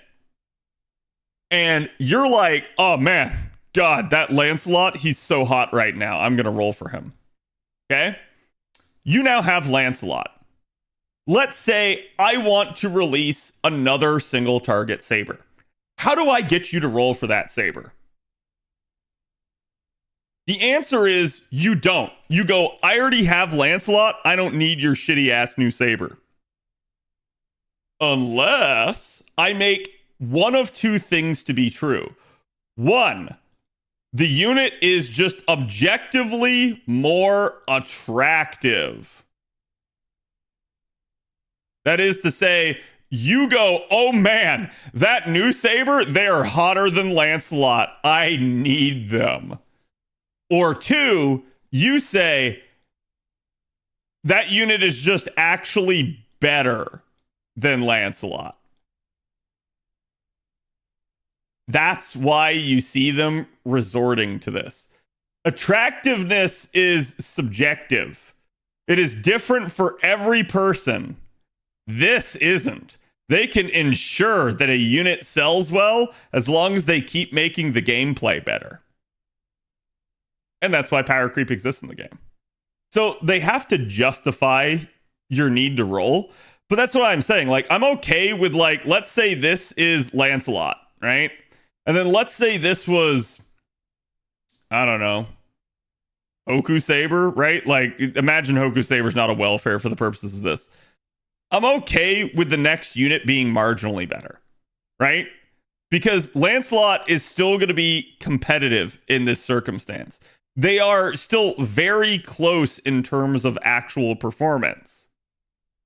F: and you're like, oh man, God, that Lancelot, he's so hot right now. I'm going to roll for him. Okay? You now have Lancelot. Let's say I want to release another single target saber. How do I get you to roll for that saber? The answer is you don't. You go, I already have Lancelot. I don't need your shitty ass new saber. Unless I make one of two things to be true. One, the unit is just objectively more attractive. That is to say, you go, oh man, that new saber, they're hotter than Lancelot. I need them. Or two, you say, that unit is just actually better than Lancelot. That's why you see them resorting to this. Attractiveness is subjective. It is different for every person. This isn't. They can ensure that a unit sells well as long as they keep making the gameplay better. And that's why power creep exists in the game. So they have to justify your need to roll. But that's what I'm saying. I'm okay with, let's say this is Lancelot, right? And then let's say this was, I don't know, Hoku Saber, right? Imagine Hoku Saber's not a welfare for the purposes of this. I'm okay with the next unit being marginally better, right? Because Lancelot is still going to be competitive in this circumstance. They are still very close in terms of actual performance.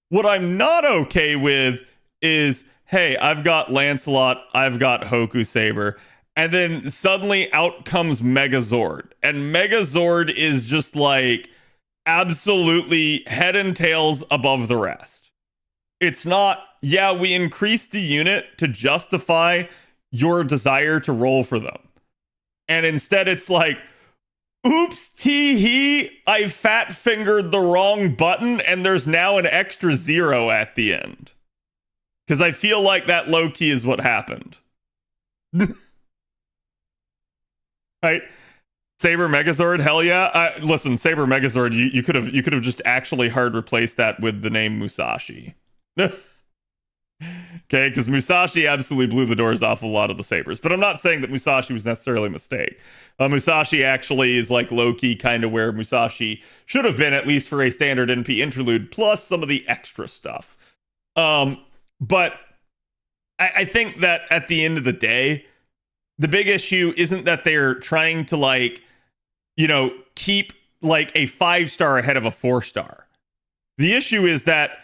F: What I'm not okay with is, hey, I've got Lancelot, I've got Hoku Saber, and then suddenly out comes Megazord. And Megazord is just absolutely head and tails above the rest. It's not, yeah, we increased the unit to justify your desire to roll for them. And instead it's oops, tee hee, I fat fingered the wrong button and there's now an extra 0 at the end. Because I feel like that low key is what happened. Right? Saber Megazord, hell yeah. Listen, Saber Megazord, you could have just actually hard replaced that with the name Musashi. Okay, because Musashi absolutely blew the doors off a lot of the sabers. But I'm not saying that Musashi was necessarily a mistake. Musashi actually is low-key kind of where Musashi should have been, at least for a standard NP interlude, plus some of the extra stuff. But I think that at the end of the day, the big issue isn't that they're trying to keep a 5-star ahead of a 4-star. The issue is that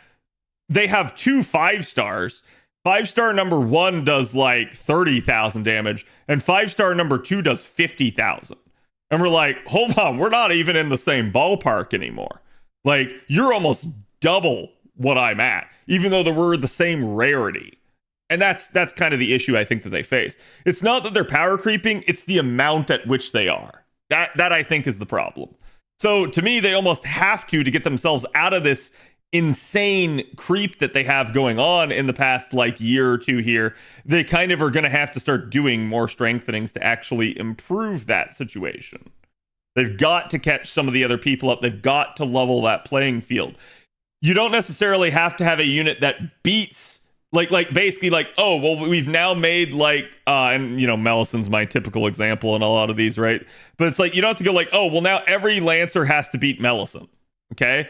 F: they have 2 5-stars. 5-star number 1 does like 30,000 damage, and 5-star number 2 does 50,000. And we're like, hold on, we're not even in the same ballpark anymore. Like, you're almost double what I'm at, even though we're the same rarity. And that's kind of the issue I think that they face. It's not that they're power creeping, it's the amount at which they are. That I think is the problem. So to me, they almost have to get themselves out of this insane creep that they have going on in the past like year or two here. They kind of are going to have to start doing more strengthenings to actually improve that situation. They've got to catch some of the other people up. They've got to level that playing field. You don't necessarily have to have a unit that beats like basically like, oh, well, we've now made like and you know, Melison's my typical example in a lot of these, right? But it's like you don't have to go like, oh, well, now every Lancer has to beat Melison. Okay?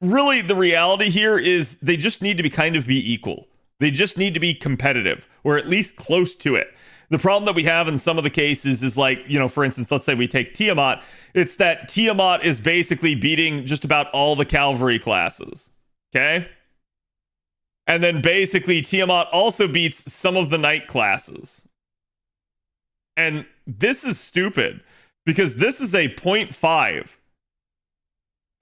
F: Really, the reality here is they just need to be equal. They just need to be competitive, or at least close to it. The problem that we have in some of the cases is like, you know, for instance, let's say we take Tiamat. It's that Tiamat is basically beating just about all the cavalry classes. Okay? And then basically Tiamat also beats some of the knight classes. And this is stupid because this is a 0.5.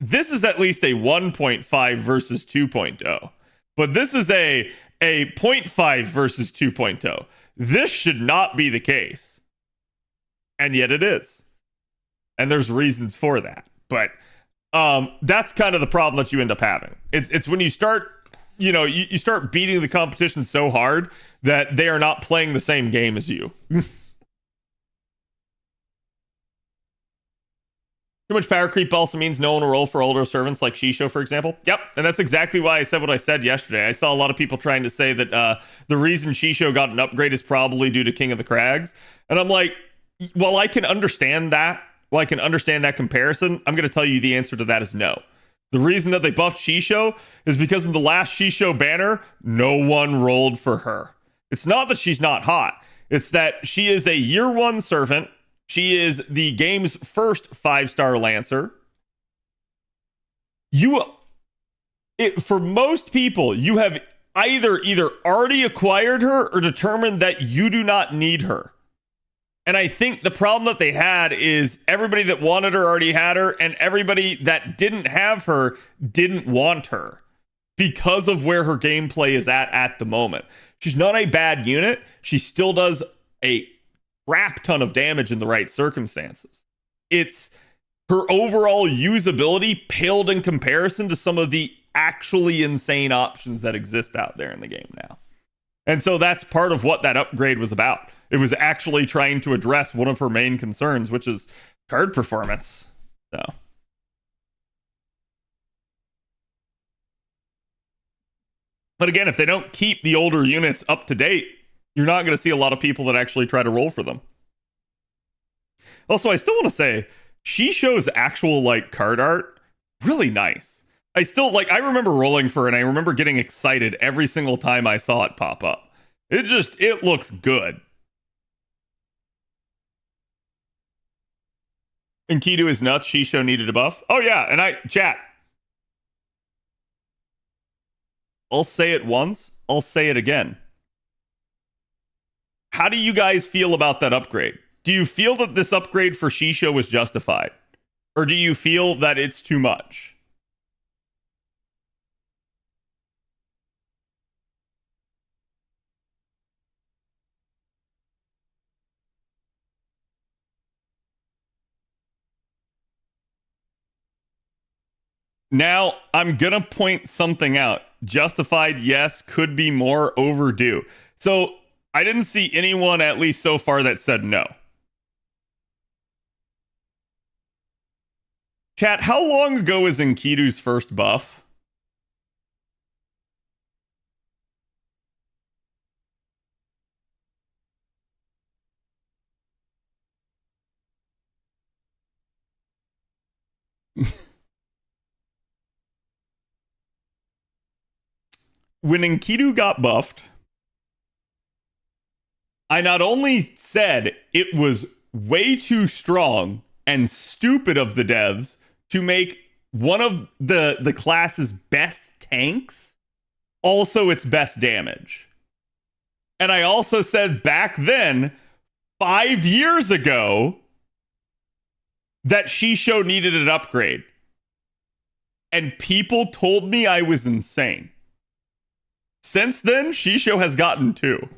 F: This is at least a 1.5 versus 2.0. But this is a 0.5 versus 2.0. This should not be the case. And yet it is. And there's reasons for that. But that's kind of the problem that you end up having. It's when you start, you know, you start beating the competition so hard that they are not playing the same game as you. Too much power creep also means no one will roll for older servants like Shisho, for example. Yep, and that's exactly why I said what I said yesterday. I saw a lot of people trying to say that the reason Shisho got an upgrade is probably due to King of the Crags. And I'm like, well, I can understand that. Well, I can understand that comparison. I'm going to tell you the answer to that is no. The reason that they buffed Shisho is because in the last Shisho banner, no one rolled for her. It's not that she's not hot. It's that she is a year 1 servant. She is the game's first 5-star Lancer. For most people, you have either already acquired her or determined that you do not need her. And I think the problem that they had is everybody that wanted her already had her, and everybody that didn't have her didn't want her because of where her gameplay is at the moment. She's not a bad unit. She still does a crap ton of damage in the right circumstances. It's her overall usability paled in comparison to some of the actually insane options that exist out there in the game now. And so that's part of what that upgrade was about. It was actually trying to address one of her main concerns, which is card performance. So. But again, if they don't keep the older units up to date, you're not going to see a lot of people that actually try to roll for them. Also, I still want to say, Shisho's actual like card art, really nice. I remember rolling for it, and I remember getting excited every single time I saw it pop up. It looks good. Enkidu is nuts. Shisho needed a buff. Oh yeah, and chat. I'll say it once, I'll say it again. How do you guys feel about that upgrade? Do you feel that this upgrade for Shisho was justified? Or do you feel that it's too much? Now, I'm going to point something out. Justified, yes, could be more overdue. So, I didn't see anyone, at least so far, that said no. Chat, how long ago was Enkidu's first buff? When Enkidu got buffed, I not only said it was way too strong and stupid of the devs to make one of the class's best tanks, also its best damage. And I also said back then, 5 years ago, that Shisho needed an upgrade. And people told me I was insane. Since then, Shisho has gotten 2.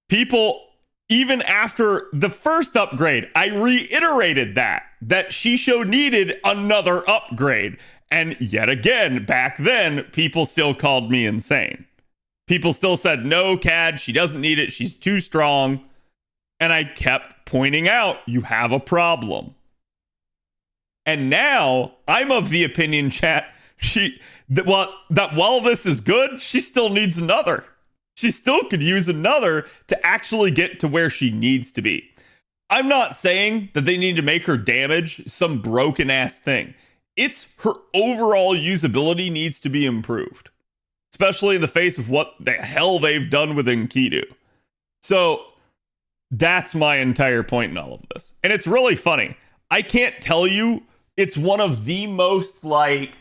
F: People, even after the first upgrade, I reiterated that Shisho needed another upgrade. And yet again, back then, people still called me insane. People still said, no, Cad, she doesn't need it. She's too strong. And I kept pointing out, you have a problem. And now I'm of the opinion, chat, that while this is good, she still needs another. She still could use another to actually get to where she needs to be. I'm not saying that they need to make her damage some broken ass thing. It's her overall usability needs to be improved, especially in the face of what the hell they've done with Enkidu. So that's my entire point in all of this. And it's really funny. I can't tell you, it's one of the most like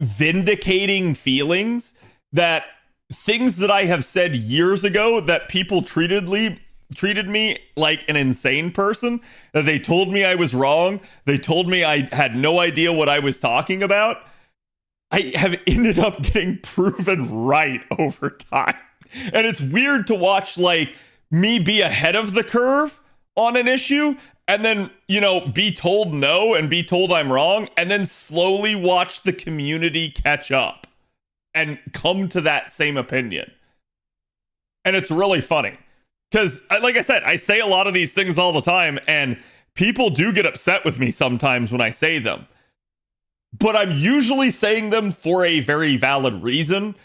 F: vindicating feelings that things that I have said years ago that people treated me like an insane person, that they told me I was wrong, they told me I had no idea what I was talking about, I have ended up getting proven right over time. And it's weird to watch like me be ahead of the curve on an issue and then, you know, be told no and be told I'm wrong and then slowly watch the community catch up and come to that same opinion. And it's really funny because, like I said, I say a lot of these things all the time and people do get upset with me sometimes when I say them. But I'm usually saying them for a very valid reason.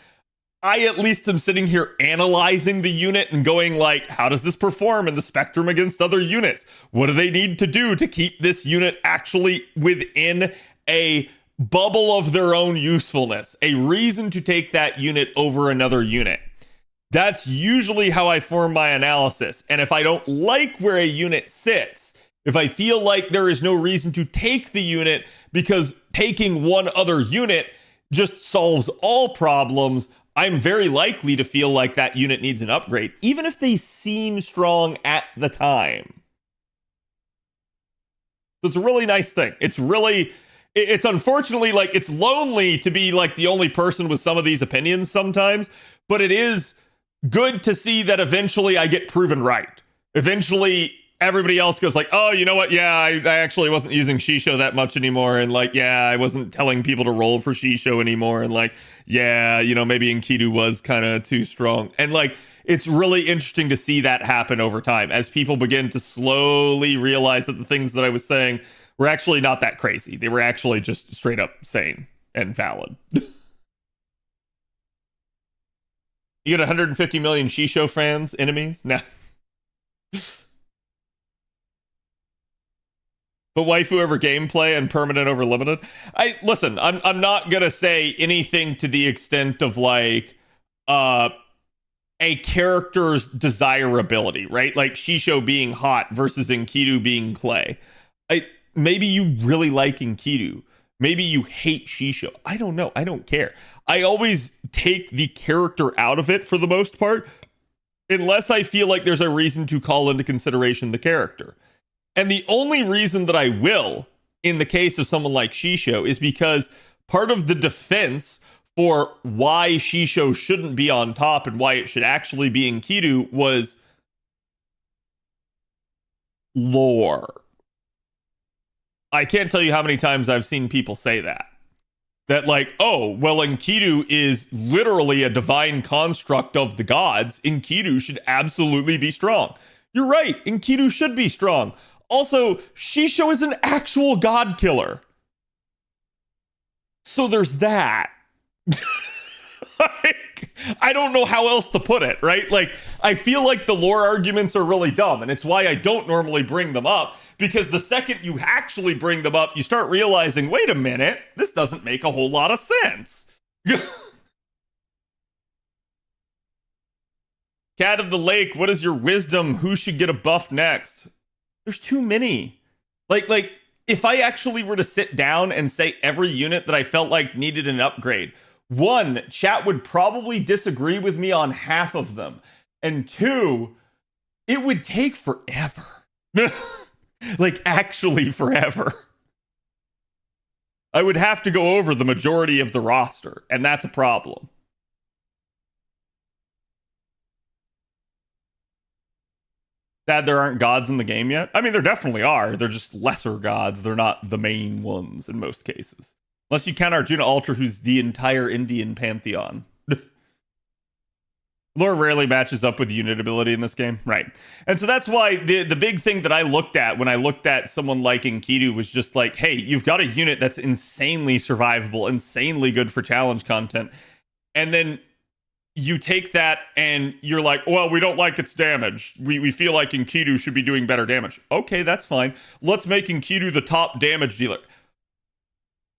F: I at least am sitting here analyzing the unit and going like, how does this perform in the spectrum against other units? What do they need to do to keep this unit actually within a bubble of their own usefulness? A reason to take that unit over another unit. That's usually how I form my analysis. And if I don't like where a unit sits, if I feel like there is no reason to take the unit because taking one other unit just solves all problems, I'm very likely to feel like that unit needs an upgrade, even if they seem strong at the time. So it's a really nice thing. It's unfortunately like it's lonely to be like the only person with some of these opinions sometimes, but it is good to see that eventually I get proven right. Eventually everybody else goes like, oh, you know what? Yeah, I actually wasn't using Shisho that much anymore. And like, yeah, I wasn't telling people to roll for Shisho anymore. And like, yeah, you know, maybe Enkidu was kind of too strong. And like, it's really interesting to see that happen over time as people begin to slowly realize that the things that I was saying were actually not that crazy. They were actually just straight up sane and valid. You get 150 million Shisho fans, enemies? Nah. But waifu over gameplay and permanent over limited. I'm not gonna say anything to the extent of like a character's desirability, right? Like Shisho being hot versus Enkidu being clay. Maybe you really like Enkidu. Maybe you hate Shisho. I don't know. I don't care. I always take the character out of it for the most part, unless I feel like there's a reason to call into consideration the character. And the only reason that I will, in the case of someone like Shisho, is because part of the defense for why Shisho shouldn't be on top and why it should actually be Enkidu was lore. I can't tell you how many times I've seen people say that. That like, oh, well, Enkidu is literally a divine construct of the gods. Enkidu should absolutely be strong. You're right, Enkidu should be strong. Also, Shisho is an actual god killer. So there's that. Like, I don't know how else to put it, right? Like, I feel like the lore arguments are really dumb, and it's why I don't normally bring them up, because the second you actually bring them up, you start realizing, wait a minute, this doesn't make a whole lot of sense. Cat of the Lake, what is your wisdom? Who should get a buff next? There's too many. Like if I actually were to sit down and say every unit that I felt like needed an upgrade, one, chat would probably disagree with me on half of them. And two, it would take forever. Like, actually forever. I would have to go over the majority of the roster, and that's a problem. Sad there aren't gods in the game yet. I mean, there definitely are. They're just lesser gods. They're not the main ones in most cases. Unless you count Arjuna Ultra, who's the entire Indian pantheon. Lore rarely matches up with unit ability in this game. Right. And so that's why the big thing that I looked at when I looked at someone like Enkidu was just like, hey, you've got a unit that's insanely survivable, insanely good for challenge content. And then you take that and you're like, well, we don't like its damage. We feel like Enkidu should be doing better damage. Okay, that's fine. Let's make Enkidu the top damage dealer.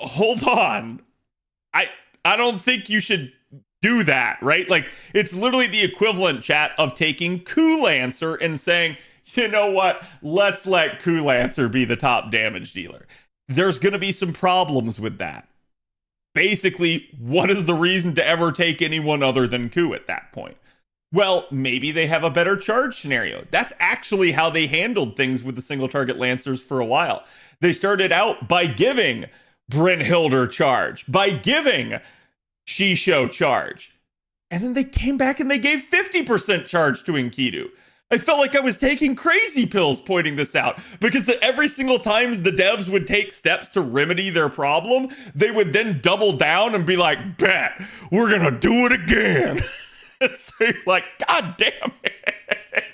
F: Hold on. I don't think you should do that, right? Like, it's literally the equivalent, chat, of taking Lancer and saying, you know what? Let's let Lancer be the top damage dealer. There's going to be some problems with that. Basically, what is the reason to ever take anyone other than Ku at that point? Well, maybe they have a better charge scenario. That's actually how they handled things with the single target Lancers for a while. They started out by giving Brynhildr charge, by giving Shisho charge. And then they came back and they gave 50% charge to Enkidu. I felt like I was taking crazy pills pointing this out, because every single time the devs would take steps to remedy their problem, they would then double down and be like, bet, we're gonna do it again. And so you're like, God damn it.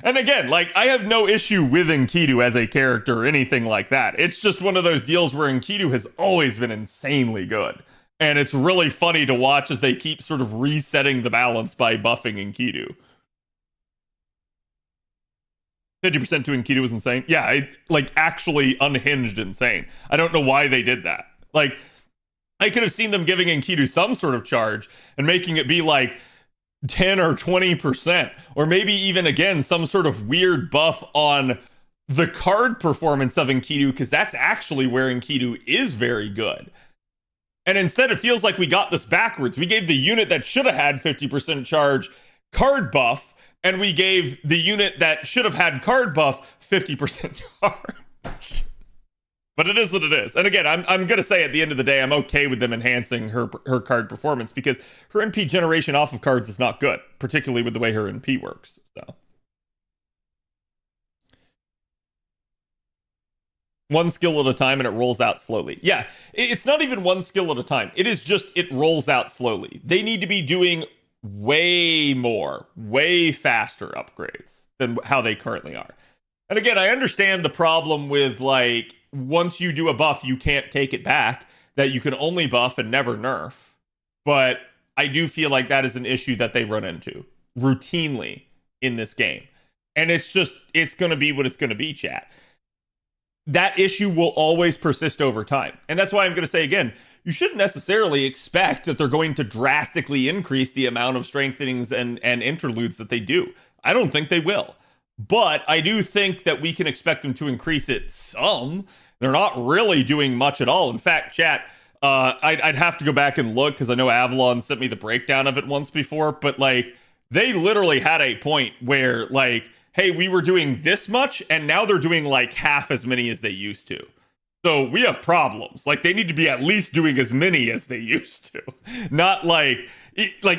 F: And again, like, I have no issue with Enkidu as a character or anything like that. It's just one of those deals where Enkidu has always been insanely good. And it's really funny to watch as they keep sort of resetting the balance by buffing Enkidu. 50% to Enkidu was insane. Yeah, like, actually unhinged insane. I don't know why they did that. Like, I could have seen them giving Enkidu some sort of charge and making it be like 10 or 20%. Or maybe even, again, some sort of weird buff on the card performance of Enkidu, because that's actually where Enkidu is very good. And instead, it feels like we got this backwards. We gave the unit that should have had 50% charge card buff, and we gave the unit that should have had card buff 50% charge. But it is what it is. And again, I'm going to say at the end of the day, I'm okay with them enhancing her card performance, because her NP generation off of cards is not good, particularly with the way her NP works. So, one skill at a time and it rolls out slowly. Yeah, it's not even one skill at a time. It is just, it rolls out slowly. They need to be doing way more, way faster upgrades than how they currently are. And again, I understand the problem with, like, once you do a buff, you can't take it back, that you can only buff and never nerf. But I do feel like that is an issue that they run into routinely in this game. And it's just, it's going to be what it's going to be, chat. That issue will always persist over time. And that's why I'm going to say again, you shouldn't necessarily expect that they're going to drastically increase the amount of strengthenings and interludes that they do. I don't think they will. But I do think that we can expect them to increase it some. They're not really doing much at all. In fact, chat, I'd have to go back and look, because I know Avalon sent me the breakdown of it once before, but, like, they literally had a point where, like, hey, we were doing this much, and now they're doing, like, half as many as they used to. So we have problems. Like, they need to be at least doing as many as they used to. Not like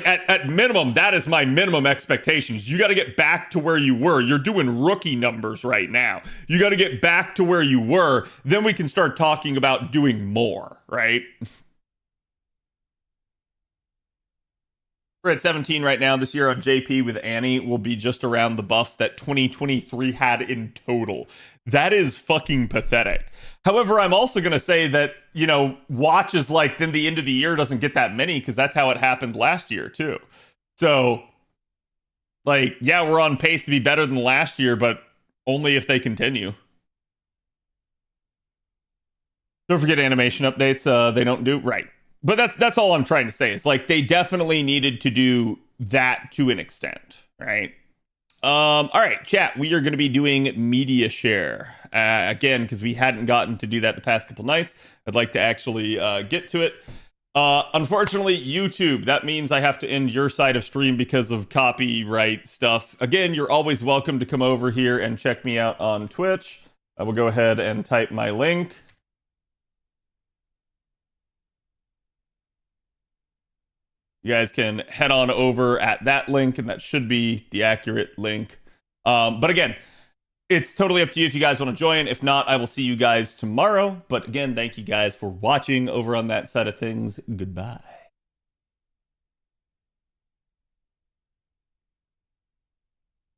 F: at minimum, that is my minimum expectations. You got to get back to where you were. You're doing rookie numbers right now. You got to get back to where you were. Then we can start talking about doing more, right? We're at 17 right now. This year on JP with Annie will be just around the buffs that 2023 had in total. That is fucking pathetic. However, I'm also going to say that, you know, watch is like, then the end of the year doesn't get that many, because that's how it happened last year too. So, like, yeah, we're on pace to be better than last year, but only if they continue. Don't forget animation updates. They don't do right. But that's all I'm trying to say. It's like, they definitely needed to do that to an extent, right? All right, chat. We are going to be doing media share again because we hadn't gotten to do that the past couple nights. I'd like to actually get to it. Unfortunately, YouTube, that means I have to end your side of stream because of copyright stuff. Again, you're always welcome to come over here and check me out on Twitch. I will go ahead and type my link. You guys can head on over at that link, and that should be the accurate link. But again, it's totally up to you if you guys want to join. If not, I will see you guys tomorrow. But again, thank you guys for watching over on that side of things. Goodbye.